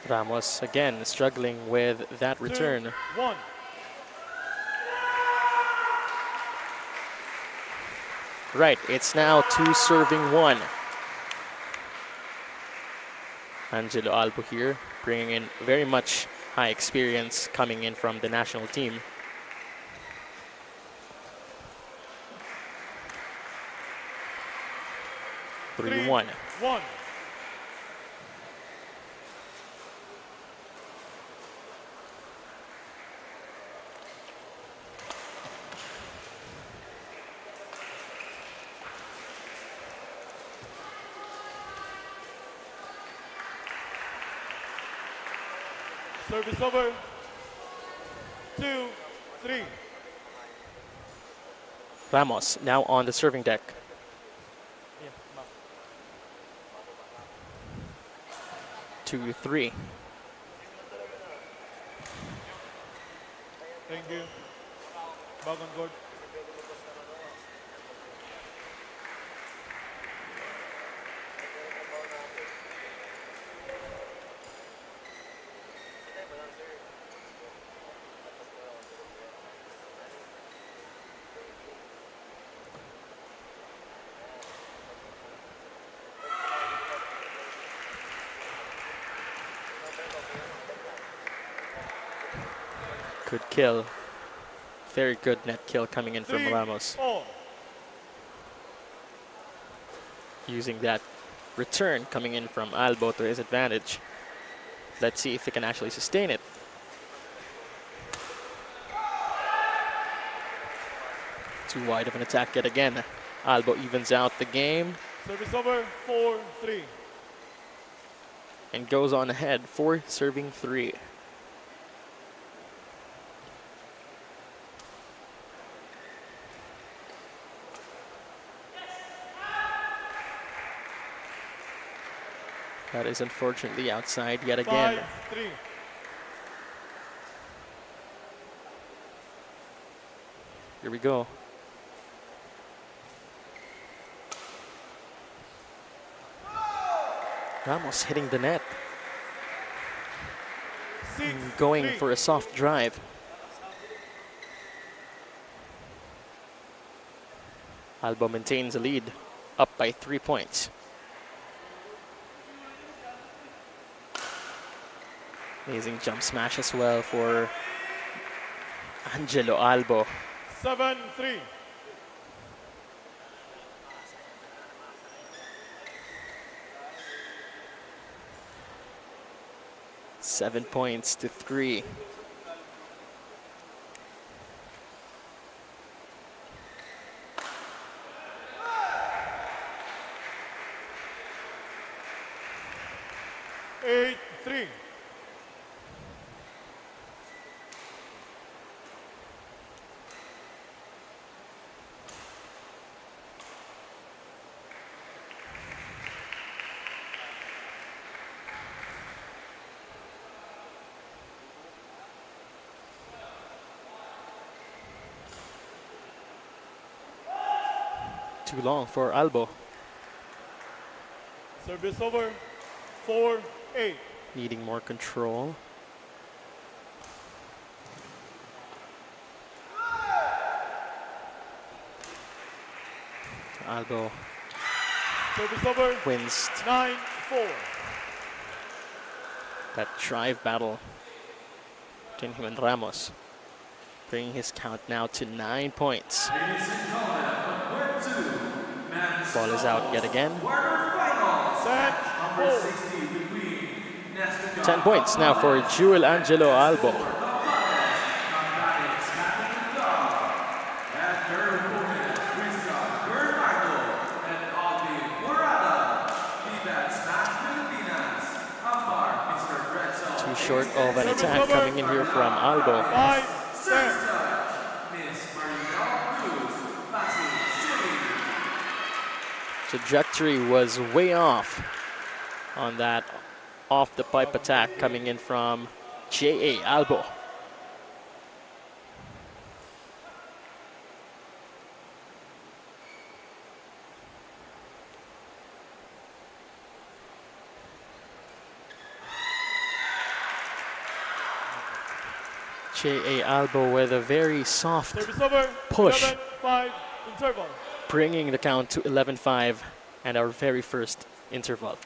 Ramos again struggling with that return. 1. Right, it's now 2 serving 1. Angelo Albo here, bringing in very much high experience coming in from the national team. Three, 1. 1. Service over. 2, 3. Ramos now on the serving deck. 2, 3. Thank you. Back on court. Good kill. Very good net kill coming in from 3, Ramos. 4. Using that return coming in from Albo to his advantage. Let's see if he can actually sustain it. Too wide of an attack yet again. Albo evens out the game Service over. 4, 3. and goes on ahead for serving 3. That is unfortunately outside yet again. 5, 3. Here we go. Ramos hitting the net, 6, going 3. for a soft drive. Albo maintains a lead, up by 3 points. Amazing jump smash as well for Angelo Albo. 7, 3. 7 points to 3. Eight, 3. Too long for Albo. Service over. 4, 8. Needing more control. Albo Service over. wins 9, 4. that drive battle between him and Ramos, bringing his count now to 9 points. Ball is out yet again. Set. 4. between Nestor 10 points now for Jewel Angelo Albo. Too short of an attack coming in here from Albo. 5-10. Trajectory was way off on that off the pipe attack coming in from J.A. Albo. J.A. Albo with a very soft Service over. push, 11-5 interval. bringing the count to 11-5 and our very first interval.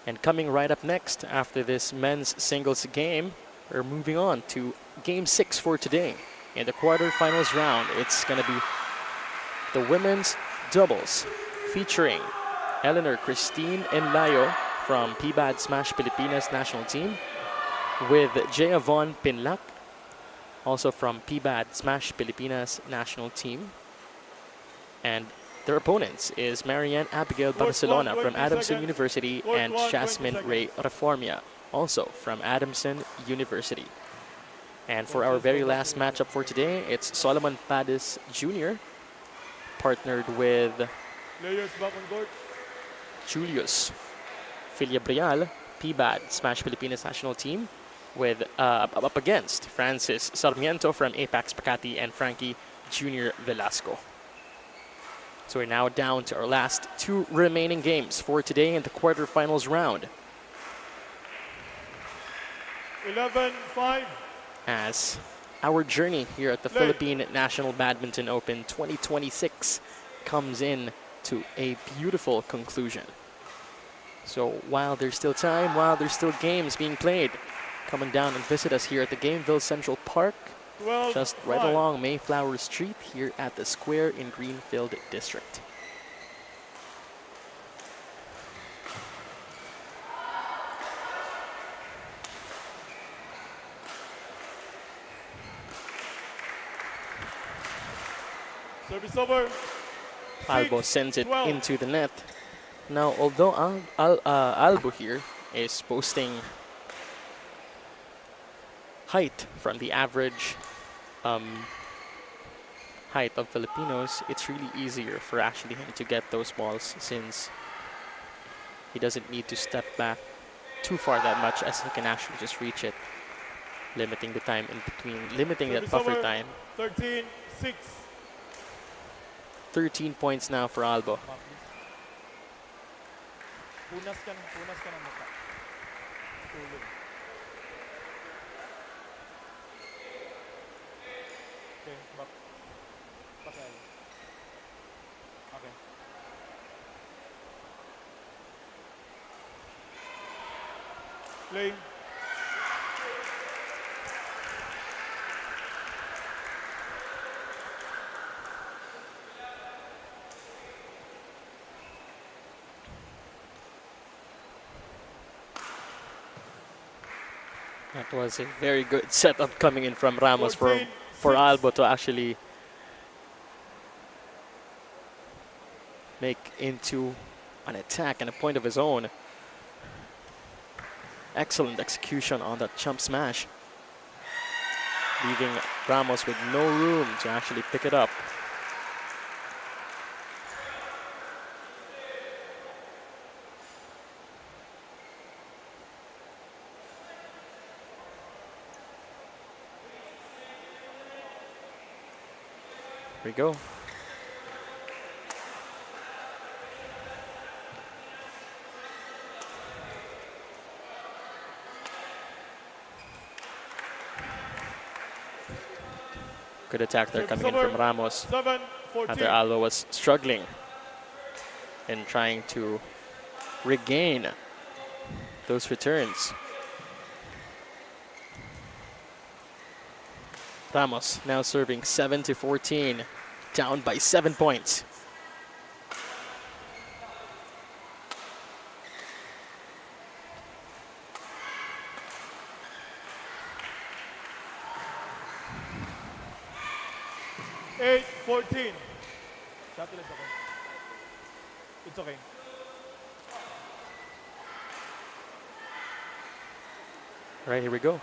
And coming right up next after this men's singles game, we're moving on to game 6 for today. In the quarterfinals round, it's going to be the women's doubles featuring Eleanor Christine Enlayo from PBAD Smash Pilipinas national team with Jayavon Pinlac, also from PBAD Smash Pilipinas national team. And their opponents is Marianne Abigail Barcelona from Adamson University and Jasmine Ray Reformia, also from Adamson University. And for our very last matchup for today, it's Solomon Padis Jr. partnered with Players back on court. Julius Filiabrial, PBAD Smash Pilipinas national team, with up against Francis Sarmiento from Apex Pacati and Frankie Jr. Velasco. So we're now down to our last 2 remaining games for today in the quarterfinals round. 11-5. As our journey here at the Philippine National Badminton Open 2026 comes in to a beautiful conclusion. So while there's still time, while there's still games being played, come on down and visit us here at the Gameville Central Park, just right along Mayflower Street here at the Square in Greenfield District. Service over. Albo sends it into the net. Now, although Albo here is posting height from the average height of Filipinos, it's really easier for actually him to get those balls since he doesn't need to step back too far that much, as he can actually just reach it, limiting the time in between, limiting that buffer time. 13-6. 13 points now for Albo. Punas ka ng mukha. Tulog. Okay, back. Pakay. Okay. Play. That was a very good setup coming in from Ramos for Albo to actually make into an attack and a point of his own. Excellent execution on that jump smash, leaving Ramos with no room to actually pick it up. Here we go. Good attack there coming in from Ramos. 7-14. After Albo was struggling and trying to regain those returns. Ramos now serving 7-14, down by 7 points. 8-14. Shuttle is okay. It's okay. All right, here we go.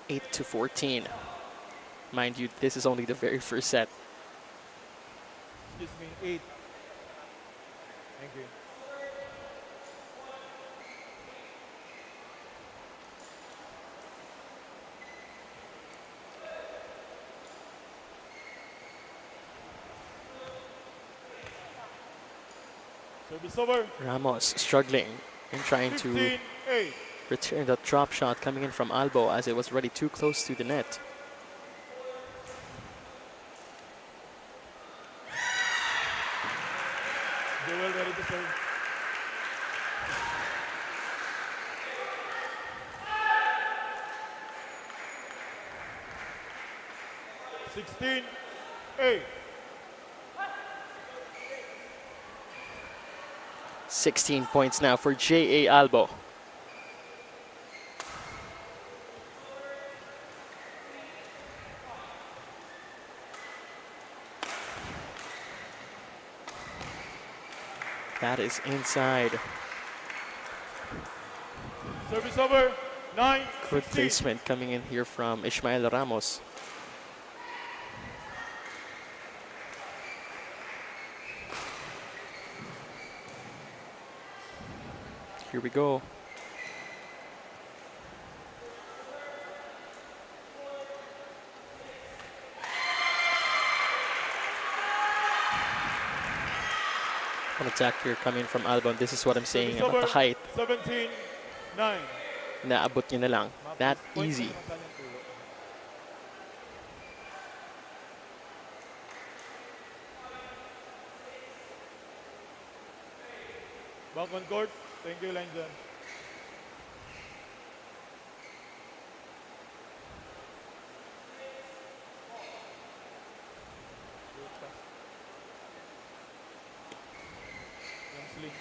Eight to 14. Mind you, this is only the very first set. Excuse me, 8. Thank you. Service over. Ramos struggling and trying to 15-8. return that drop shot coming in from Albo as it was already too close to the net. Jewel ready to serve. Sixteen, 8. 16 points now for J.A. Albo. That is inside. Service over. 9. Good 16. placement coming in here from Ismael Ramos. Here we go. An attack here coming from Albo. This is what I'm saying Service about the over. height. 17-9. Naabot niya na lang. That Point easy. naman sa kanyang tulo. Back on court. Thank you, Lanjan. Young Sling.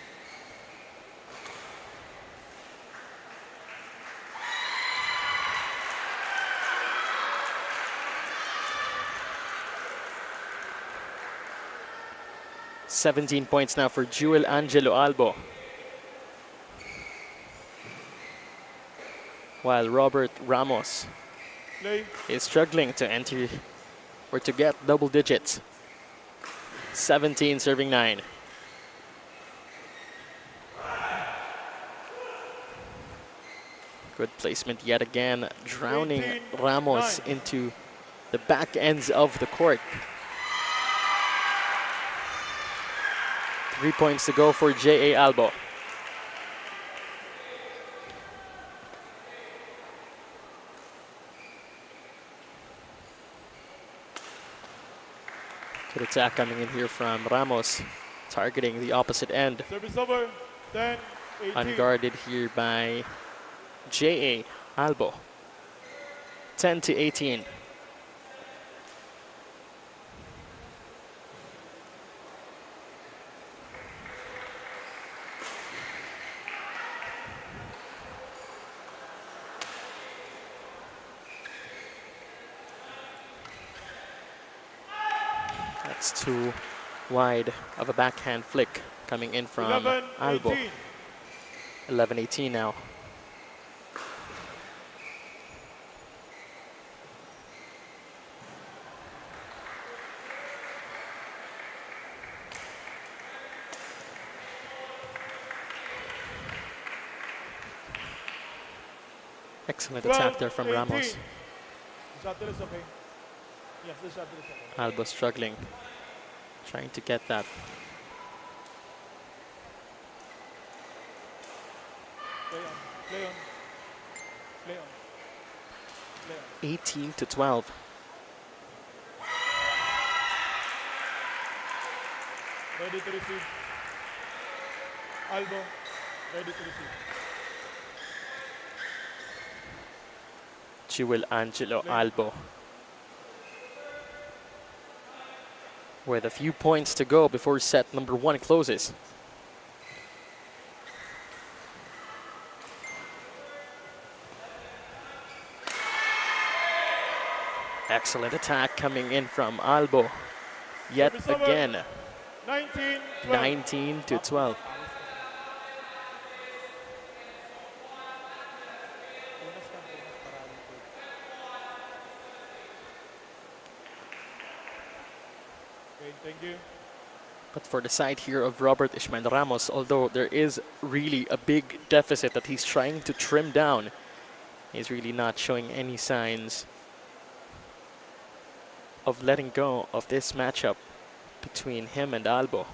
$17 points now for Jewel Angelo Albo. While Robert Ramos Play. is struggling to enter or to get double digits. 17 serving 9. Good placement yet again, drowning 18, Ramos 9. into the back ends of the court. 3 points to go for J.A. Albo. Good attack coming in here from Ramos, targeting the opposite end. Service over. 10-18. Unguarded here by J.A. Albo. 10-18. That's too wide of a backhand flick coming in from 11-18. Albo. 11-18 now. Excellent attack there from 12-18. Ramos. The shuttle is okay. Yes, the shuttle is okay. Albo struggling, trying to get that. Play on. Play on. Play on. Play on. 18-12. Ready to receive. Albo. Ready to receive. Jewel Angelo Albo. With a few points to go before set number 1 closes. Excellent attack coming in from Albo. Yet Service over. again, 19-12. 19-12. Okay, thank you. But for the side here of Robert Ishmael Ramos, although there is really a big deficit that he's trying to trim down, he's really not showing any signs of letting go of this matchup between him and Albo.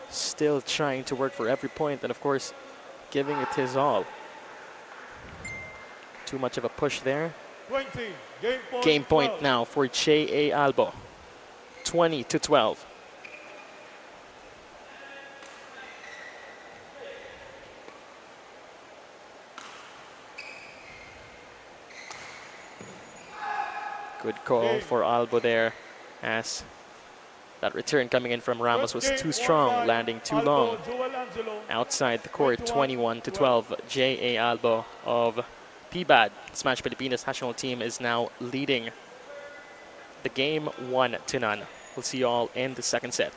Still trying to work for every point and of course giving it his all. Too much of a push there. 20. Game point 12. now for J.A. Albo. 20-12. Good call for Albo there, as that return coming in from Ramos was too strong, landing too long outside the court. 21-12. J.A. Albo of PBAD, Smash Pilipinas national team, is now leading the game 1-0. We'll see you all in the second set.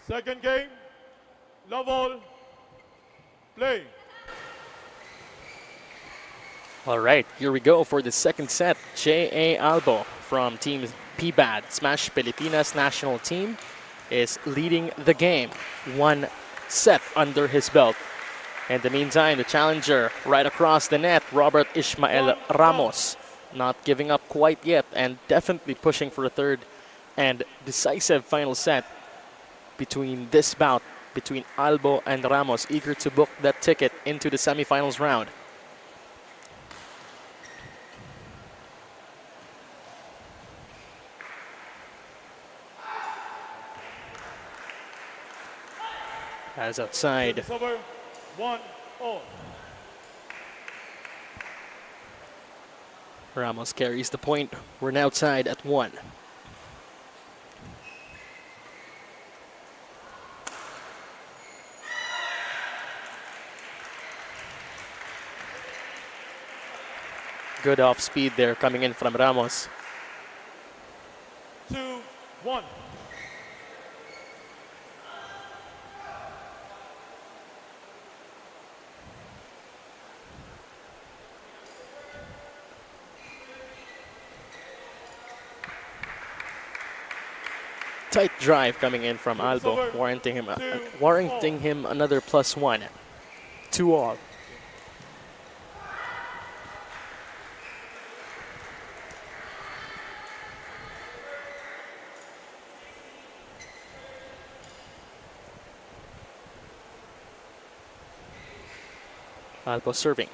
Second game, love all, play. All right, here we go for the second set. J.A. Albo from Team PBAD, Smash Pilipinas national team, is leading the game. 1 set under his belt. In the meantime, the challenger right across the net, Robert Ishmael Ramos, not giving up quite yet and definitely pushing for a third and decisive final set between this bout between Albo and Ramos, eager to book that ticket into the semifinals round. As outside. Service over, 1-all. Ramos carries the point. We're now tied at 1. Good off speed there coming in from Ramos. 2-1. Tight drive coming in from Albo, warranting him another +1. 2-all. Albo serving.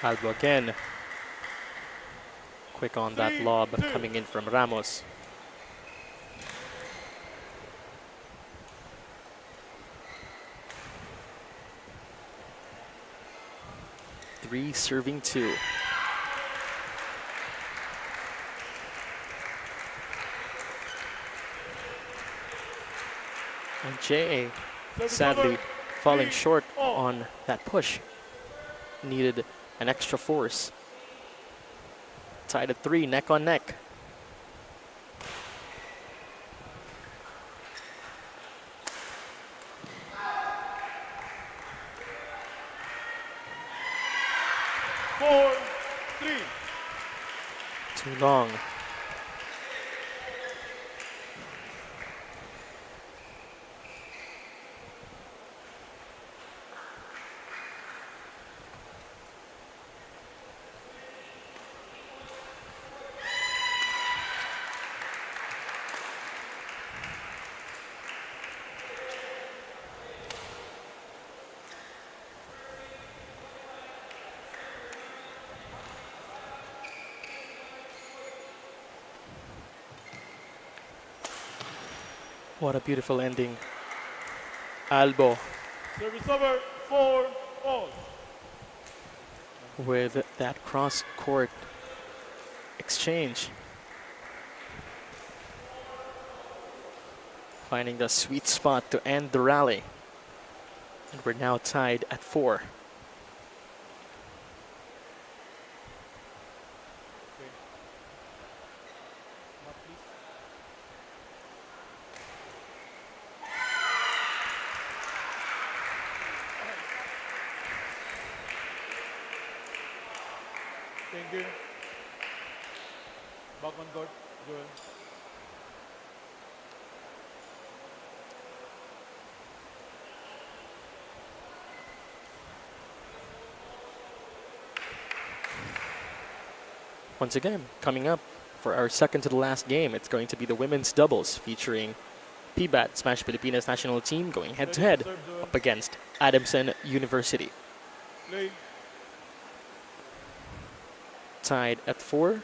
Albo again. Quick on that lob coming in from Ramos. Three serving two. And J.A. sadly falling short on that push. Needed an extra force. Tied at 3, neck on neck. Too long. What a beautiful ending. Albo Service over, 4-all. with that cross-court exchange. Finding the sweet spot to end the rally. And we're now tied at 4. Thank you. Back on court, Jewel. Once again, coming up for our second to the last game, it's going to be the women's doubles featuring PBAT Smash Pilipinas national team going head-to-head up against Adamson University. Play. Tied at 4.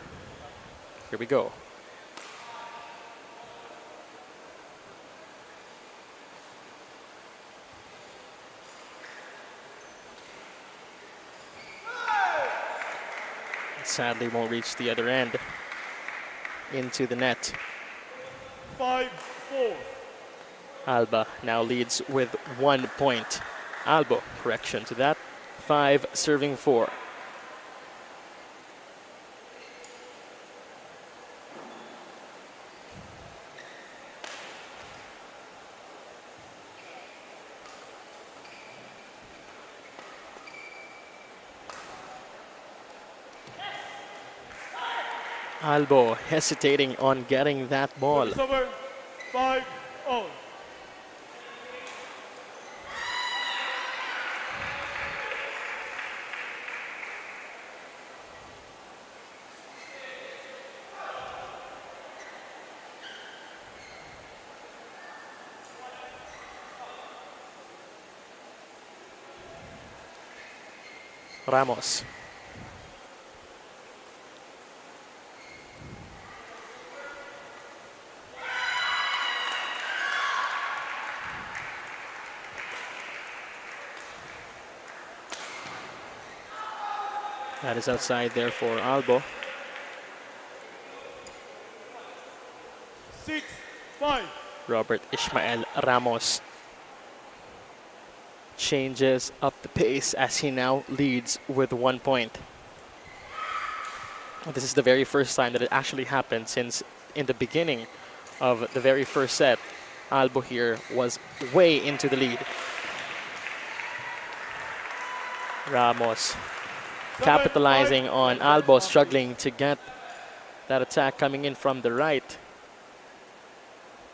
Here we go. Sadly won't reach the other end. Into the net. 5-4. Alba now leads with 1 point. Albo, correction to that. 5 serving 4. Albo hesitating on getting that ball. Service over, 5-all. Ramos. That is outside there for Albo. 6-5. Robert Ishmael Ramos changes up the pace as he now leads with 1 point. This is the very first time that it actually happened since in the beginning of the very first set, Albo here was way into the lead. Ramos capitalizing on Albo struggling to get that attack coming in from the right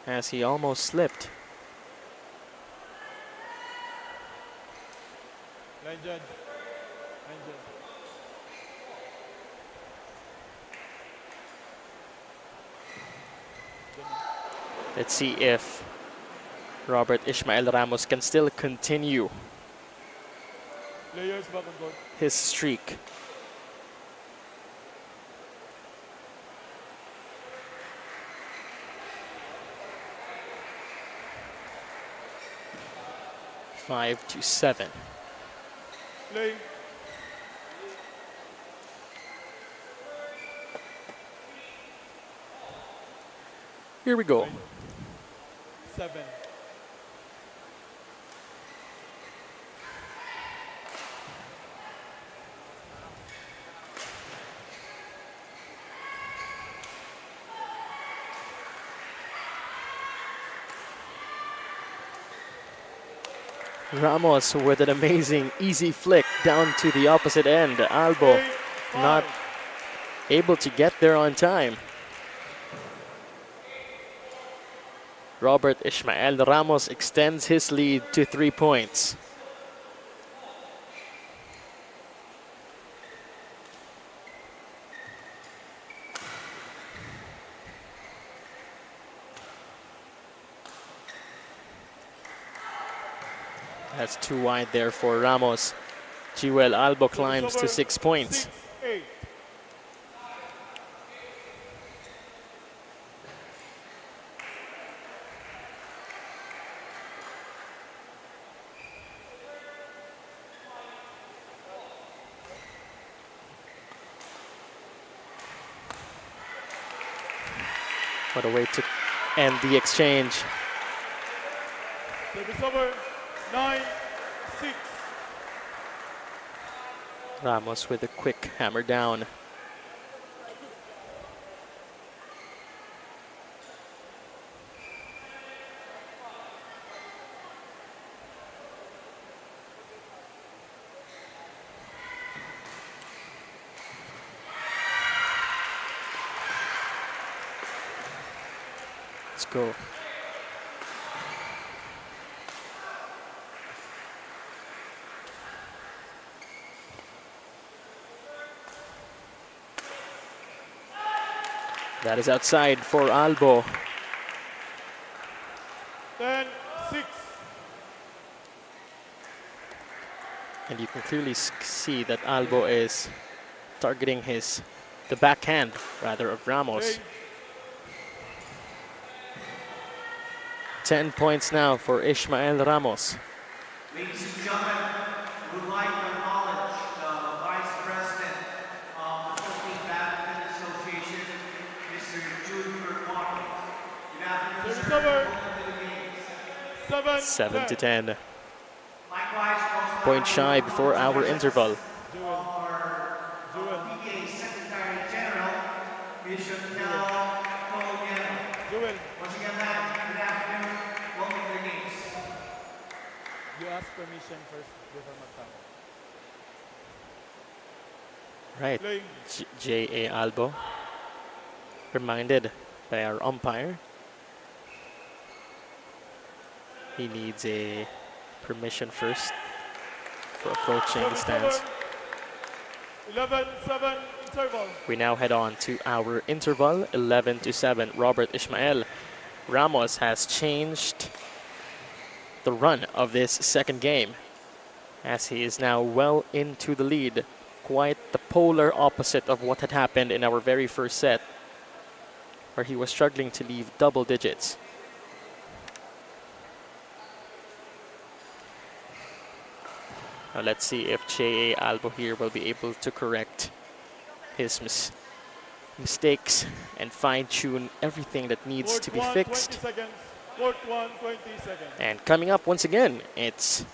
as he almost slipped. Line judge. Line judge. Let's see if Robert Ishmael Ramos can still continue Players back on court. his streak. 5-7. Play. Here we go. 7. Ramos with an amazing easy flick down to the opposite end. Albo not able to get there on time. Robert Ishmael Ramos extends his lead to 3 points. That's too wide there for Ramos. Jewel Albo climbs to 6 points. 6-8. What a way to end the exchange. Service over. 9-6. Ramos with a quick hammer down. Let's go. That is outside for Albo. 10-6. And you can clearly see that Albo is targeting the backhand rather of Ramos. 10 points now for Ishmael Ramos. Ladies and gentlemen, we would like to acknowledge the Vice President of the Philippine Badminton Association, Mr. Junior Albo. Good afternoon, Service sir. over. Welcome to the games. 7-10. 7-10. Likewise, also Point shy before our interval. our PBA Secretary General, Bishop Jewel, Once again, ma'am, good afternoon. Welcome to the games. you ask permission first before magtama. Right. Play. J.A. Albo reminded by our umpire he needs a permission first for approaching the stands. 11-7 interval. We now head on to our interval, 11-7. Robert Ishmael Ramos has changed the run of this second game as he is now well into the lead. Quite the polar opposite of what had happened in our very first set, where he was struggling to leave double digits. Now let's see if J.A. Albo here will be able to correct his mistakes and fine-tune everything that needs to be fixed. 20 seconds. Court 1, 20 seconds. And coming up once again, it's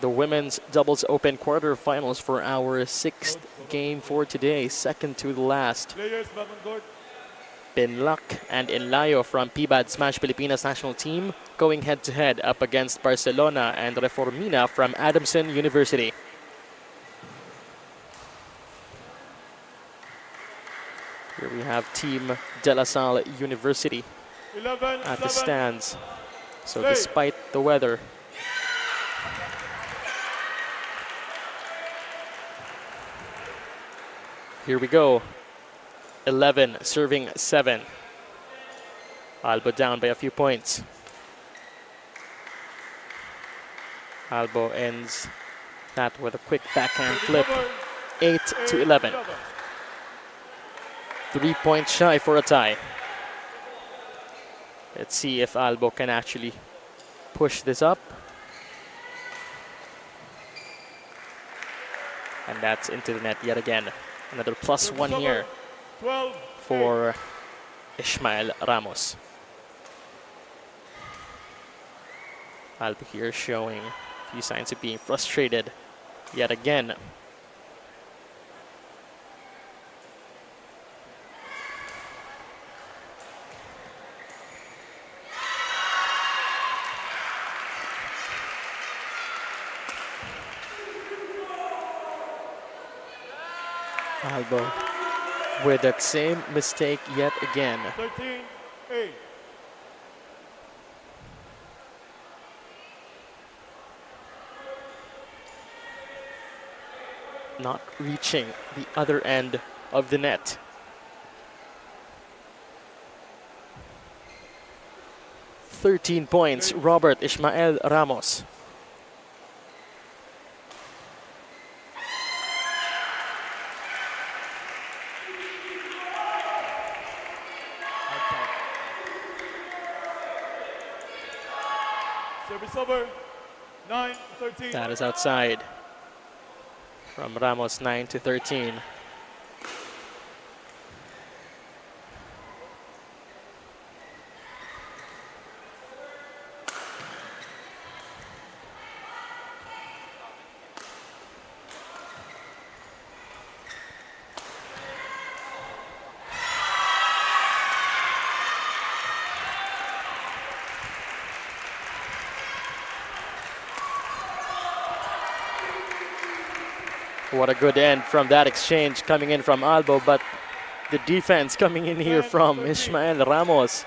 the Women's Doubles Open quarterfinals for our sixth game for today, second to the last. Players back on court. Pinlac and Enlayo from PBAD Smash Pilipinas national team going head-to-head up against Barcelona and Reformina from Adamson University. Here we have Team De La Salle University 11-7. at the stands. So Play. despite the weather, here we go. 11 serving 7. Albo down by a few points. Albo ends that with a quick backhand flip. 8-11. 3 points shy for a tie. Let's see if Albo can actually push this up. And that's into the net yet again. Another +1 here 12. for Ishmael Ramos. Albo here showing a few signs of being frustrated yet again. Albo with that same mistake yet again. 13-8. Not reaching the other end of the net. "13 points, Robert Ishmael Ramos. Service over. 9-13. That is outside from Ramos, 9-13. What a good end from that exchange coming in from Albo, but the defense coming in here from Ishmael Ramos.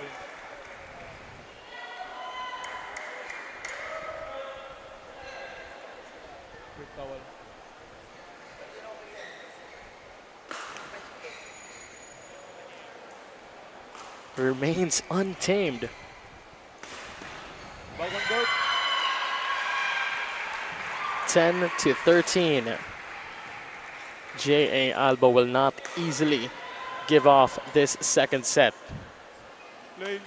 Quick towel. Remains untamed. Back on court. 10-13. J.A. Albo will not easily give off this second set. Play.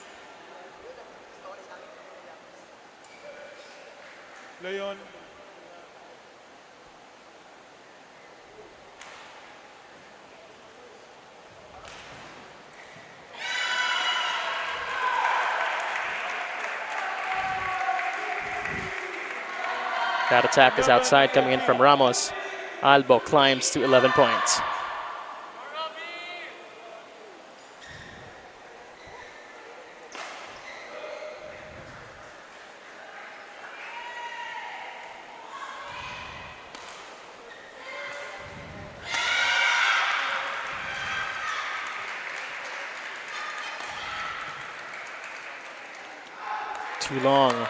Play on. That attack is outside coming in from Ramos. Albo climbs to 11 points. Too long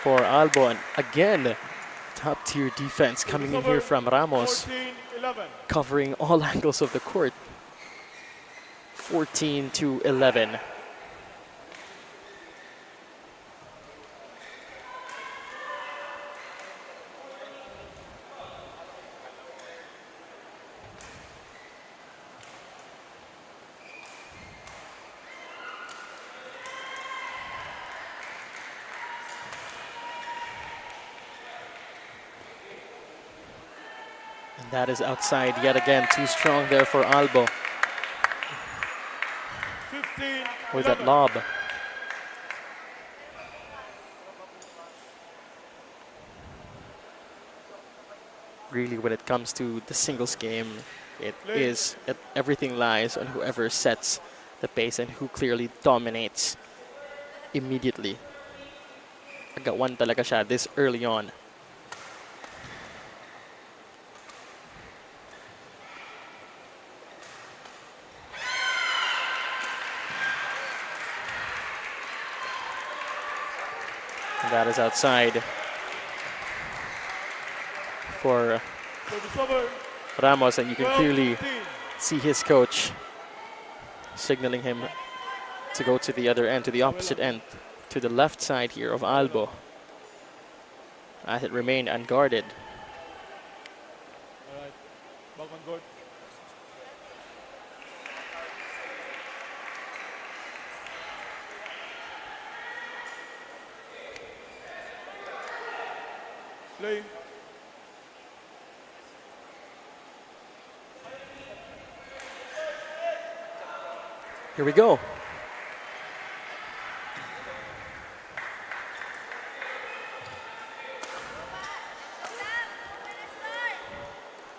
for Albo, and again, top-tier defense coming in here from Ramos, 14-11. covering all angles of the court. 14-11. And that is outside yet again. Too strong there for Albo 15. with that lob. Really, when it comes to the singles game, everything lies on whoever sets the pace and who clearly dominates immediately. Agawan talaga siya this early on. And that is outside for Service over. Ramos, and you can 12-15. clearly see his coach signaling him to go to the other end, to the opposite end, to the left side here of Albo, as it remained unguarded. All right. Back on court. Play. Here we go.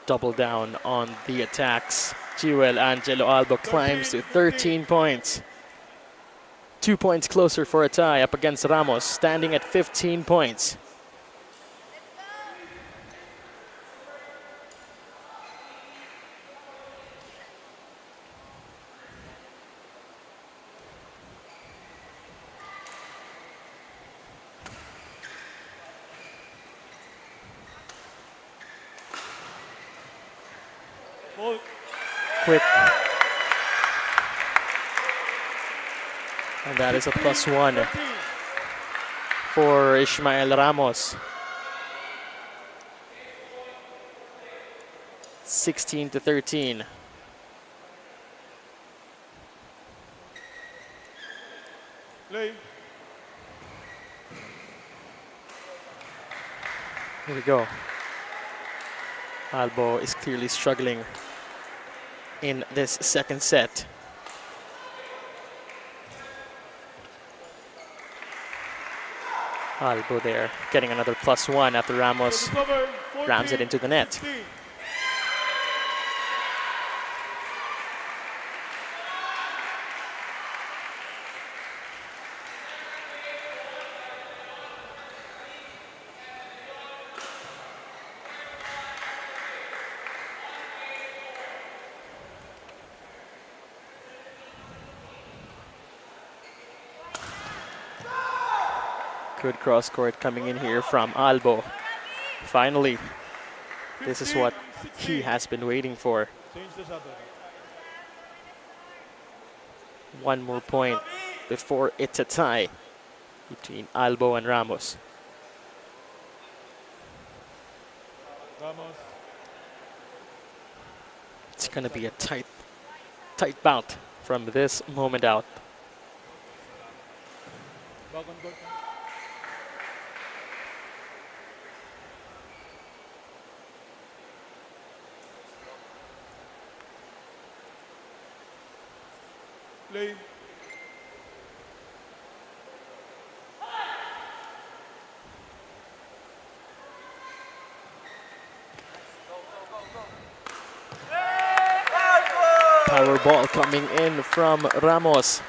Double down on the attacks. Jewel Angelo Albo climbs to 13 points. 2 points closer for a tie up against Ramos, standing at 15 points. Quick. And that is a +1 for Ishmael Ramos. 16-13. Play. Here we go. Albo is clearly struggling in this second set. Albo there, getting another +1 after Ramos rams it into the net. Good cross court coming in here from Albo. Finally, this is what he has been waiting for. One more point before it's a tie between Albo and Ramos. It's gonna be a tight bout from this moment out. Play. Power ball coming in from Ramos.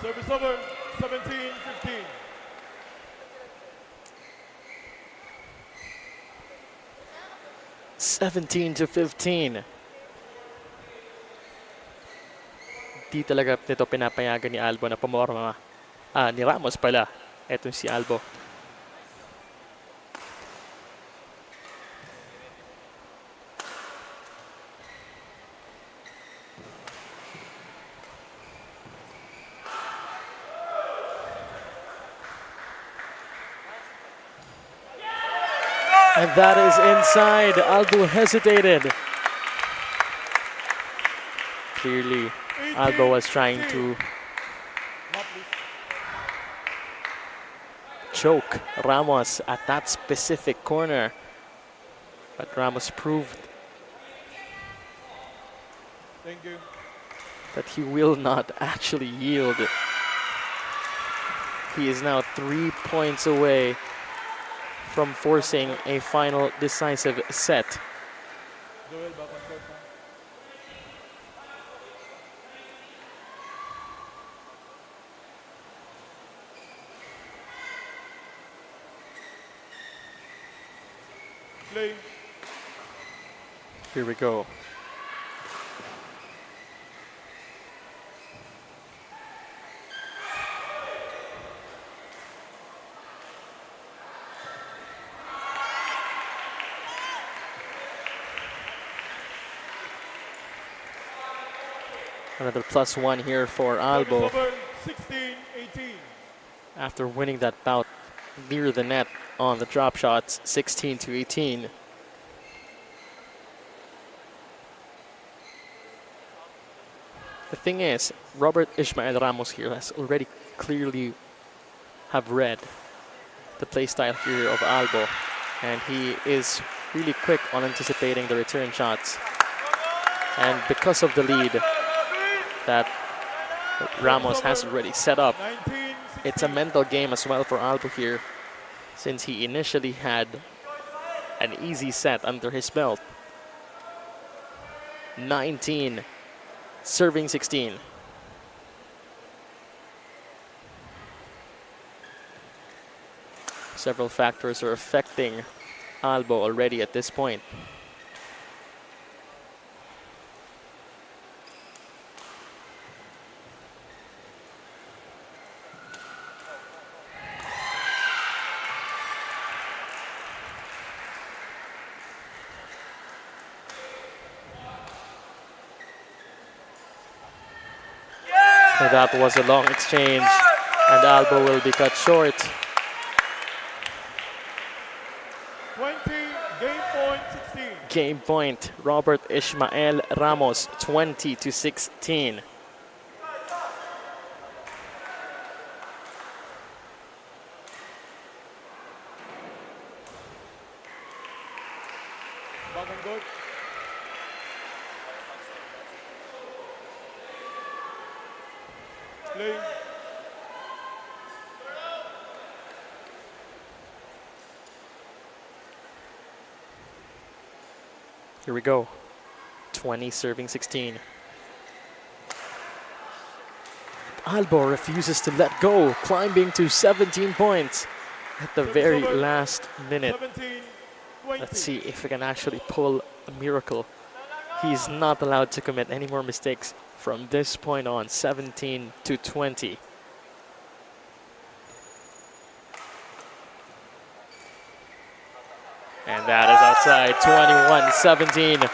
Service over. 17-15. (17-15). Di talaga nito pinapayagan ni Albo na pumorma. Ni Ramos pala. Eto si Albo. And that is inside. Albo hesitated. Clearly, Albo was trying to choke Ramos at that specific corner. But Ramos proved that he will not actually yield. He is now 3 points away from forcing a final decisive set. Play. Here we go. Another +1 here for Albo. 16-18. After winning that bout near the net on the drop shots, 16-18. The thing is, Robert Ishmael Ramos here has already clearly have read the play style here of Albo, and he is really quick on anticipating the return shots. And because of the lead, that Ramos has already set up. 19-16. It's a mental game as well for Albo here, since he initially had an easy set under his belt. 19, serving 16. Several factors are affecting Albo already at this point. So that was a long exchange, and Albo will be cut short. 20, game point 16. Game point, Robert Ishmael Ramos, 20-16. Back and good. Play. Here we go. 20 serving 16. Albo refuses to let go, climbing to 17 points at the very last minute. 17, 20. Let's see if we can actually pull a miracle. He's not allowed to commit any more mistakes from this point on. 17-20. And that is outside. 21-17.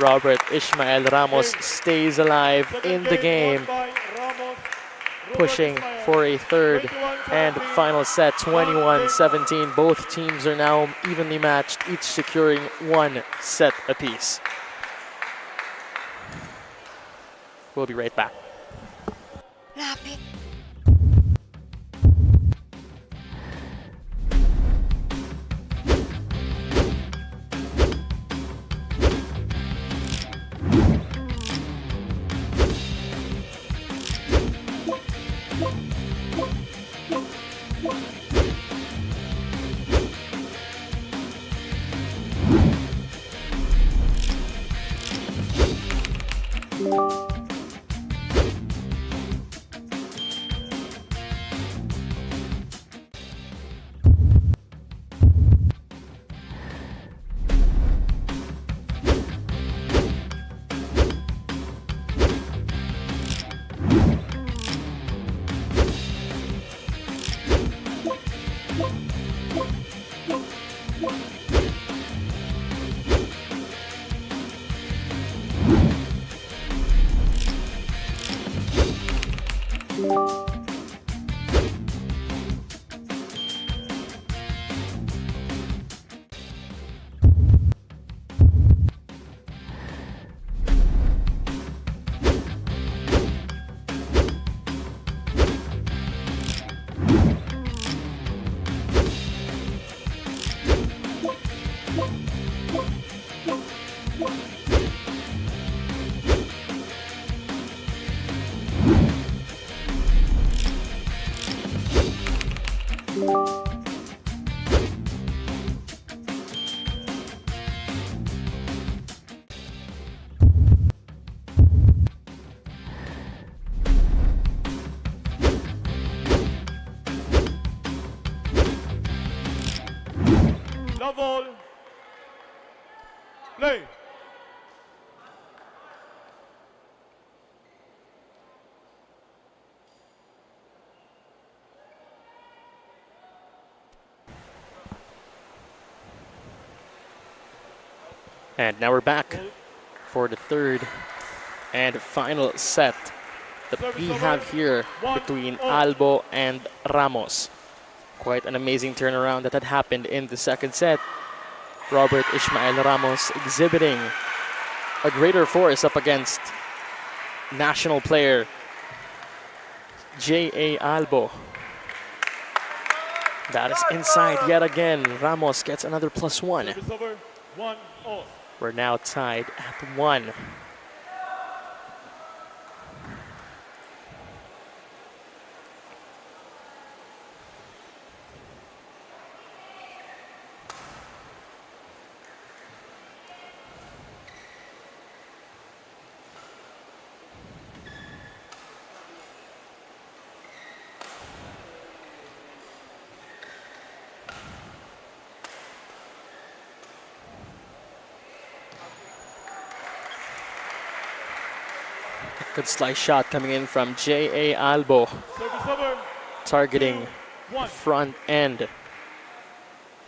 Robert Ishmael Ramos stays alive in the game, pushing for a third and final set. 21-17. Both teams are now evenly matched, each securing one set apiece. We'll be right back. Lapit. Love all. Play. And now we're back for the third and final set that we have here between Albo and Ramos. Quite an amazing turnaround that had happened in the second set. Robert Ishmael Ramos exhibiting a greater force up against national player J.A. Albo. That is inside yet again. Ramos gets another +1. Service over. 1-0. We're now tied at 1. Good slice shot coming in from J.A. Albo, Service over. targeting 2-1. front end.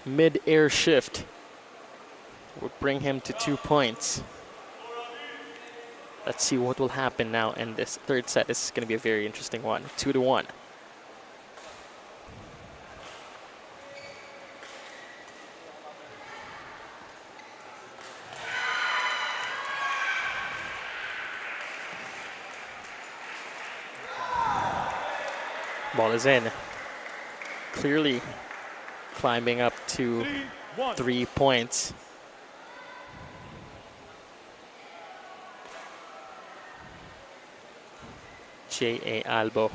Mid-air shift would bring him to 2 points. Let's see what will happen now in this third set. This is going to be a very interesting one. 2-1. Ball is in. Clearly climbing up to 3-1. 3 points. J.A. Albo.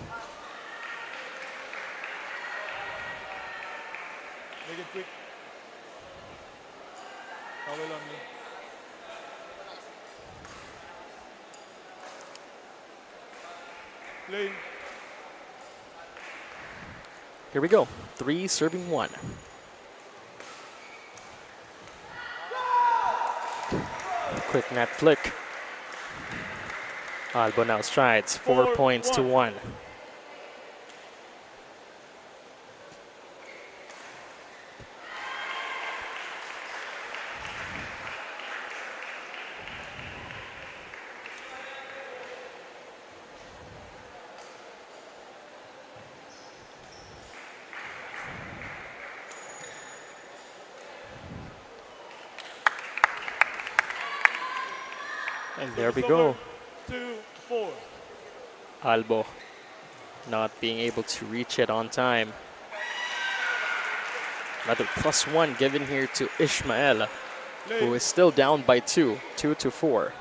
Make it quick. Towel on me. Play. Here we go. 3 serving 1. Quick net flick. Albo now strides. 4 points to 1. And there we go. 2-4. Albo not being able to reach it on time. Another +1 given here to Ishmael, who is still down by 2, 2-4.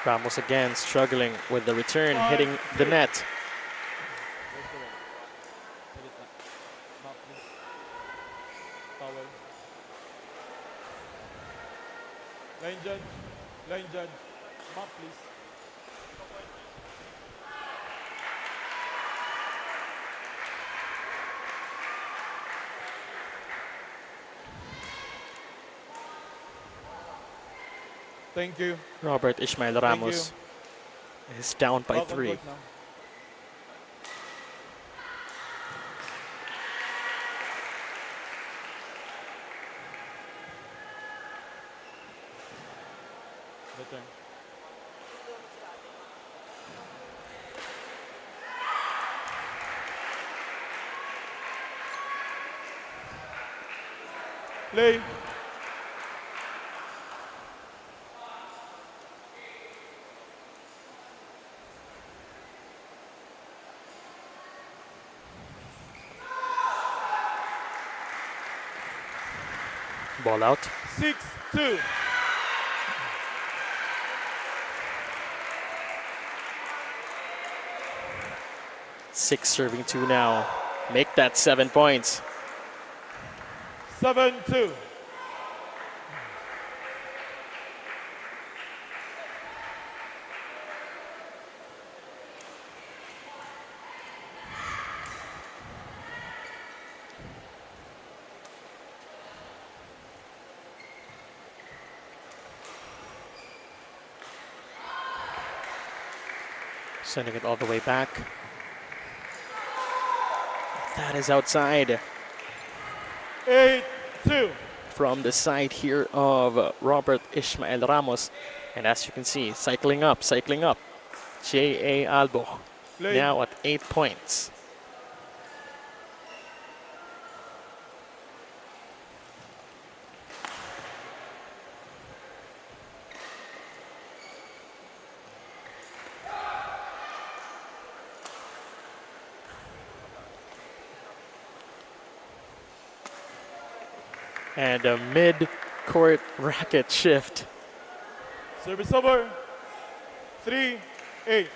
Ramos again struggling with the return, hitting the net. Line judge. Line judge. Map, please. Thank you. Robert Ishmael Ramos is down by 3. Return. Play. Ball out. 6-2. Six serving 2 now. Make that 7 points. 7-2. Sending it all the way back. That is outside. 8-2. From the side here of Robert Ishmael Ramos. And as you can see, cycling up. J.A. Albo Play. now at 8 points. And a mid-court racket shift. Service over. 3-8.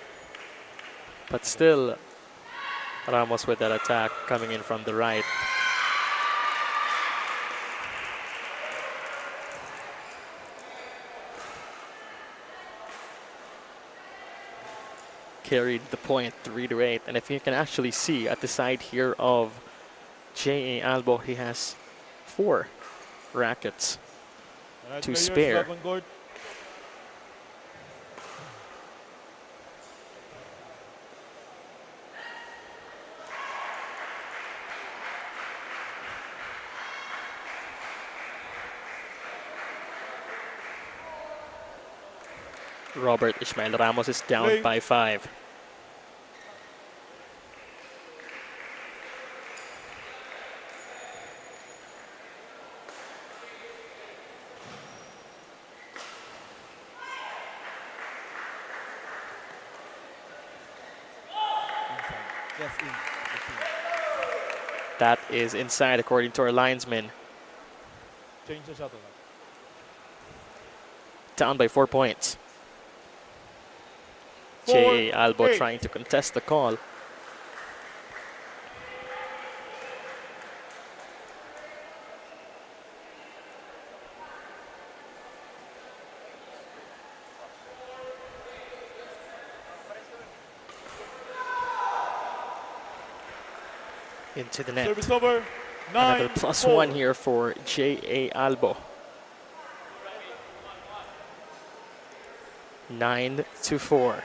But still, Ramos with that attack coming in from the right. Carried the point 3-8. And if you can actually see at the side here of J.A. Albo, he has 4 rackets to Players spare. back on court. Robert Ishmael Ramos is down Play. by 5. Yes, in. That is inside according to our linesman. Change the shuttle. Down by 4 points. 4, J.A. Albo 8. trying to contest the call. Into the net. Service over. Another 9-4. +1 here for J.A. Albo. 9-4.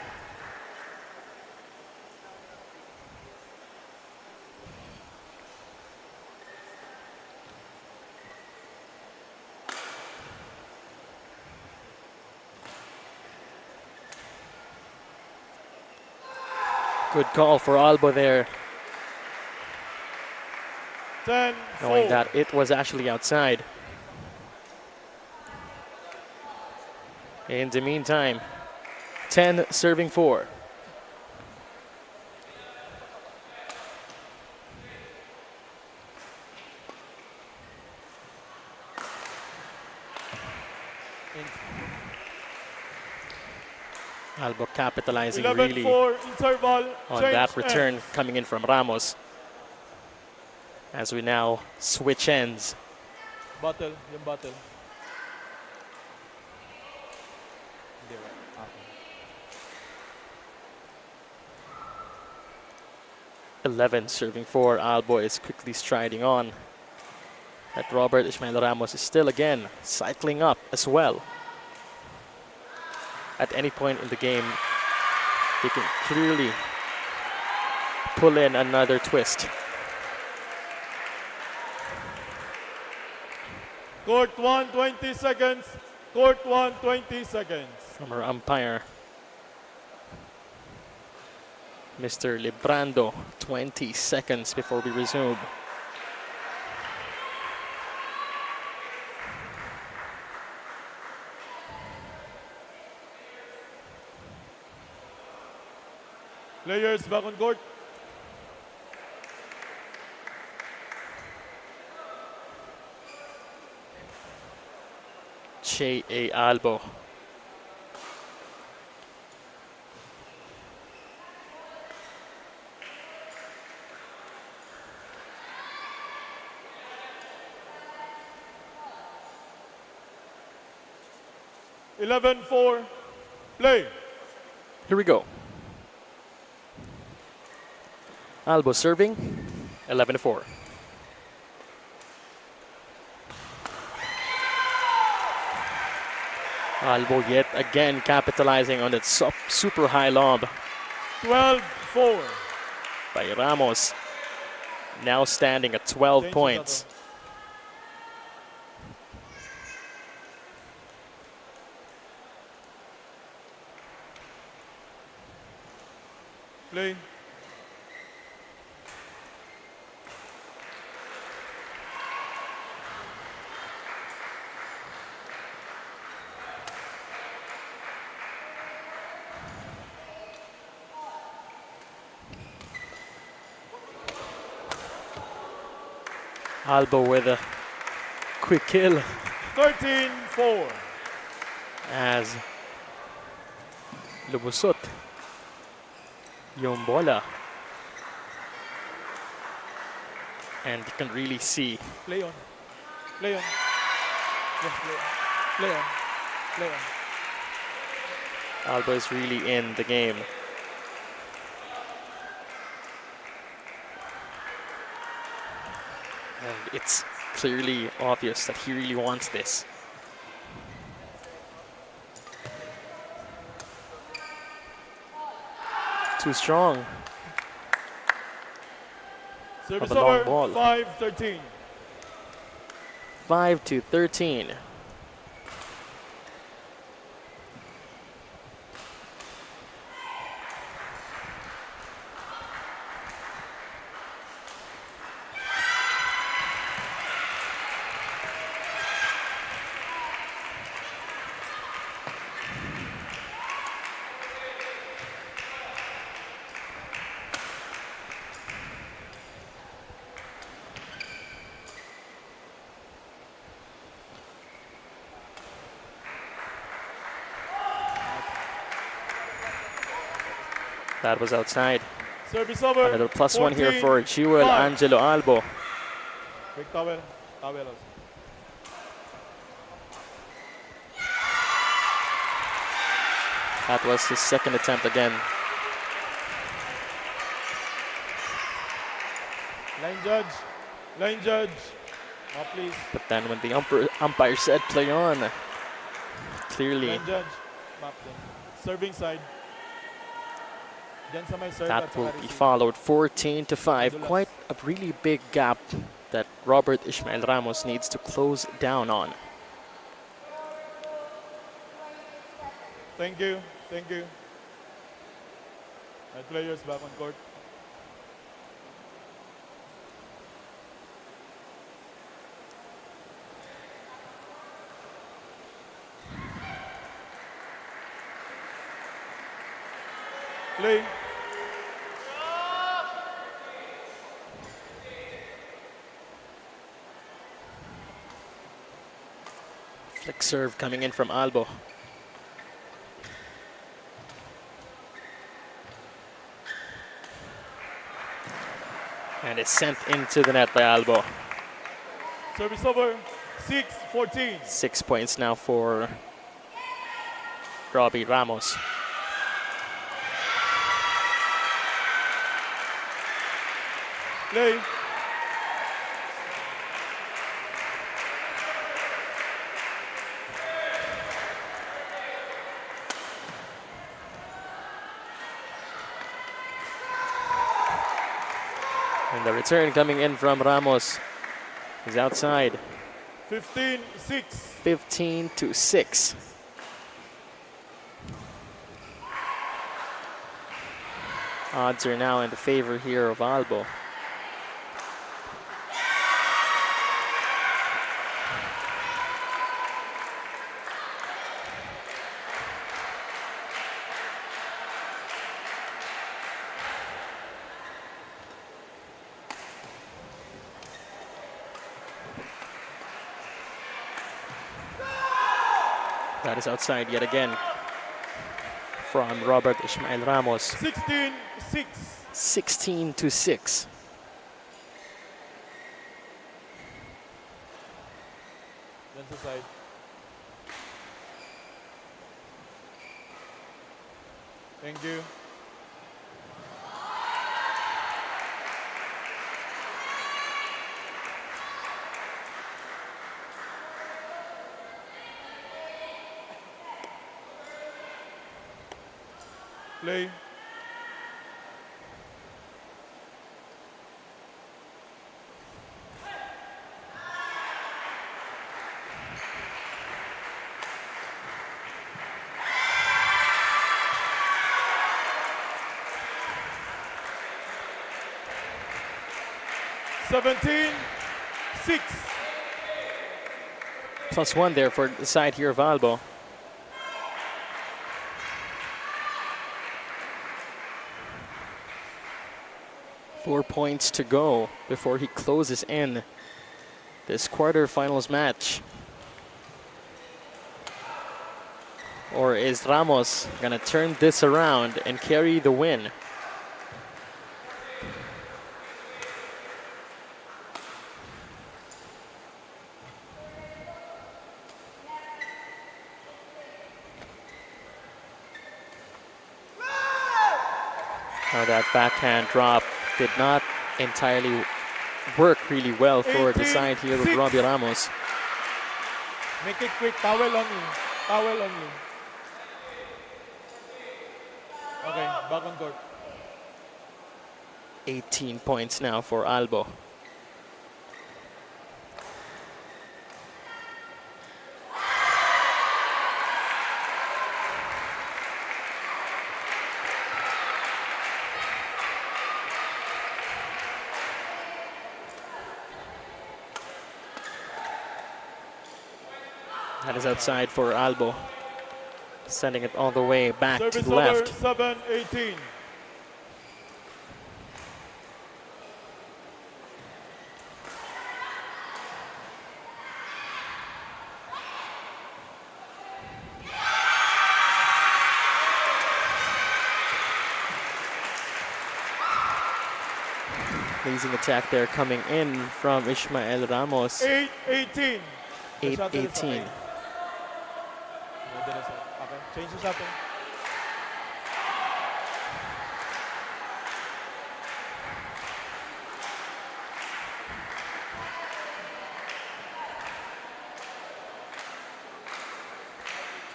Good call for Albo there, 10-4. knowing that it was actually outside. In the meantime, 10 serving 4. Albo capitalizing really 11-4 interval. on Change that return ends. coming in from Ramos. As we now switch ends. Battle, yung battle. 11 serving 4. Albo is quickly striding on. But Robert Ishmael Ramos is still again cycling up as well. At any point in the game, they can clearly pull in another twist. Court 1, 20 seconds. Court 1, 20 seconds. From our umpire, Mr. Librando, 20 seconds before we resume. Players back on court. J.A. Albo. Eleven four. Play. Here we go. Albo serving, 11-4. Albo yet again capitalizing on that super high lob 12-4. by Ramos. Now standing at 12 Change points. Play. Albo with a quick kill 13-4. as Lumusot yung bola. And you can really see Play on. Play on. Yes, play on. Play on. Play on. Albo is really in the game. And it's clearly obvious that he really wants this. Too strong. Service Of a long over. ball. 5-13. 5-13. That was outside. Service over. Another +1 here for 14-5. Jewel Angelo Albo. Big towel. Towel also. That was his second attempt again. Line judge. Line judge. Oh, please. But then when the umpire said play on, clearly Line judge. Map them. Serving side. Diyan sa may serve that at saka will be receive. followed 14-5. Quite a really big gap that Robert Ishmael Ramos needs to close down on. Thank you. Thank you. My players back on court. Play. Flick serve coming in from Albo. And it's sent into the net by Albo. Service over. 6-14. 6 points now for Robbie Ramos. Play. And the return coming in from Ramos is outside. 15-6. 15-6. Odds are now in the favor here of Albo. That is outside yet again from Robert Ishmael Ramos. 16-6. 16-6. That's the side. Thank you. Play. +17-6. +1 there for the side here of Albo. Four points to go before he closes in this quarterfinals match. Or is Ramos gonna turn this around and carry the win? Now that backhand drop did not entirely work really well for the side here of Robbie Ramos. Make it quick. Towel only. Towel only. Okay, back on court. 18 points now for Albo. That is outside for Albo, sending it all the way back Service to the left. 7-18. Amazing attack there coming in from Ishmael Ramos. 8-18. 8-18. Okay, change the shot.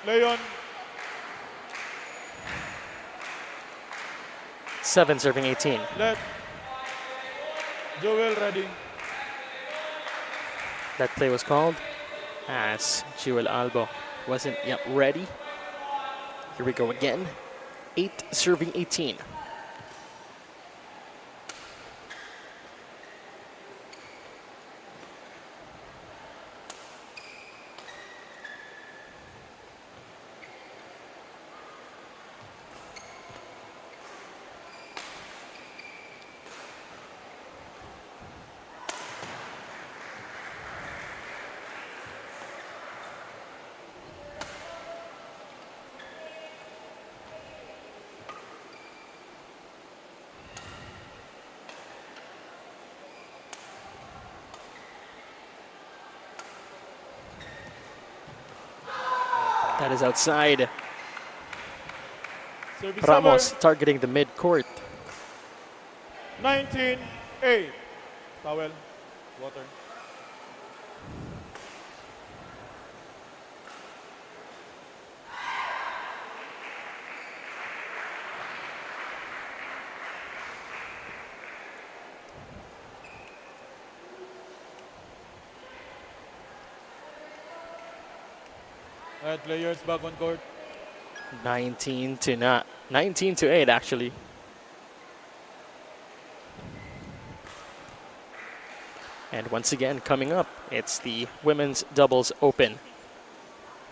Leon. 7 serving 18. Let. Jewel ready. That play was called as Jewel Albo wasn't yet ready. Here we go again. 8 serving 18. That is outside. Service Ramos over. targeting the mid-court. 19-8. Towel. Water. Alright, players back on court. 19 to 8 actually. And once again coming up, it's the Women's Doubles Open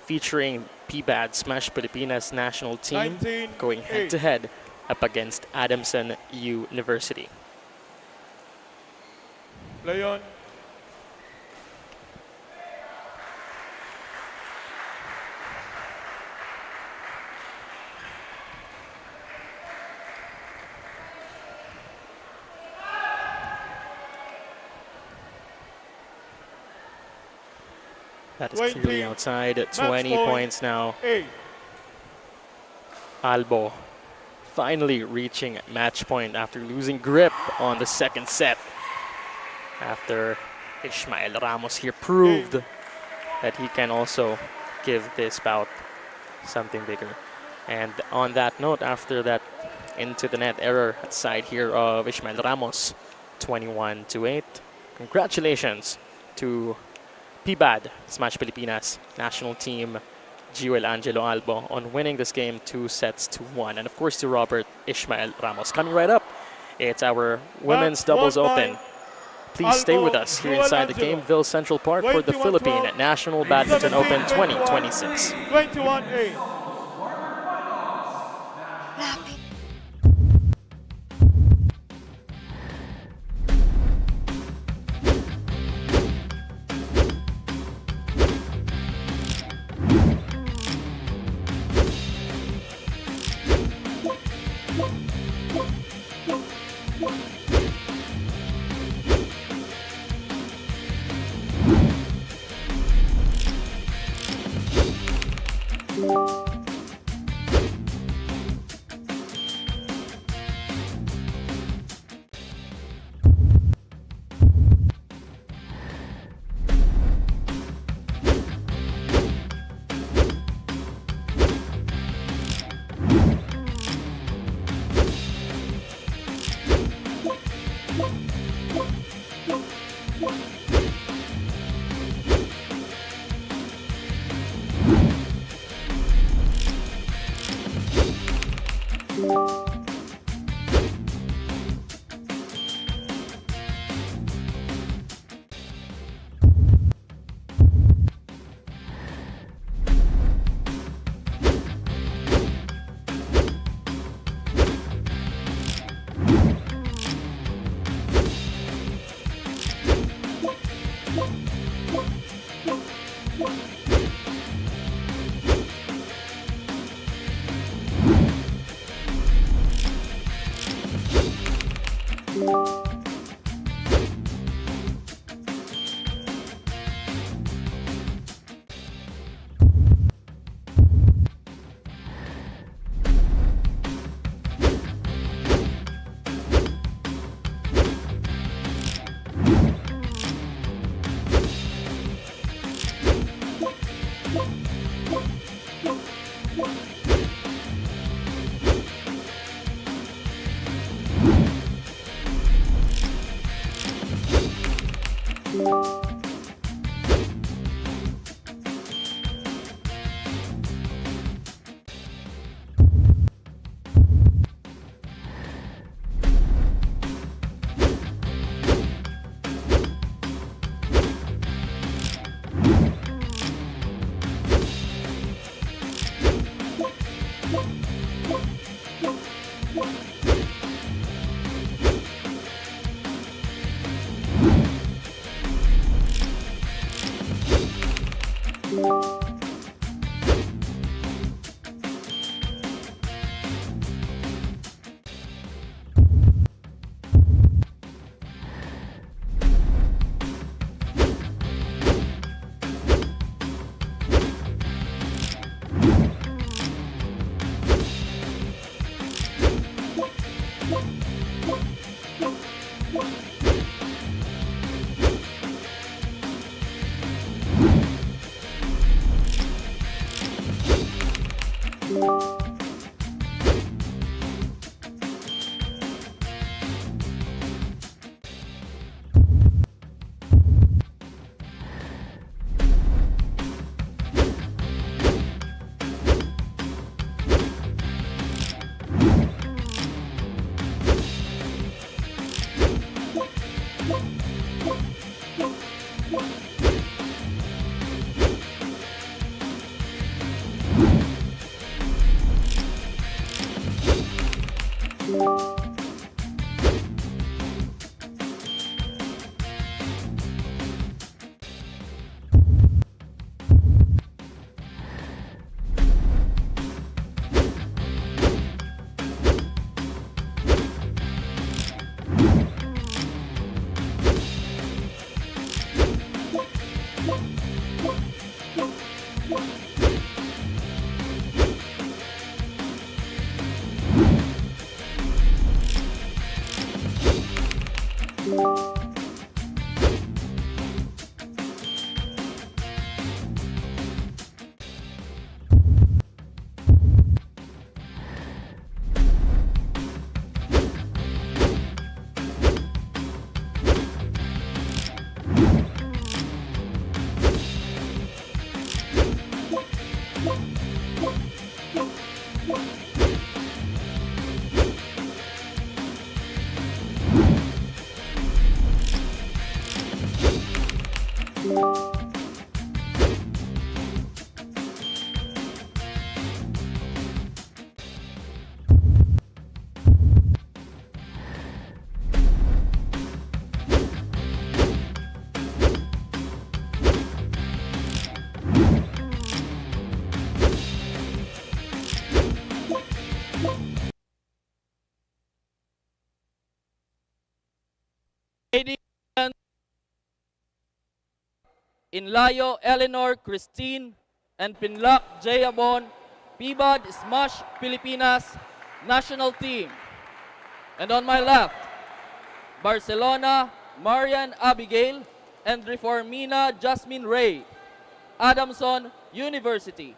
featuring PBAD Smash Pilipinas national team 19-8. going head to head up against Adamson University. Play on. That is clearly outside. 20 point. points now. 8. Albo finally reaching match point after losing grip on the second set. After Ishmael Ramos here proved that he can also give this bout something bigger. And on that note, after that into the net error at side here of Ishmael Ramos, 21-8. Congratulations to PBAD Smash Pilipinas national team Jewel Angelo Albo on winning this game 2-1. And of course to Robert Ishmael Ramos. Coming right up, it's our Women's Doubles Open. Please stay with us here inside the Gameville Central Park for the Philippine National Badminton Open 2026. 21-8. Lapit. Ladies and Inlayo Eleanor Christine and Pinlac Jayabon, Pibad Smash Pilipinas national team. And on my left, Barcelona Marian Abigail and Reformina Jasmine Ray, Adamson University.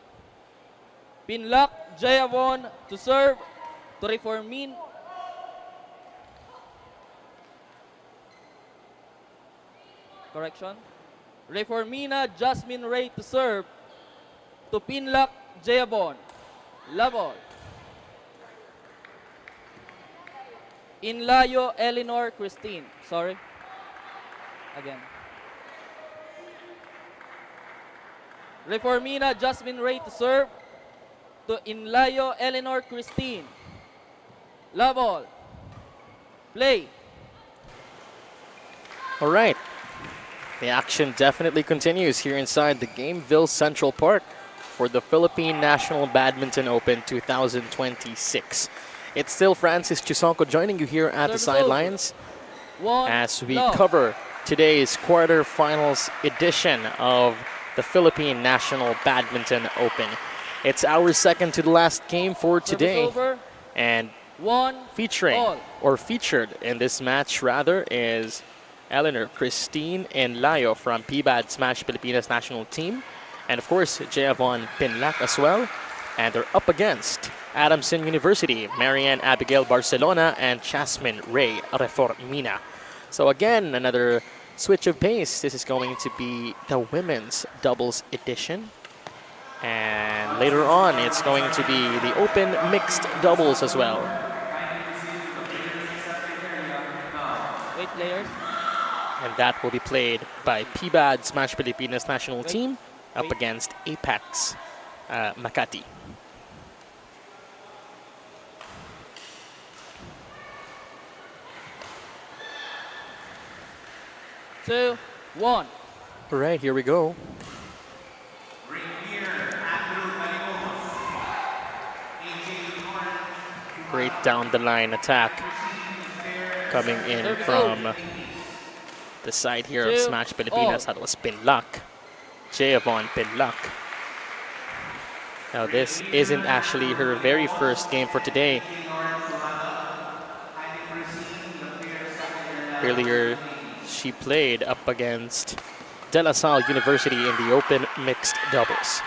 Pinlac Jayabon to serve to Reformina Jasmine Ray to serve to Pinlac Jayabon. Labol. Inlayo Eleanor Christine. Sorry. Again. Reformina Jasmine Ray to serve to Inlayo Eleanor Christine. Labol. Play. All right. The action definitely continues here inside the Gameville Central Park for the Philippine National Badminton Open 2026. It's still Francis Chisonco joining you here at the sidelines as we cover today's quarterfinals edition of the Philippine National Badminton Open. It's our second to the last game for today, and featured in this match rather is Eleanor Christine Enlayo from PBAD Smash Pilipinas national team, and of course Jayavon Pinlac as well, and they're up against Adamson University, Marianne Abigail Barcelona, and Jasmine Ray Reformina. So again, another switch of pace. This is going to be the women's doubles edition. And later on, it's going to be the open mixed doubles as well. 8 players. And that will be played by PBAD Smash Pilipinas national team up against Apex Makati. Two, one. All right, here we go. Great down the line attack coming in from the side here of Smash Pilipinas. That was Pinlac. Jayavon Pinlac. Now this isn't actually her very first game for today. Earlier, she played up against De La Salle University in the open mixed doubles.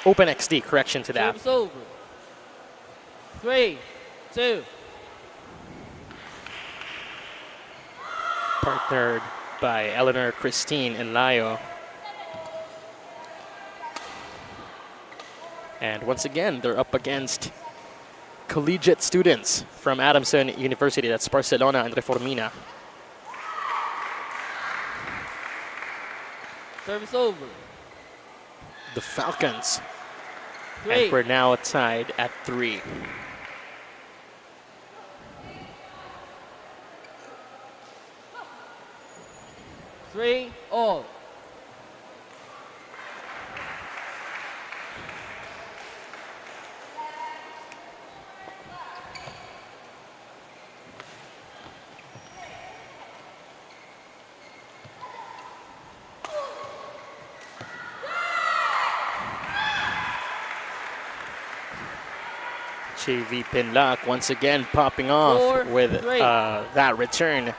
Open XD, correction to that. Service over. 3, 2. Partnered by Eleanor Christine Enlayo. And once again, they're up against collegiate students from Adamson University. That's Barcelona and Reformina. Service over. The Falcons. 3. And we're now tied at 3. Three, all. JV Pinlac once again popping off 4, with 3. that return.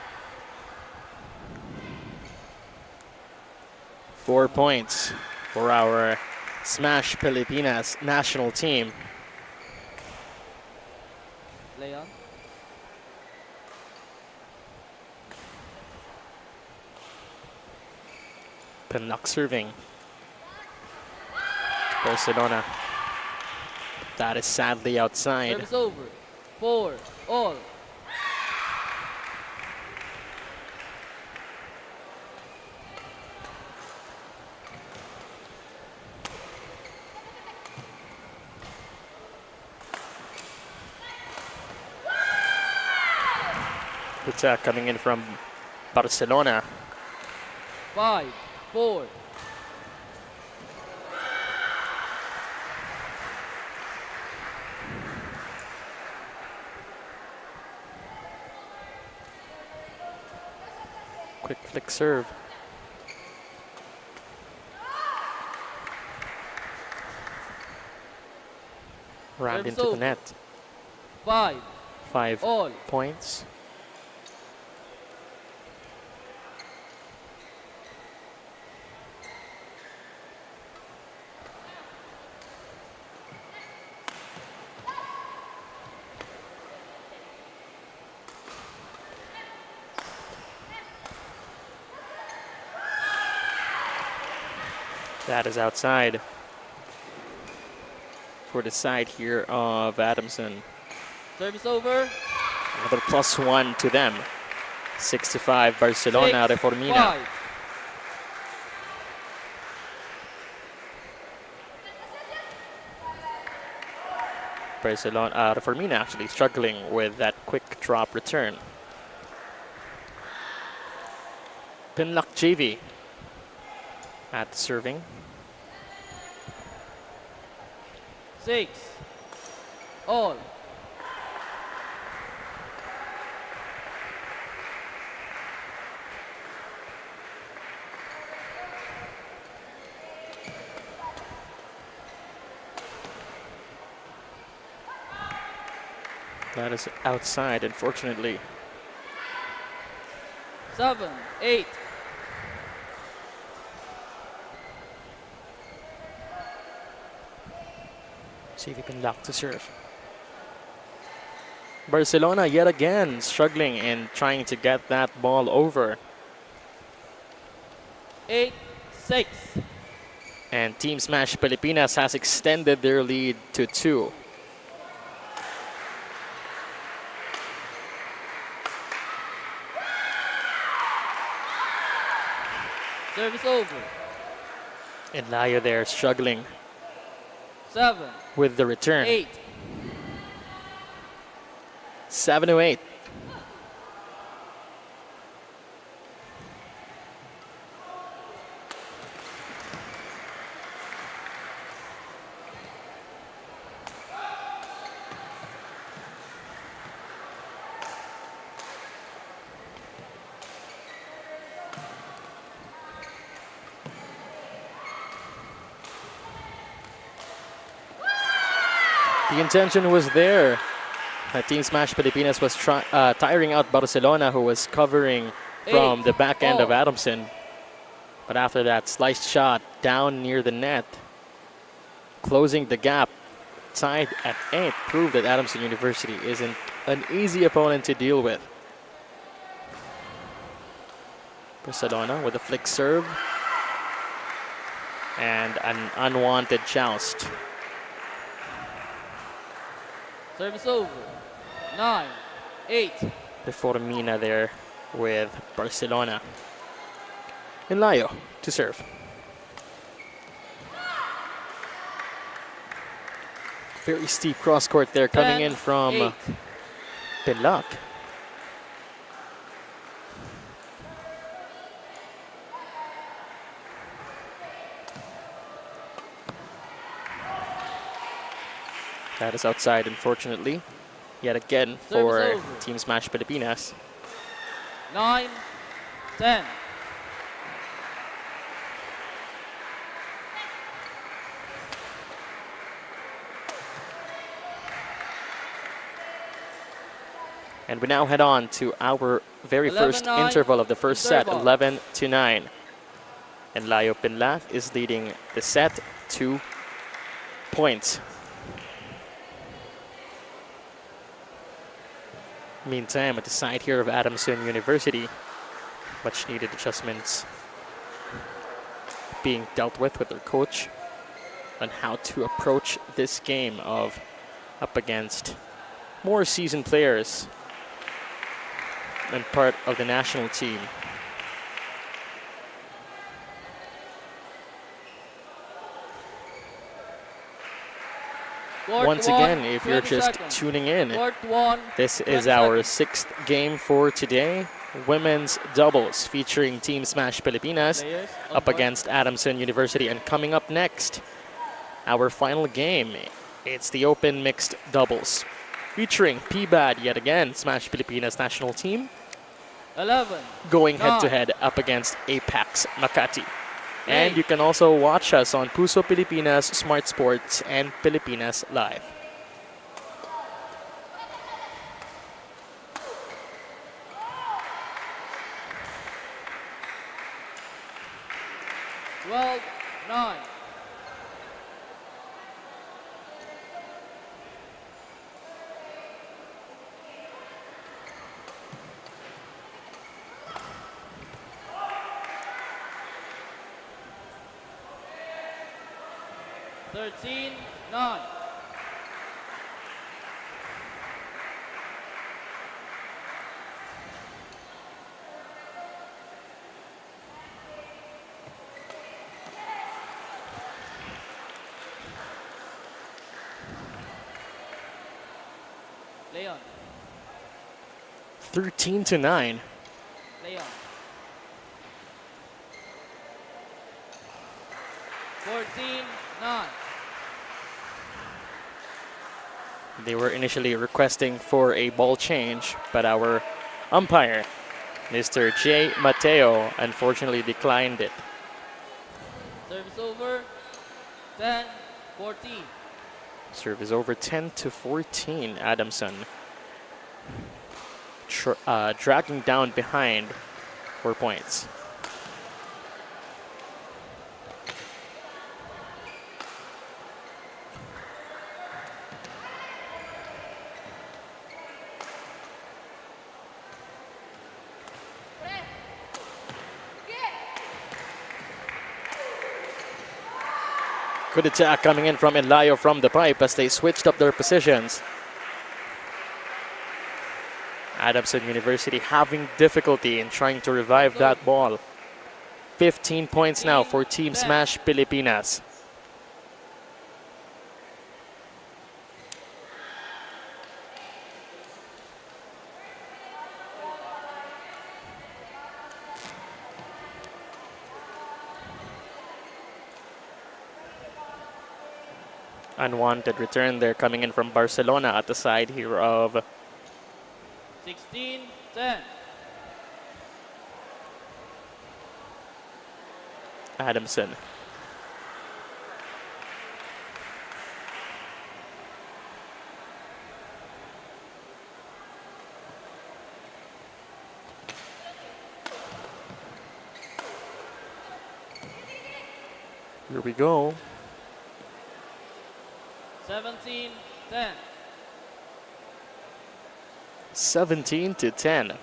4 points for our Smash Pilipinas national team. Leon. Pinlac serving. Barcelona. That is sadly outside. Service over. 4, all. Attack coming in from Barcelona. 5, 4. Quick flick serve. rammed Service into the over. net. 5. 5 All. points. That is outside for the side here of Adamson. Service over. Another +1 to them. 6-5 Barcelona 6, Reformina. 5. Barcelona, Reformina actually struggling with that quick drop return. Pinlock JV at serving. 6. All. That is outside, unfortunately. 7, 8. See if he can lock to serve. Barcelona yet again struggling and trying to get that ball over. 8, 6. And Team Smash Pilipinas has extended their lead to 2. Service over. And Layo there struggling 7, with the return. 8. 7-8. The intention was there. Team Smash Pilipinas was tiring out Barcelona, who was covering from the back end of Adamson. But after that sliced shot down near the net, closing the gap, tied at 8, proved that Adamson University isn't an easy opponent to deal with. Barcelona with a flick serve and an unwanted joust. Service over. 9, 8. Before Mina there with Barcelona. And Layo to serve. Very steep cross court there coming 10, in from 8. Pinlock. That is outside, unfortunately. Yet again for Service over. Team Smash Pilipinas. 9, 10. And we now head on to our very 11, first 9, interval of the first set, interval. 11-9. And Layo Pinlac is leading the set 2 points. Meantime, at the side here of Adamson University, much needed adjustments being dealt with their coach on how to approach this game of up against more seasoned players and part of the national team. Once again, if you're just tuning in, this is our 6th game for today. Women's doubles featuring Team Smash Pilipinas up against Adamson University. And coming up next, our final game, it's the Open Mixed Doubles featuring PBAD yet again, Smash Pilipinas national team, 11. going head-to-head up against Apex Makati. And you can also watch us on Puso Pilipinas, Smart Sports, and Pilipinas Live. 13-9. Leon. 13-9. Leon. 14-9. They were initially requesting for a ball change, but our umpire, Mr. J. Mateo, unfortunately declined it. Service over. 10-14. Serve is over 10-14. Adamson dragging down behind 4 points. Good attack coming in from Elayo from the pipe as they switched up their positions. Adamson University having difficulty in trying to revive that ball. 15 points now for Team Smash Pilipinas. Unwanted return there coming in from Barcelona at the side here of 16-10. Adamson. Here we go. 17-10. 17-10.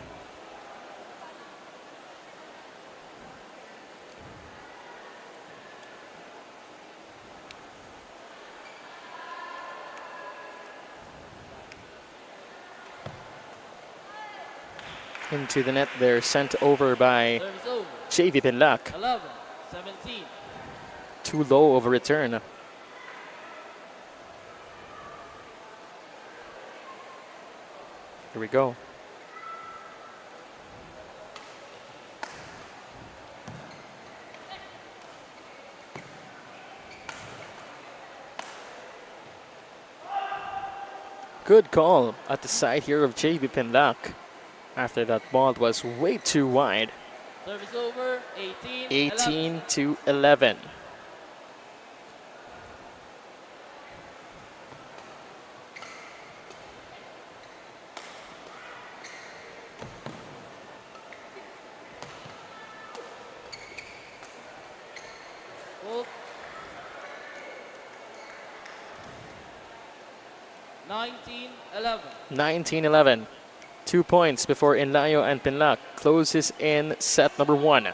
Into the net there, sent over by Service over. JV Pinlac. 11-17. Too low of a return. Here we go. Good call at the side here of JV Pinlac. After that ball was way too wide. Service over. 18-11. Hold. 19-11. 19-11. 2 points before Inlayo and Pinlac closes in set number 1.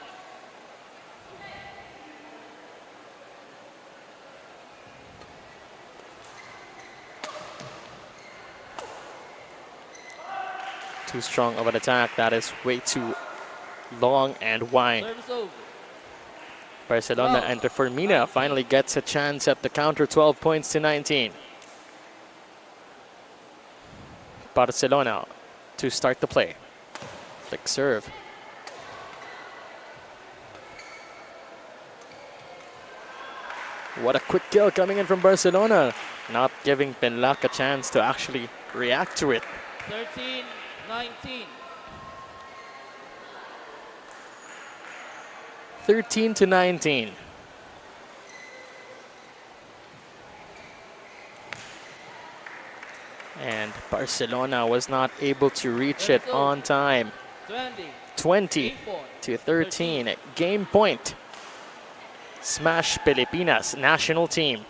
Too strong of an attack. That is way too long and wide. Service over. Barcelona and Fermina finally gets a chance at the counter. 12 points to 19. Barcelona to start the play. Flick serve. What a quick kill coming in from Barcelona. Not giving Pinlac a chance to actually react to it. 13-19. 13-19. And Barcelona was not able to reach it on time. 20-13. Game point. Smash Pilipinas national team.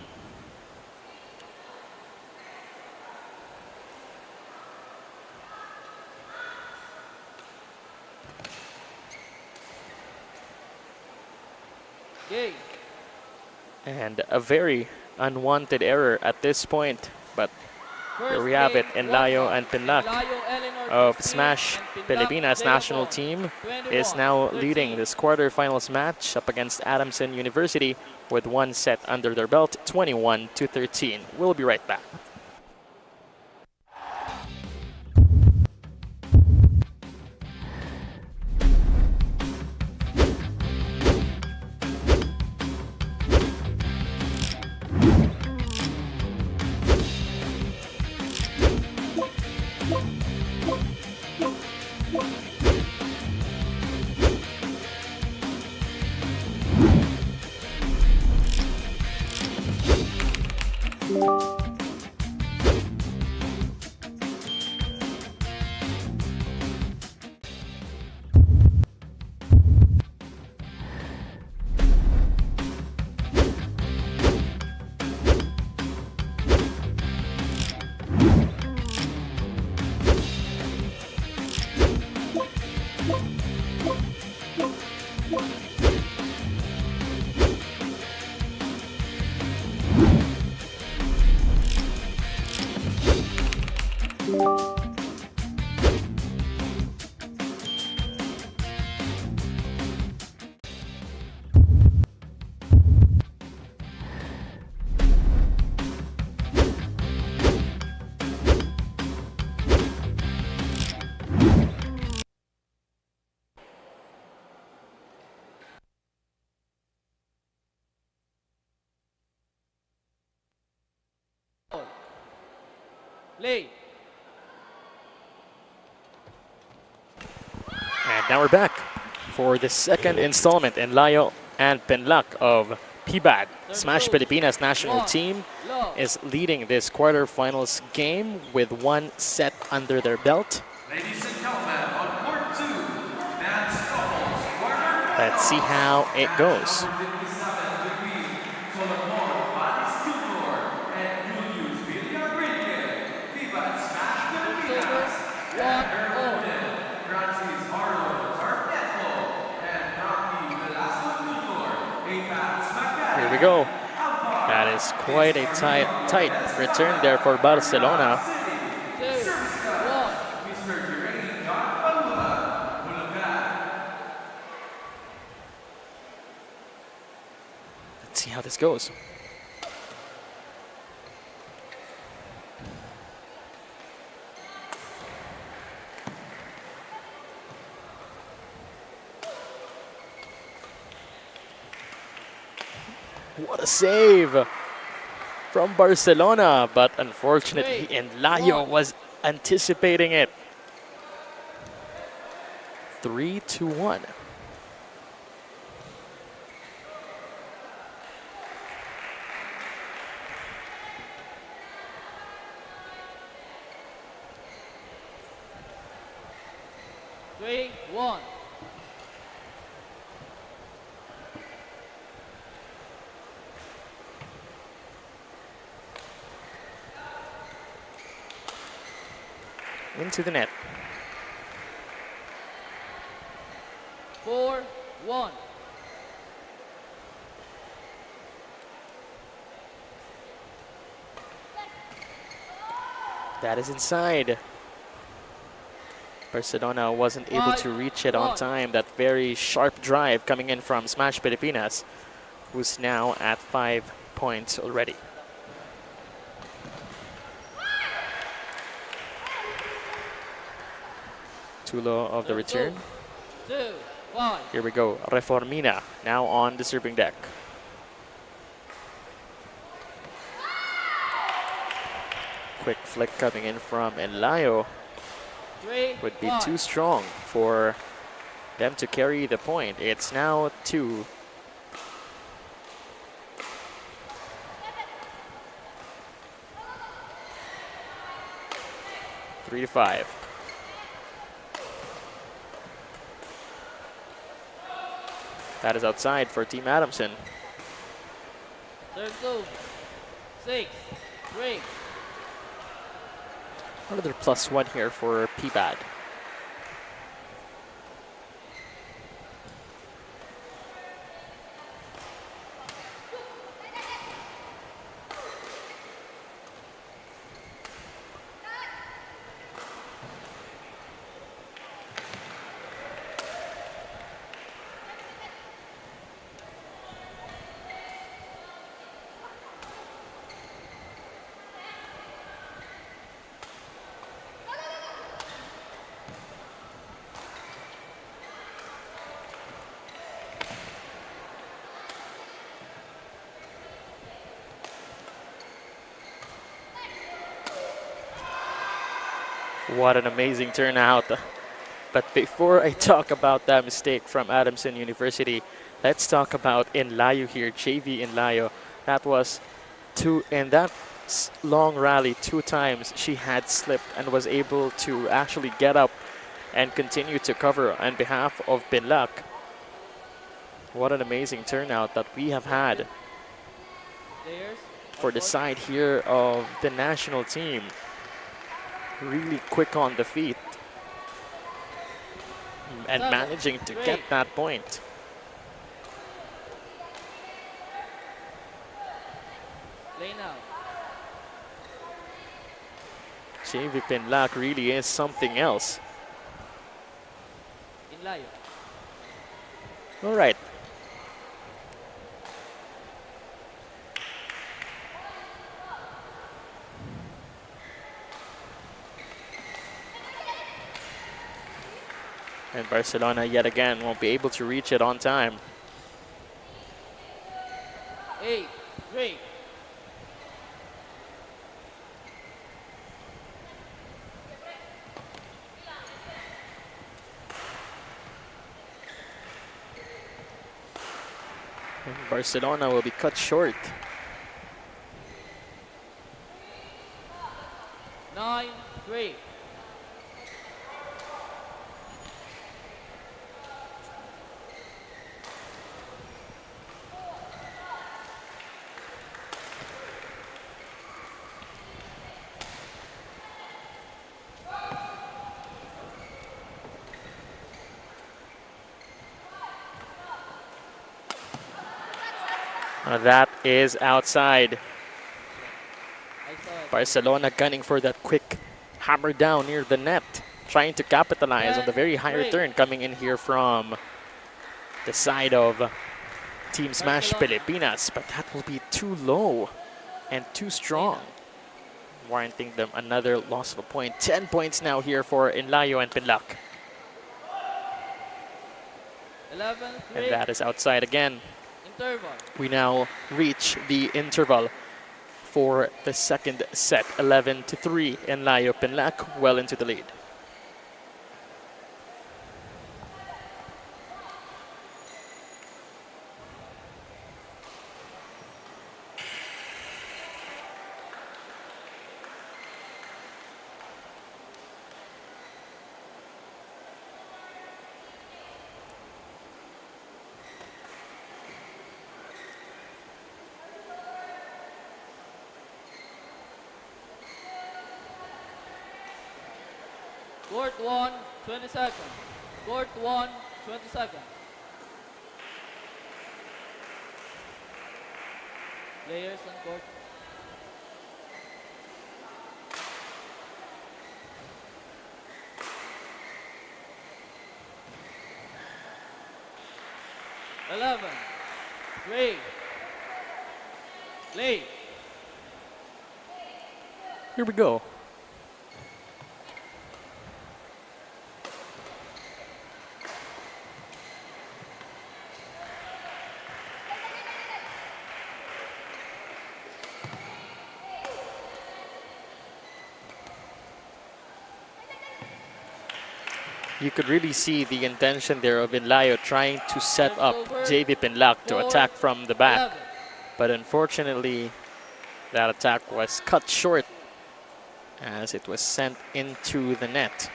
Game. And a very unwanted error at this point. But here we have it, Enlayo and Pinlac of Smash Pilipinas national team is now leading this quarterfinals match up against Adamson University with 1 set under their belt, 21-13. We'll be right back. Play. And now we're back for the second installment. Enlayo and Pinlac of PBAD, Smash Pilipinas national team, is leading this quarterfinals game with 1 set under their belt. Ladies and gentlemen, on court 2, men's doubles quarterfinals. Let's see how it goes. Here we go. That is quite a tight return there for Barcelona. Let's see how this goes. What a save from Barcelona, but unfortunately Enlayo was anticipating it. 3-1. Three, one. Into the net. 4-1. That is inside. Barcelona wasn't able to reach it on time. That very sharp drive coming in from Smash Pilipinas, who's now at 5 points already. Tulo of the return. 2-1. Here we go. Reformina now on the serving deck. Quick flick coming in from Enlayo. Would be too strong for them to carry the point. It's now 2. Three to 5. That is outside for Team Adamson. Serve 2. 6-3. Another +1 here for PBAD. What an amazing turnout. But before I talk about that mistake from Adamson University, let's talk about Inlayo here, JV Inlayo. That was in that long rally, 2 times she had slipped and was able to actually get up and continue to cover on behalf of Pinlac. What an amazing turnout that we have had for the side here of the national team. Really quick on the feet and managing to get that point. Play now. JV Pinlac really is something else. Inlayo. All right. And Barcelona yet again won't be able to reach it on time. 8-3. And Barcelona will be cut short. 9-3. That is outside. I saw it. Barcelona gunning for that quick hammer down near the net, trying to capitalize on the very high return coming in here from the side of Team Smash Pilipinas, but that will be too low and too strong, warranting them another loss of a point. 10 points now here for Inlayo and Pinlac. 11-3. And that is outside again. Interval. We now reach the interval for the second set, 11-3. Inlayo Pinlac well into the lead. Court 1, 20 seconds. Court 1, 20 seconds. Players on court. Eleven, 3, play. Here we go. You could really see the intention there of Inlayo trying to set up JV Pinlac to attack from the back. But unfortunately, that attack was cut short as it was sent into the net.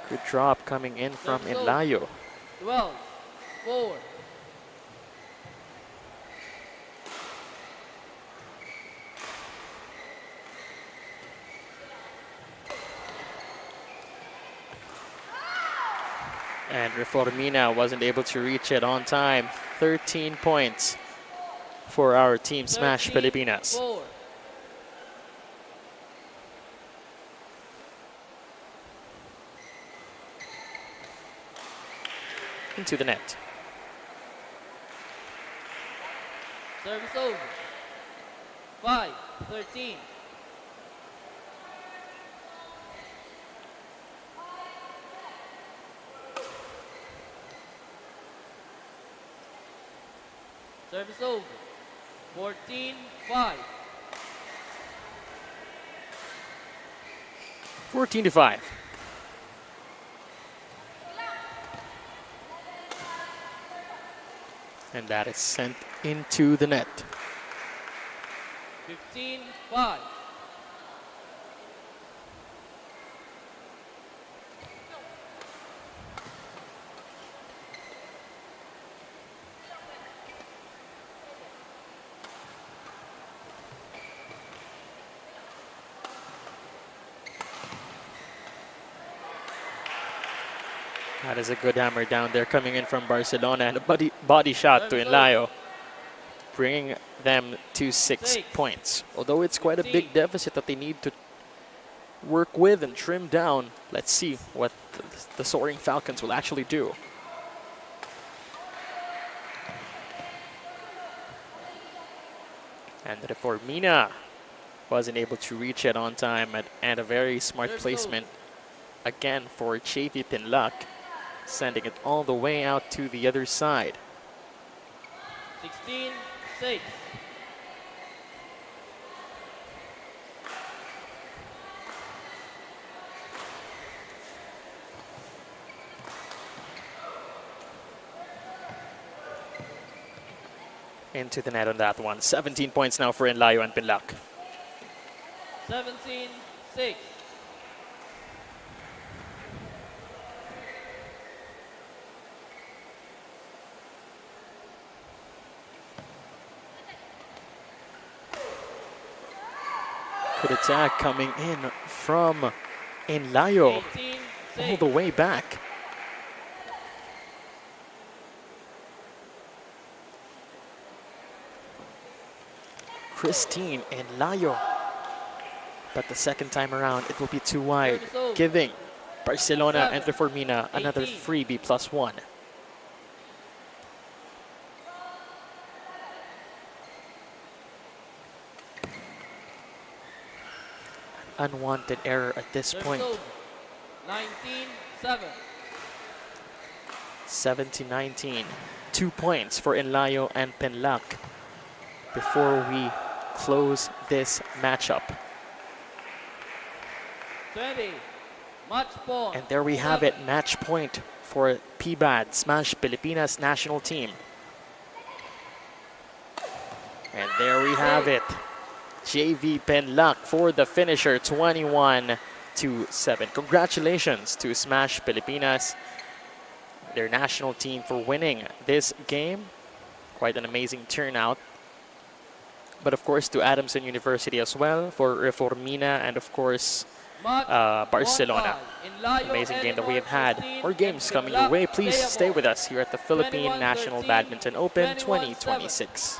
Good drop coming in from Inlayo. 12-4. And Reformina wasn't able to reach it on time. 13 points for our Team Smash Pilipinas. 4. Into the net. Service over. 5-13. Service over. 14-5. 14-5. And that is sent into the net. 15-5. That is a good hammer down there coming in from Barcelona, and a body shot to Enlayo, bringing them to 6 points. Although it's quite a big deficit that they need to work with and trim down. Let's see what the Soaring Falcons will actually do. And Reformina wasn't able to reach it on time, and a very smart placement again for JV Pinlac, sending it all the way out to the other side. 16-6. Into the net on that one. 17 points now for Enlayo and Pinlac. 17-6. Good attack coming in from Enlayo, all the way back. Christine Enlayo. But the second time around, it will be too wide, giving Barcelona and Reformina another freebie +1. Unwanted error at this point. 19-7. 17-19. 2 points for Enlayo and Pinlac before we close this matchup. 20. Match point. And there we have it, match point for PBAD, Smash Pilipinas national team. And there we have it. JV Pinlac for the finisher, 21-7. Congratulations to Smash Pilipinas, their national team, for winning this game. Quite an amazing turnout. But of course to Adamson University as well for Reformina, and of course Barcelona. Amazing game that we have had. More games coming your way. Please stay with us here at the Philippine National Badminton Open 2026.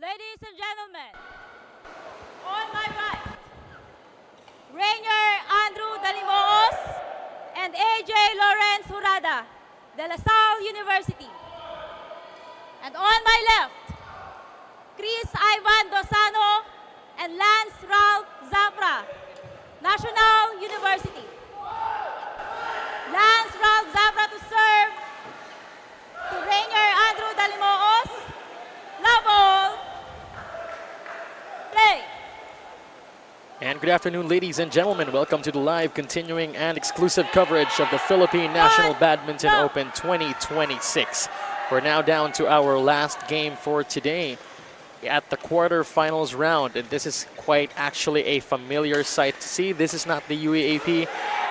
Ladies and gentlemen, on my right, Rainier Andrew Dalimos and AJ Lawrence Hurada, De La Salle University. And on my left, Chris Ivan Dosano and Lance Lance Ralph Zafra, National University. Lance Ralph Zafra to serve to Rainier Andrew Dalimoos. Level. Play. And good afternoon, ladies and gentlemen. Welcome to the live, continuing, and exclusive coverage of the Philippine National Badminton Open 2026. We're now down to our last game for today at the quarterfinals round, and this is quite actually a familiar sight to see. This is not the UAAP,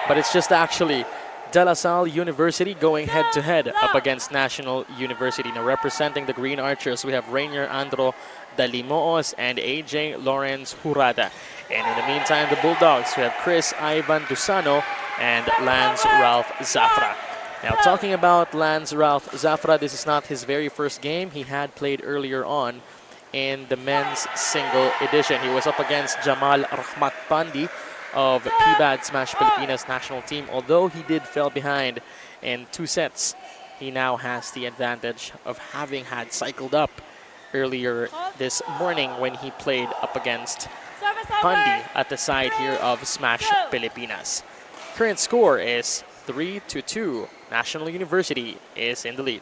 but it's just actually De La Salle University going head-to-head up against National University. Now representing the Green Archers, we have Rainier Andro Dalimoos and AJ Lawrence Jurada. And in the meantime, the Bulldogs, we have Chris Ivan Dusano and Lance Ralph Zafra. Now talking about Lance Ralph Zafra, this is not his very first game. He had played earlier on in the men's single edition. He was up against Jamal Rahmat Pandi of PBAD Smash Pilipinas national team. Although he did fell behind in 2 sets, he now has the advantage of having had cycled up earlier this morning when he played up against Pandi at the side here of Smash Pilipinas. Current score is 3-2. National University is in the lead.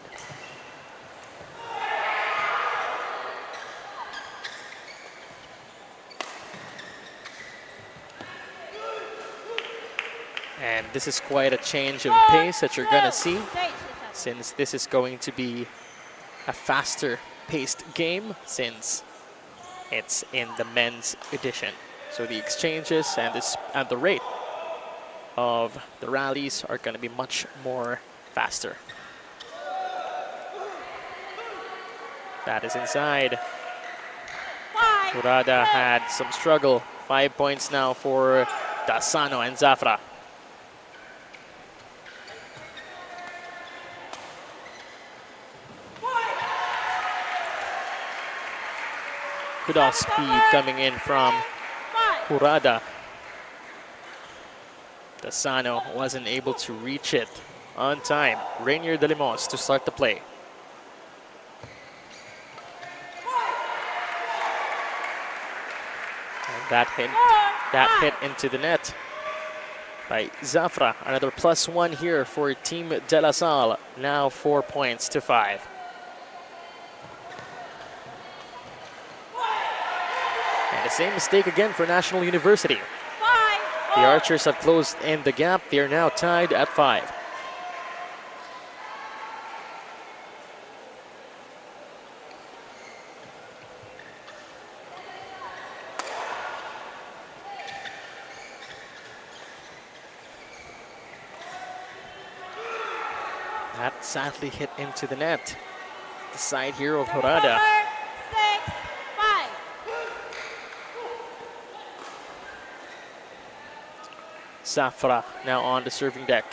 And this is quite a change of pace that you're gonna see, since this is going to be a faster paced game since it's in the men's edition. So the exchanges and the rate of the rallies are going to be much more faster. That is inside. Jurada had some struggle. 5 points now for Dasano and Zafra. Good off speed coming in from Jurada. Dasano wasn't able to reach it on time. Rainier Dalimoos to start the play. And that hit into the net by Zafra. Another +1 here for Team De La Salle. Now 4 points to 5. And the same mistake again for National University. The Archers have closed in the gap. They are now tied at 5. That sadly hit into the net. The side here of Jurada. Zafra now on the serving deck.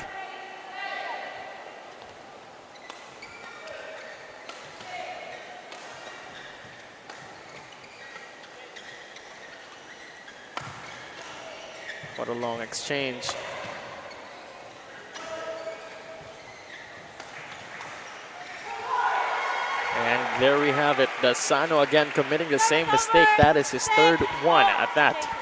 What a long exchange. And there we have it. Dasano again committing the same mistake. That is his 3rd one at that.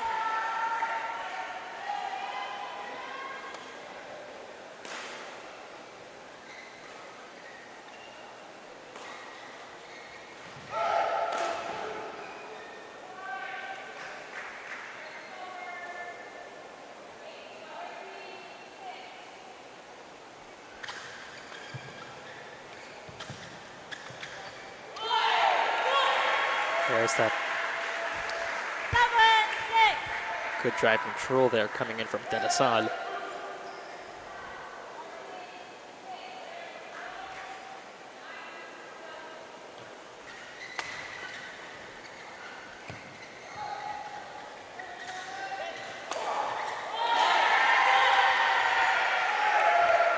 There's that good drive control there coming in from De La Salle.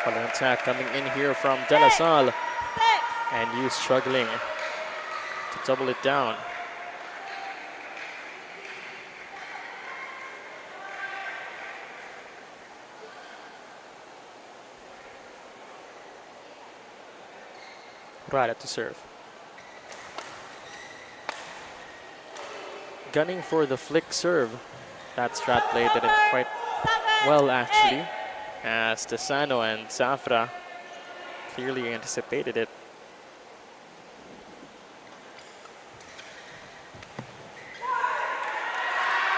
What an attack coming in here from De La Salle. And you struggling to double it down. Jurada to serve. gunning for the flick serve. That strat play did it quite well, actually, as Desano and Zafra clearly anticipated it.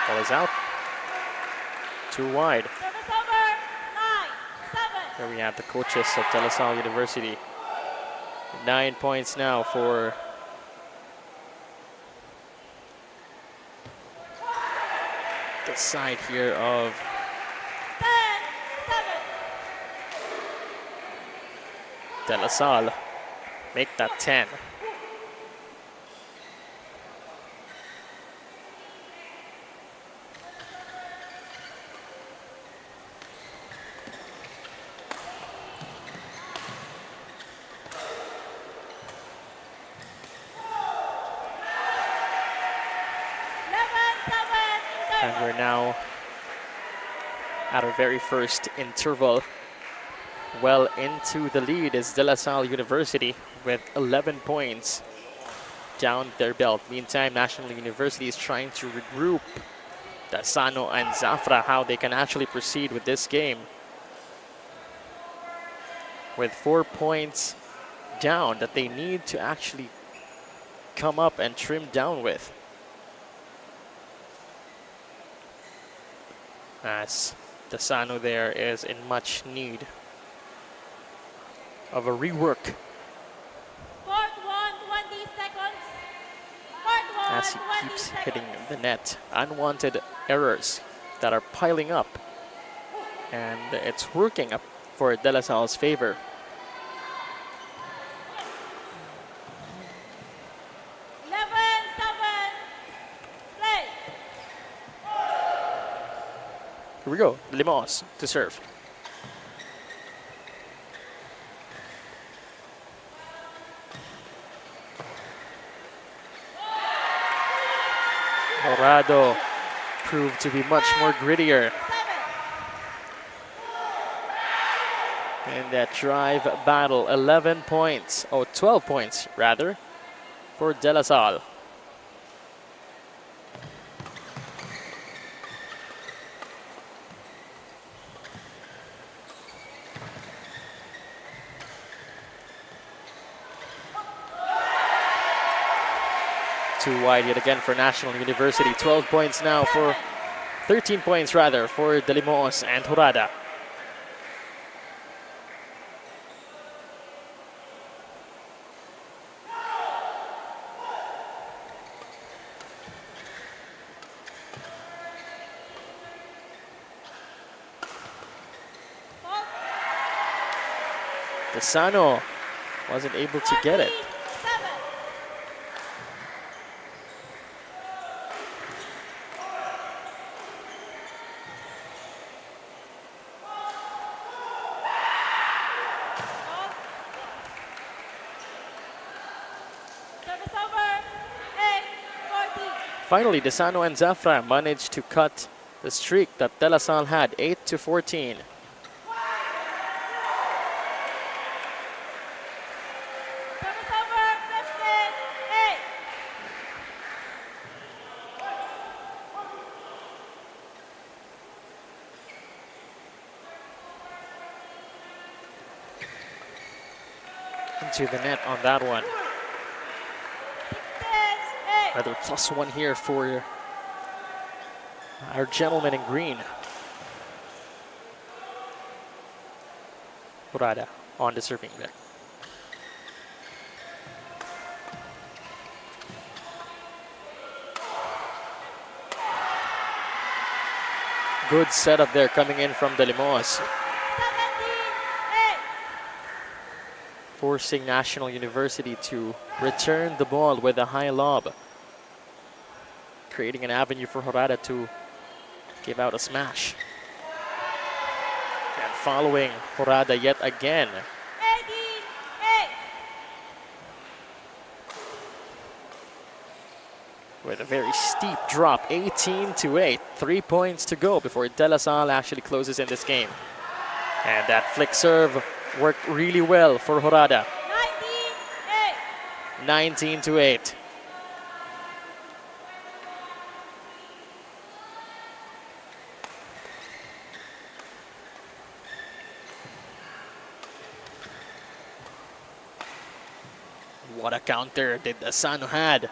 Ball is out. Too wide. Here we have the coaches of De La Salle University. 9 points now for the side here of De La Salle. Make that 10. And we're now at our very first interval. Well into the lead is De La Salle University with 11 points down their belt. Meantime, National University is trying to regroup Desano and Zafra, how they can actually proceed with this game. With 4 points down that they need to actually come up and trim down with. As Desano there is in much need of a rework. Court 1, 20 seconds. Court 1, As he keeps hitting the net. Unwanted errors that are piling up. And it's working up for De La Salle's favor. Here we go, Limos to serve. Morado proved to be much more grittier in that drive battle. 11 points, 12 points rather, for De La Salle. Too wide yet again for National University. 12 points now for, 13 points rather, for De Limos and Jurada. Desano wasn't able to get it. Finally, Desano and Zafra managed to cut the streak that De La Salle had, 8-14. Into the net on that one. Another +1 here for our gentleman in green. Jurada on the serving deck. Good setup there coming in from De Limos. Forcing National University to return the ball with a high lob. Creating an avenue for Jurada to give out a smash. And following Jurada yet again. With a very steep drop, 18-8. 3 points to go before De La Salle actually closes in this game. And that flick serve worked really well for Jurada. 19-8. what a counter did Asano had.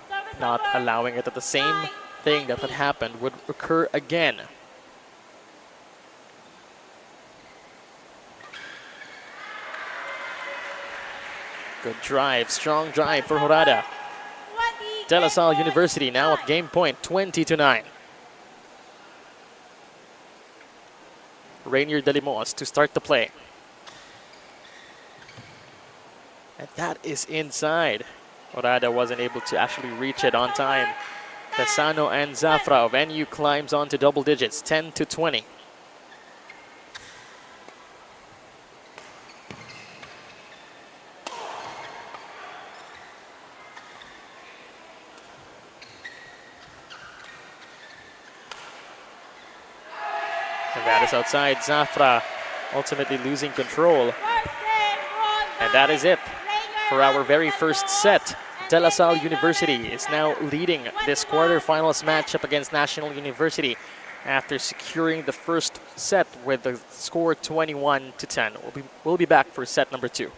Service Not over. allowing it that the same thing that had happened would occur again. Good drive, strong drive for Horada. 20, De La Salle game point, University now at 9. game point, 20-9. Rainier De Limos to start the play. And that is inside. Horada wasn't able to actually reach it on time. Tesano and Zafra of NU climbs on to double digits, 10-20. And that is outside. Zafra ultimately losing control. First game won And by that is it Rainier for our very De first Limos. set. De La Salle Rainier University De is now leading this quarterfinals matchup against National University after securing the first set with the score 21-10. We'll be back for set number 2.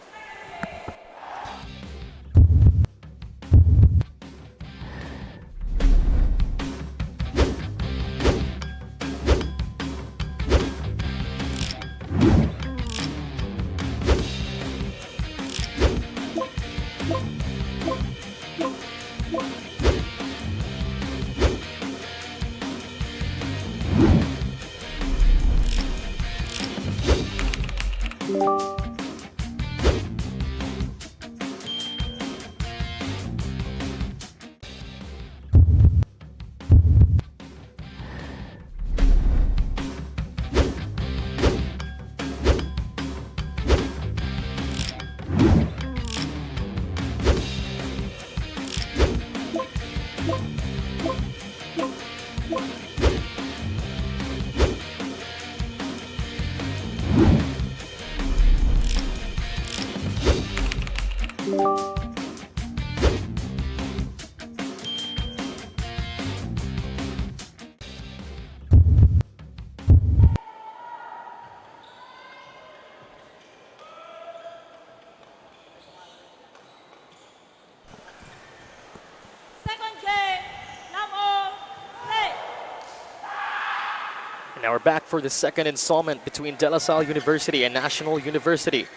Second game, Lamol, play. And now we're back for the second installment between De La Salle University and National University.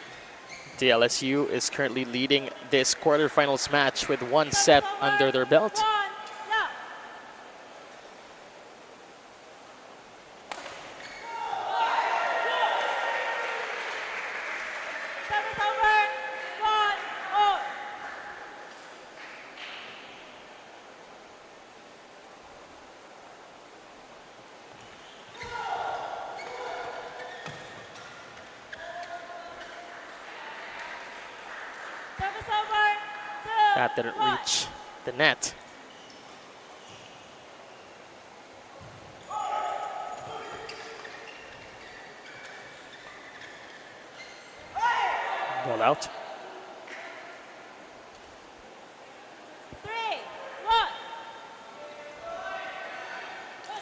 DLSU is currently leading this quarterfinals match with one set under their belt. One, love. Service over, 1-all. Service over, 2, That didn't 1. reach the net. Ball out. 3, 1.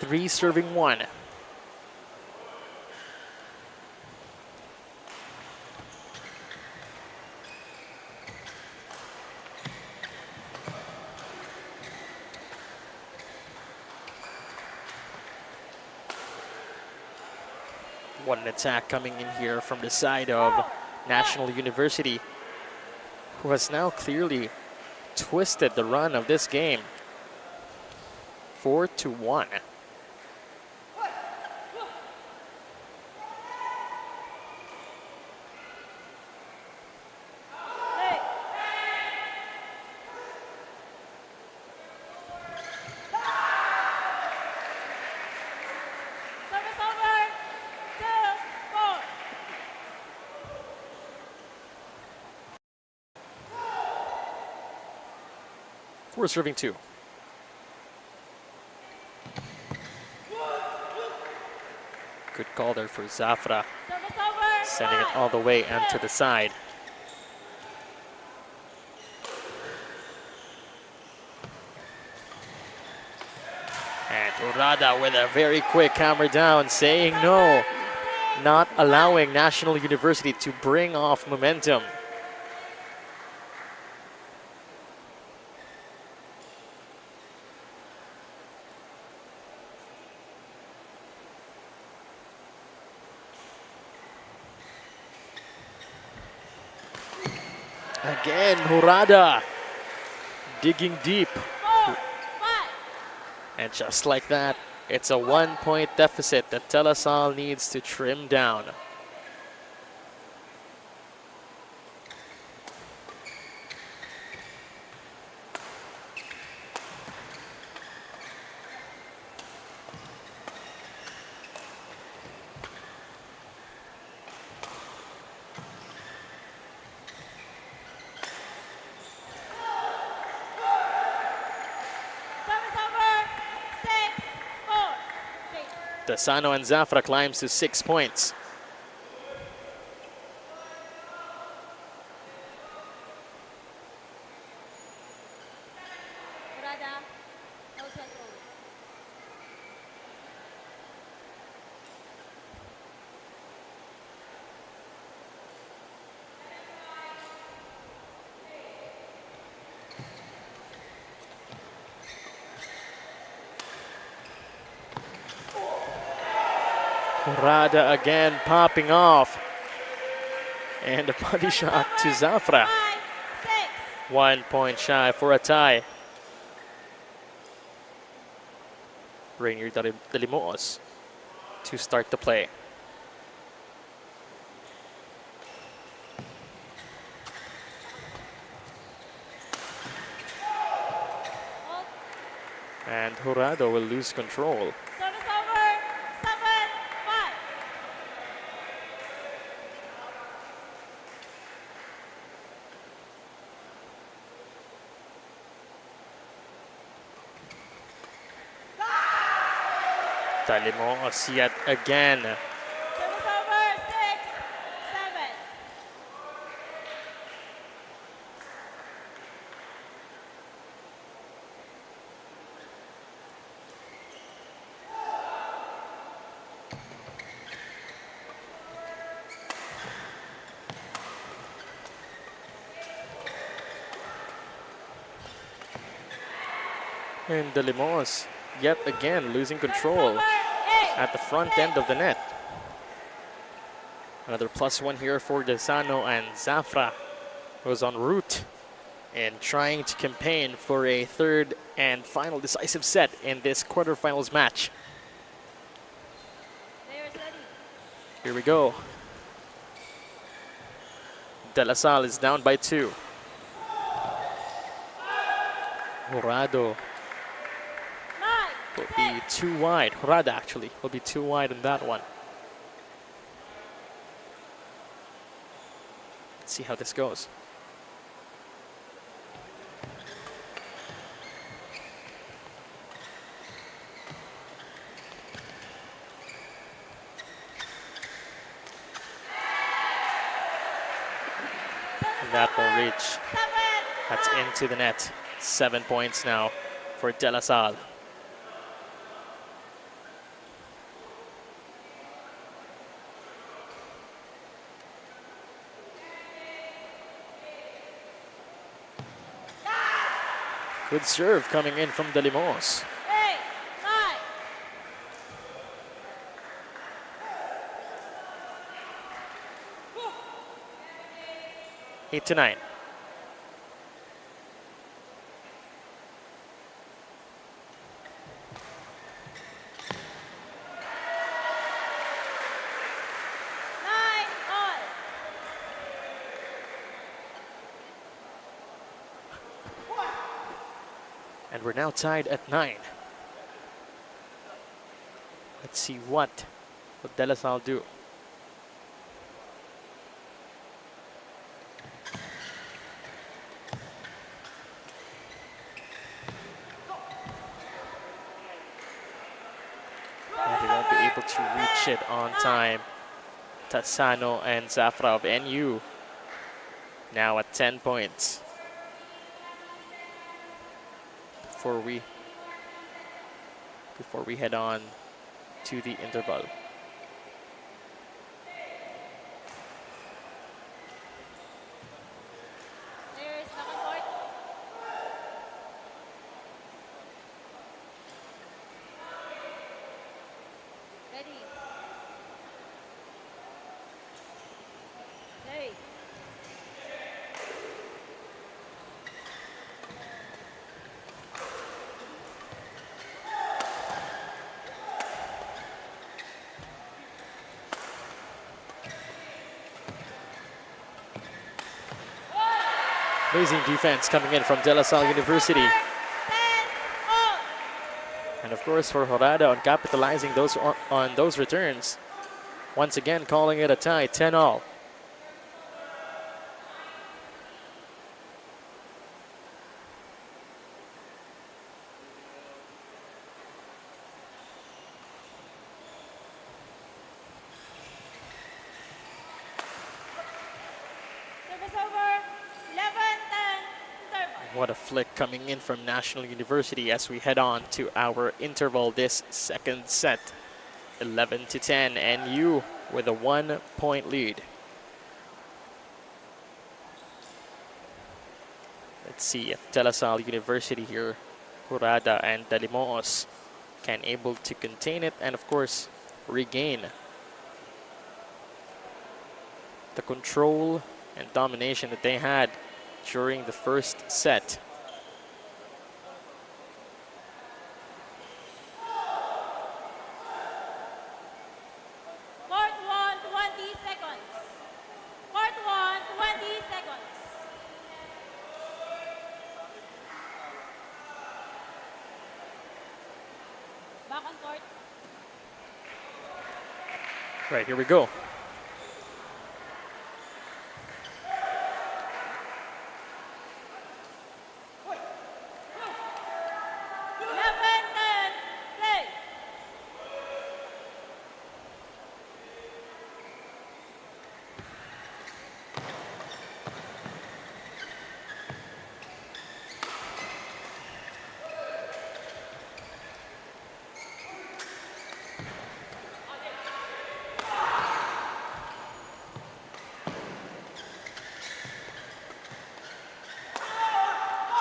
3 serving 1. What an attack coming in here from the side of National University, who has now clearly twisted the run of this game. 4-1. Play. Service over, 2-4. 4 serving 2. Good call there for Zafra, Service over, sending it 1. all the way and to the side. And Urada with a very quick hammer down, saying no, not allowing National University to bring off momentum. Again, Murada digging deep. 4, 5. And just like that, it's a 1-point deficit that De La Salle needs to trim down. Service over. 6, 4. Dasano and Zafra climbs to 6 points. Murada. No central. Murada again popping off. And a body shot to Zafra. 5, 6. 1 point shy for a tie. Rainier Delimoos to start the play. And Jurado will lose control. Service over. 7, 5. Delimoos yet again. Service over. 6, 7. And Delimoos yet again losing control Over. 8. at the front end of the net. Another +1 here for Desano, and Zafra was en route and trying to campaign for a third and final decisive set in this quarterfinals match. Players ready. Here we go. De La Salle is down by 2. Jurado 9, will be too wide. Jurado actually will be too wide in that one. Let's see how this goes. And that will reach. 7. That's into the net. 7 points now for De La Salle. Good serve coming in from Delimoos. 8, 9. 8-9. And we're now tied at 9. Let's see what De La Salle do. And they won't be able to reach it on time. Tatsano and Zafra of NU now at 10 points. Before we head on to the interval. Players back on court. Ready. Play. Amazing defense coming in from De La Salle University. 10 all. And of course for Horada on capitalizing on those returns. Once again calling it a tie, 10 all. Service over. 11-10 interval. What a flick coming in from National University as we head on to our interval this second set. 11-10, and you with a 1-point lead. Let's see if De La Salle University here, Horada and Dalimoos can able to contain it and of course regain the control and domination that they had during the first set. Court 1, 20 seconds. Court 1, 20 seconds. Back on court. Right, here we go. Play.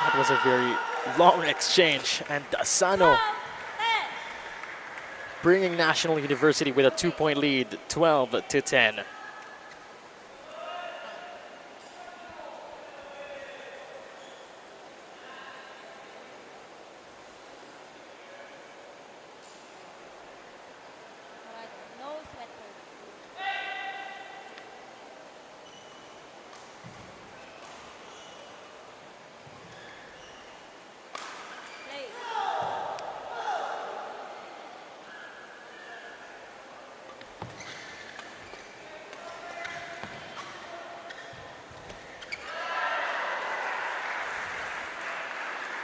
That was a very long exchange, and Asano 10. bringing National University with a 2-point lead, 12-10. No sweat. Play.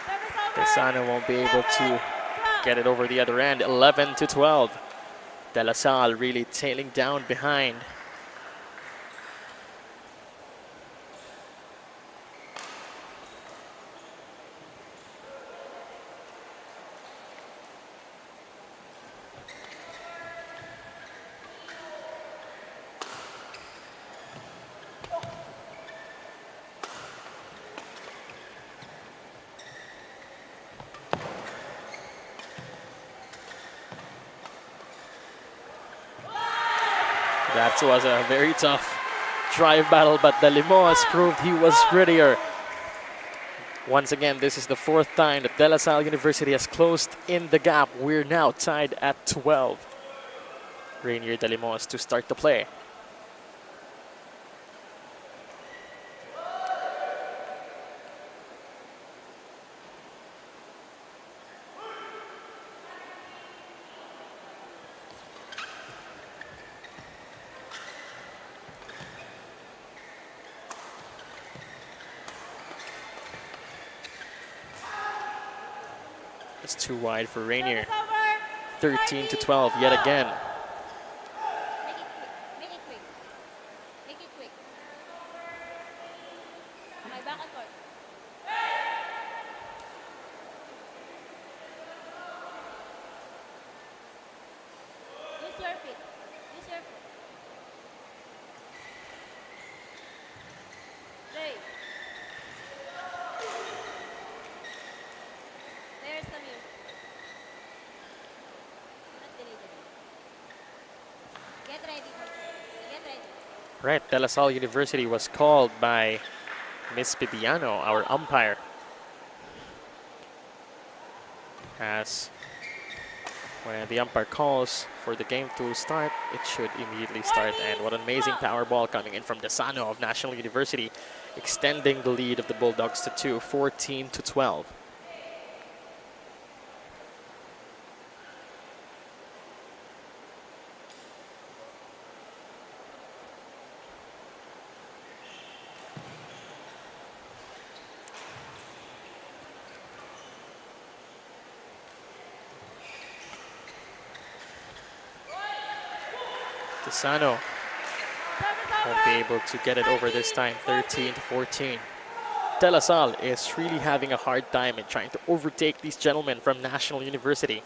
Service over. Asano won't be able to get it over the other end, 11-12. De La Salle really tailing down behind. That was a very tough drive battle, but Dalimoos proved he was grittier. Once again, this is the fourth time that De La Salle University has closed in the gap. We're now tied at 12. Rainier Dalimoos to start the play. It's too wide for Rainier. Service over. 13-12 yet again. Make it quick. Make it quick. Okay, back on court. Use your feet. Use your feet. Play. There's the mute. Not deleted. Get ready. Get ready. Right, De La Salle University was called by Miss Bibiano, our umpire. As When the umpire calls for the game to start, it should immediately start. And what an amazing power ball coming in from Desano of National University, extending the lead of the Bulldogs to 2, 14-12. Desano won't be able to get it over this time, 13-14. De La Salle is really having a hard time in trying to overtake these gentlemen from National University.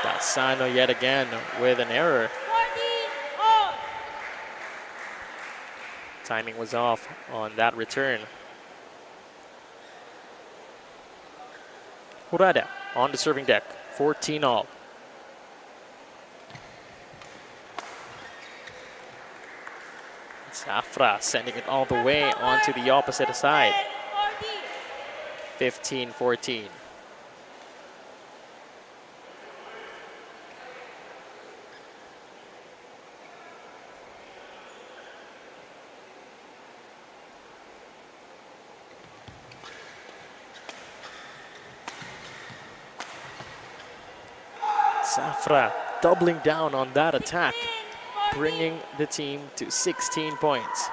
Desano yet again with an error. Timing was off on that return. Murada on the serving deck, 14-all. Zafra sending it all the way onto the opposite side. 15-14. Zafra doubling down on that attack, bringing the team to 16 points.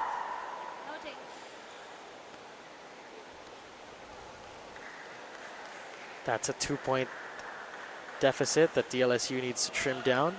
That's a 2-point deficit that DLSU needs to trim down.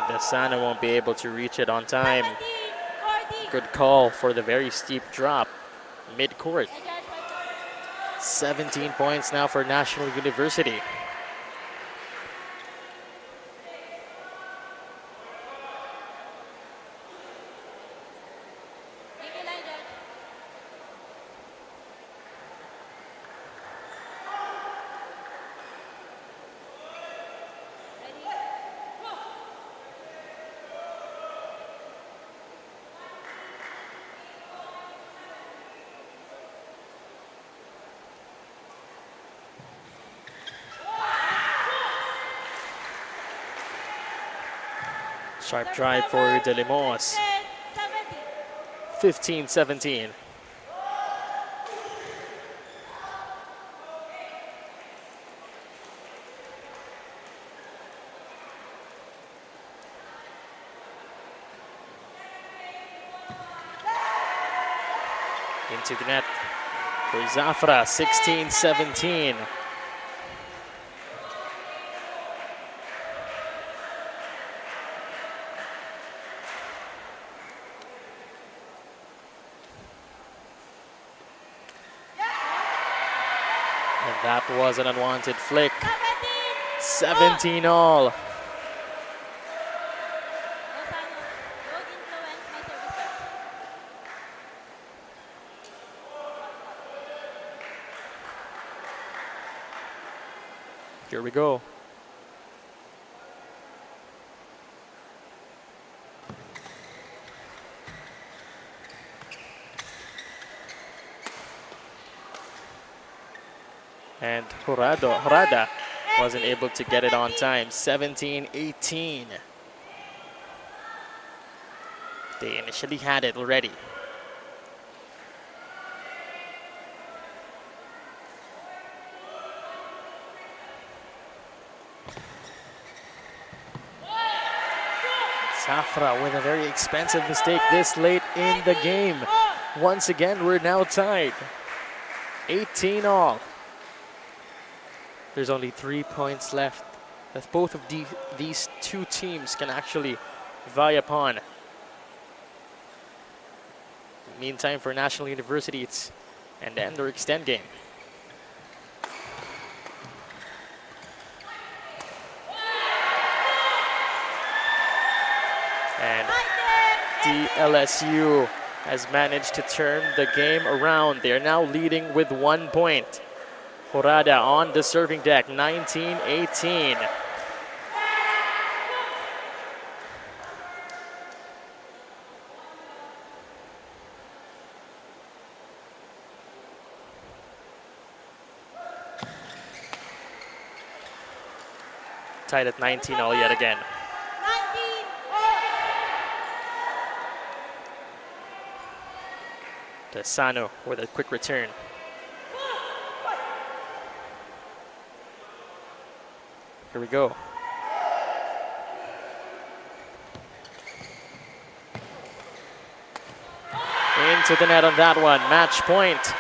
Desano won't be able to reach it on time. Good call for the very steep drop mid-court. 17 points now for National University. Sharp drive for De Limos. 15-17. Into the net for Zafra, 16-17. That was an unwanted flick. 17-all. Here we go. And Horada wasn't able to get it on time. 17-18. They initially had it already. Zafra with a very expensive mistake this late in the game. Once again, we're now tied. 18-all. There's only 3 points left that both of these two teams can actually vie upon. Meantime, for National University, it's an end or extend game. And DLSU has managed to turn the game around. They are now leading with 1 point. Horada on the serving deck, 19-18. Tied at 19 all yet again. 19. Sano with a quick return. Here we go. Into the net on that one. Match point.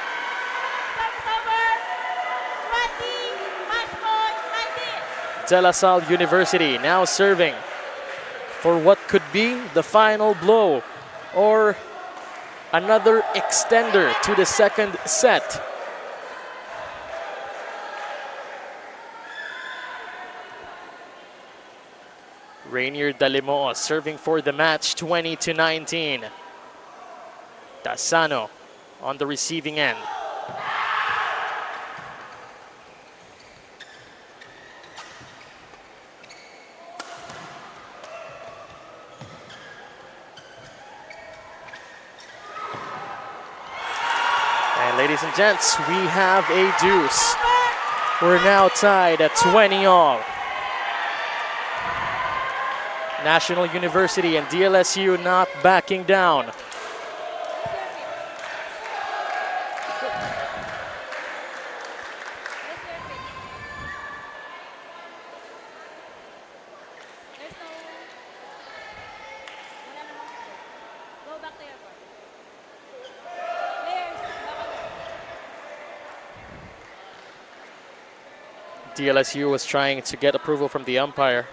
De La Salle University now serving for what could be the final blow or another extender to the second set. Rainier Dalimo serving for the match, 20-19. Dasano on the receiving end. And ladies and gents, we have a deuce. We're now tied at 20 all. National University and DLSU not backing down. DLSU was trying to get approval from the umpire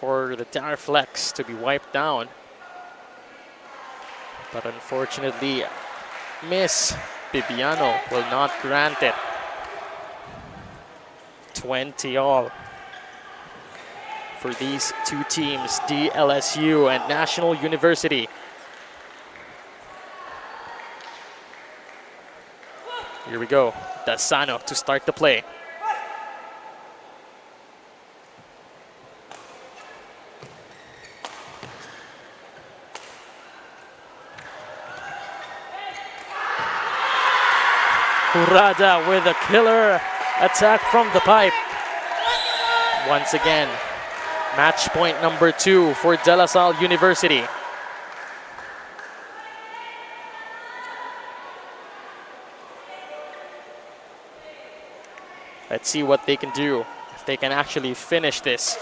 for the tower flex to be wiped down. But unfortunately, Miss Bibiano will not grant it. 20 all for these two teams, DLSU and National University. Here we go, Dasano to start the play. Kurada with a killer attack from the pipe. Once again, match point number 2 for De La Salle University. Let's see what they can do, if they can actually finish this.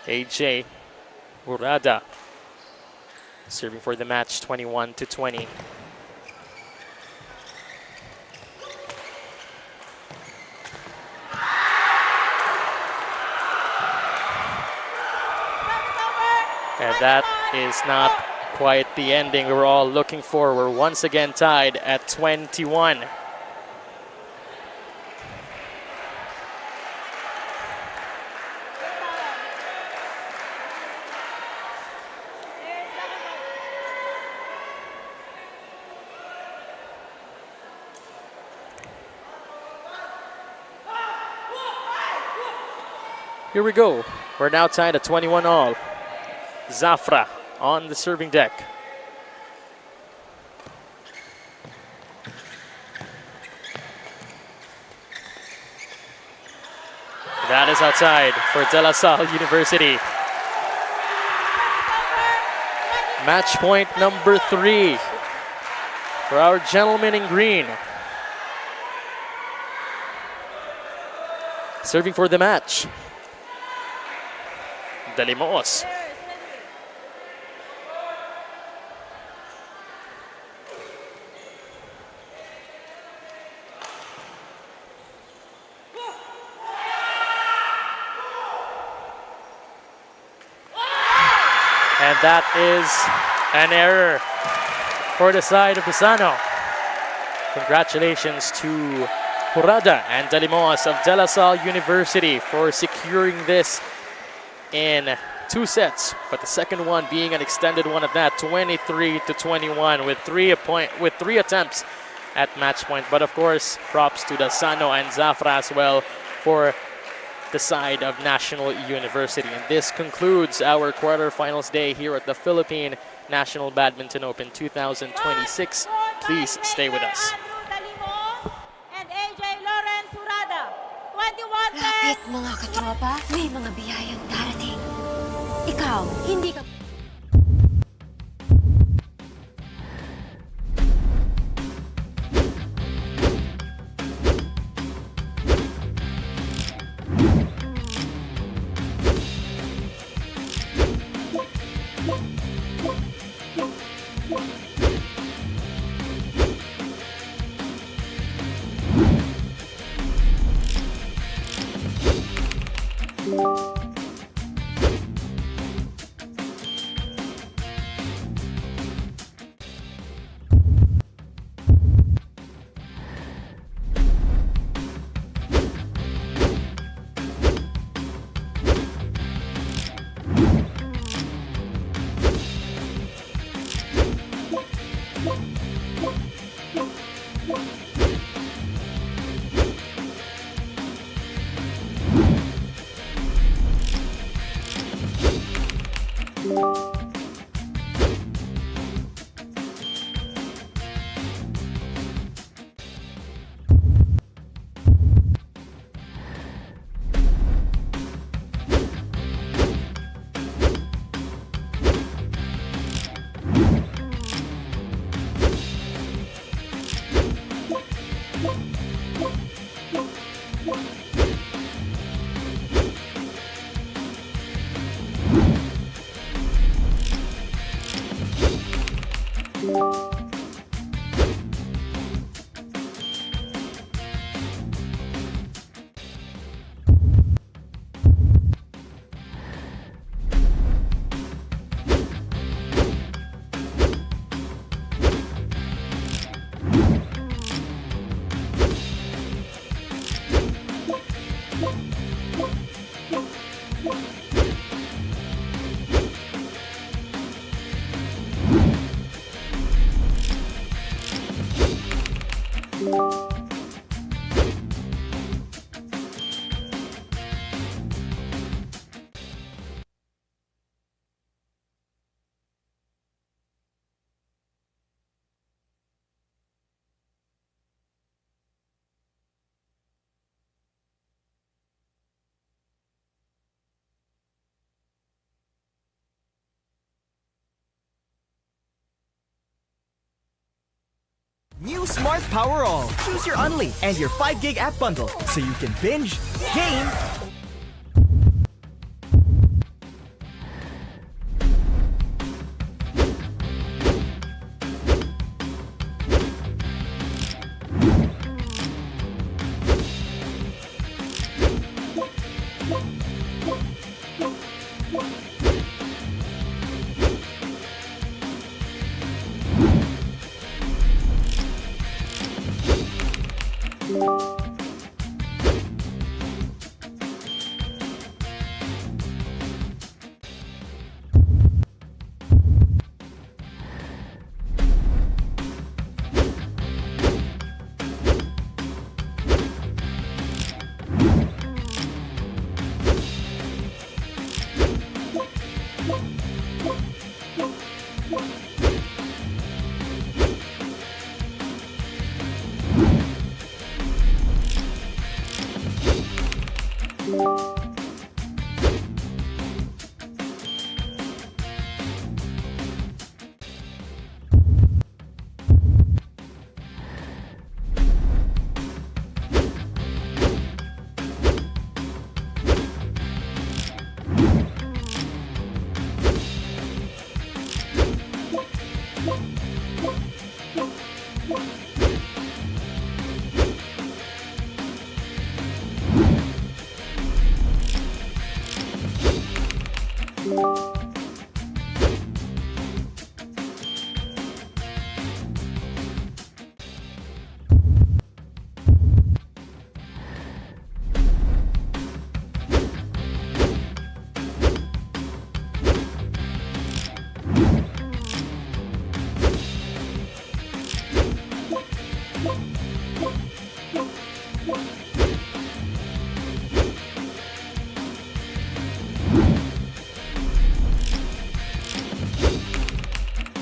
AJ Kurada serving for the match, 21-20. And that is not quite the ending we were all looking for. We're once again tied at 21. Here we go. We're now tied at 21 all. Zafra on the serving deck. That is outside for De La Salle University. Match point number 3 for our gentlemen in green. Serving for the match, Dalimos. And that is an error for the side of Dasano. Congratulations to Kurada and Dalimos of De La Salle University for securing this in 2 sets, but the second one being an extended one at that, 23-21 with three attempts at match point. But of course, props to the Sano and Zafra as well for the side of National University. And this concludes our quarterfinals day here at the Philippine National Badminton Open 2026. Please stay with us. And AJ Lawrence Hurada. 21 Lapit mga katropa, may mga biyayang darating. Ikaw, hindi ka... New Smart Power All. Choose your Unli and your 5 gig app bundle so you can binge, game,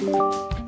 Leon.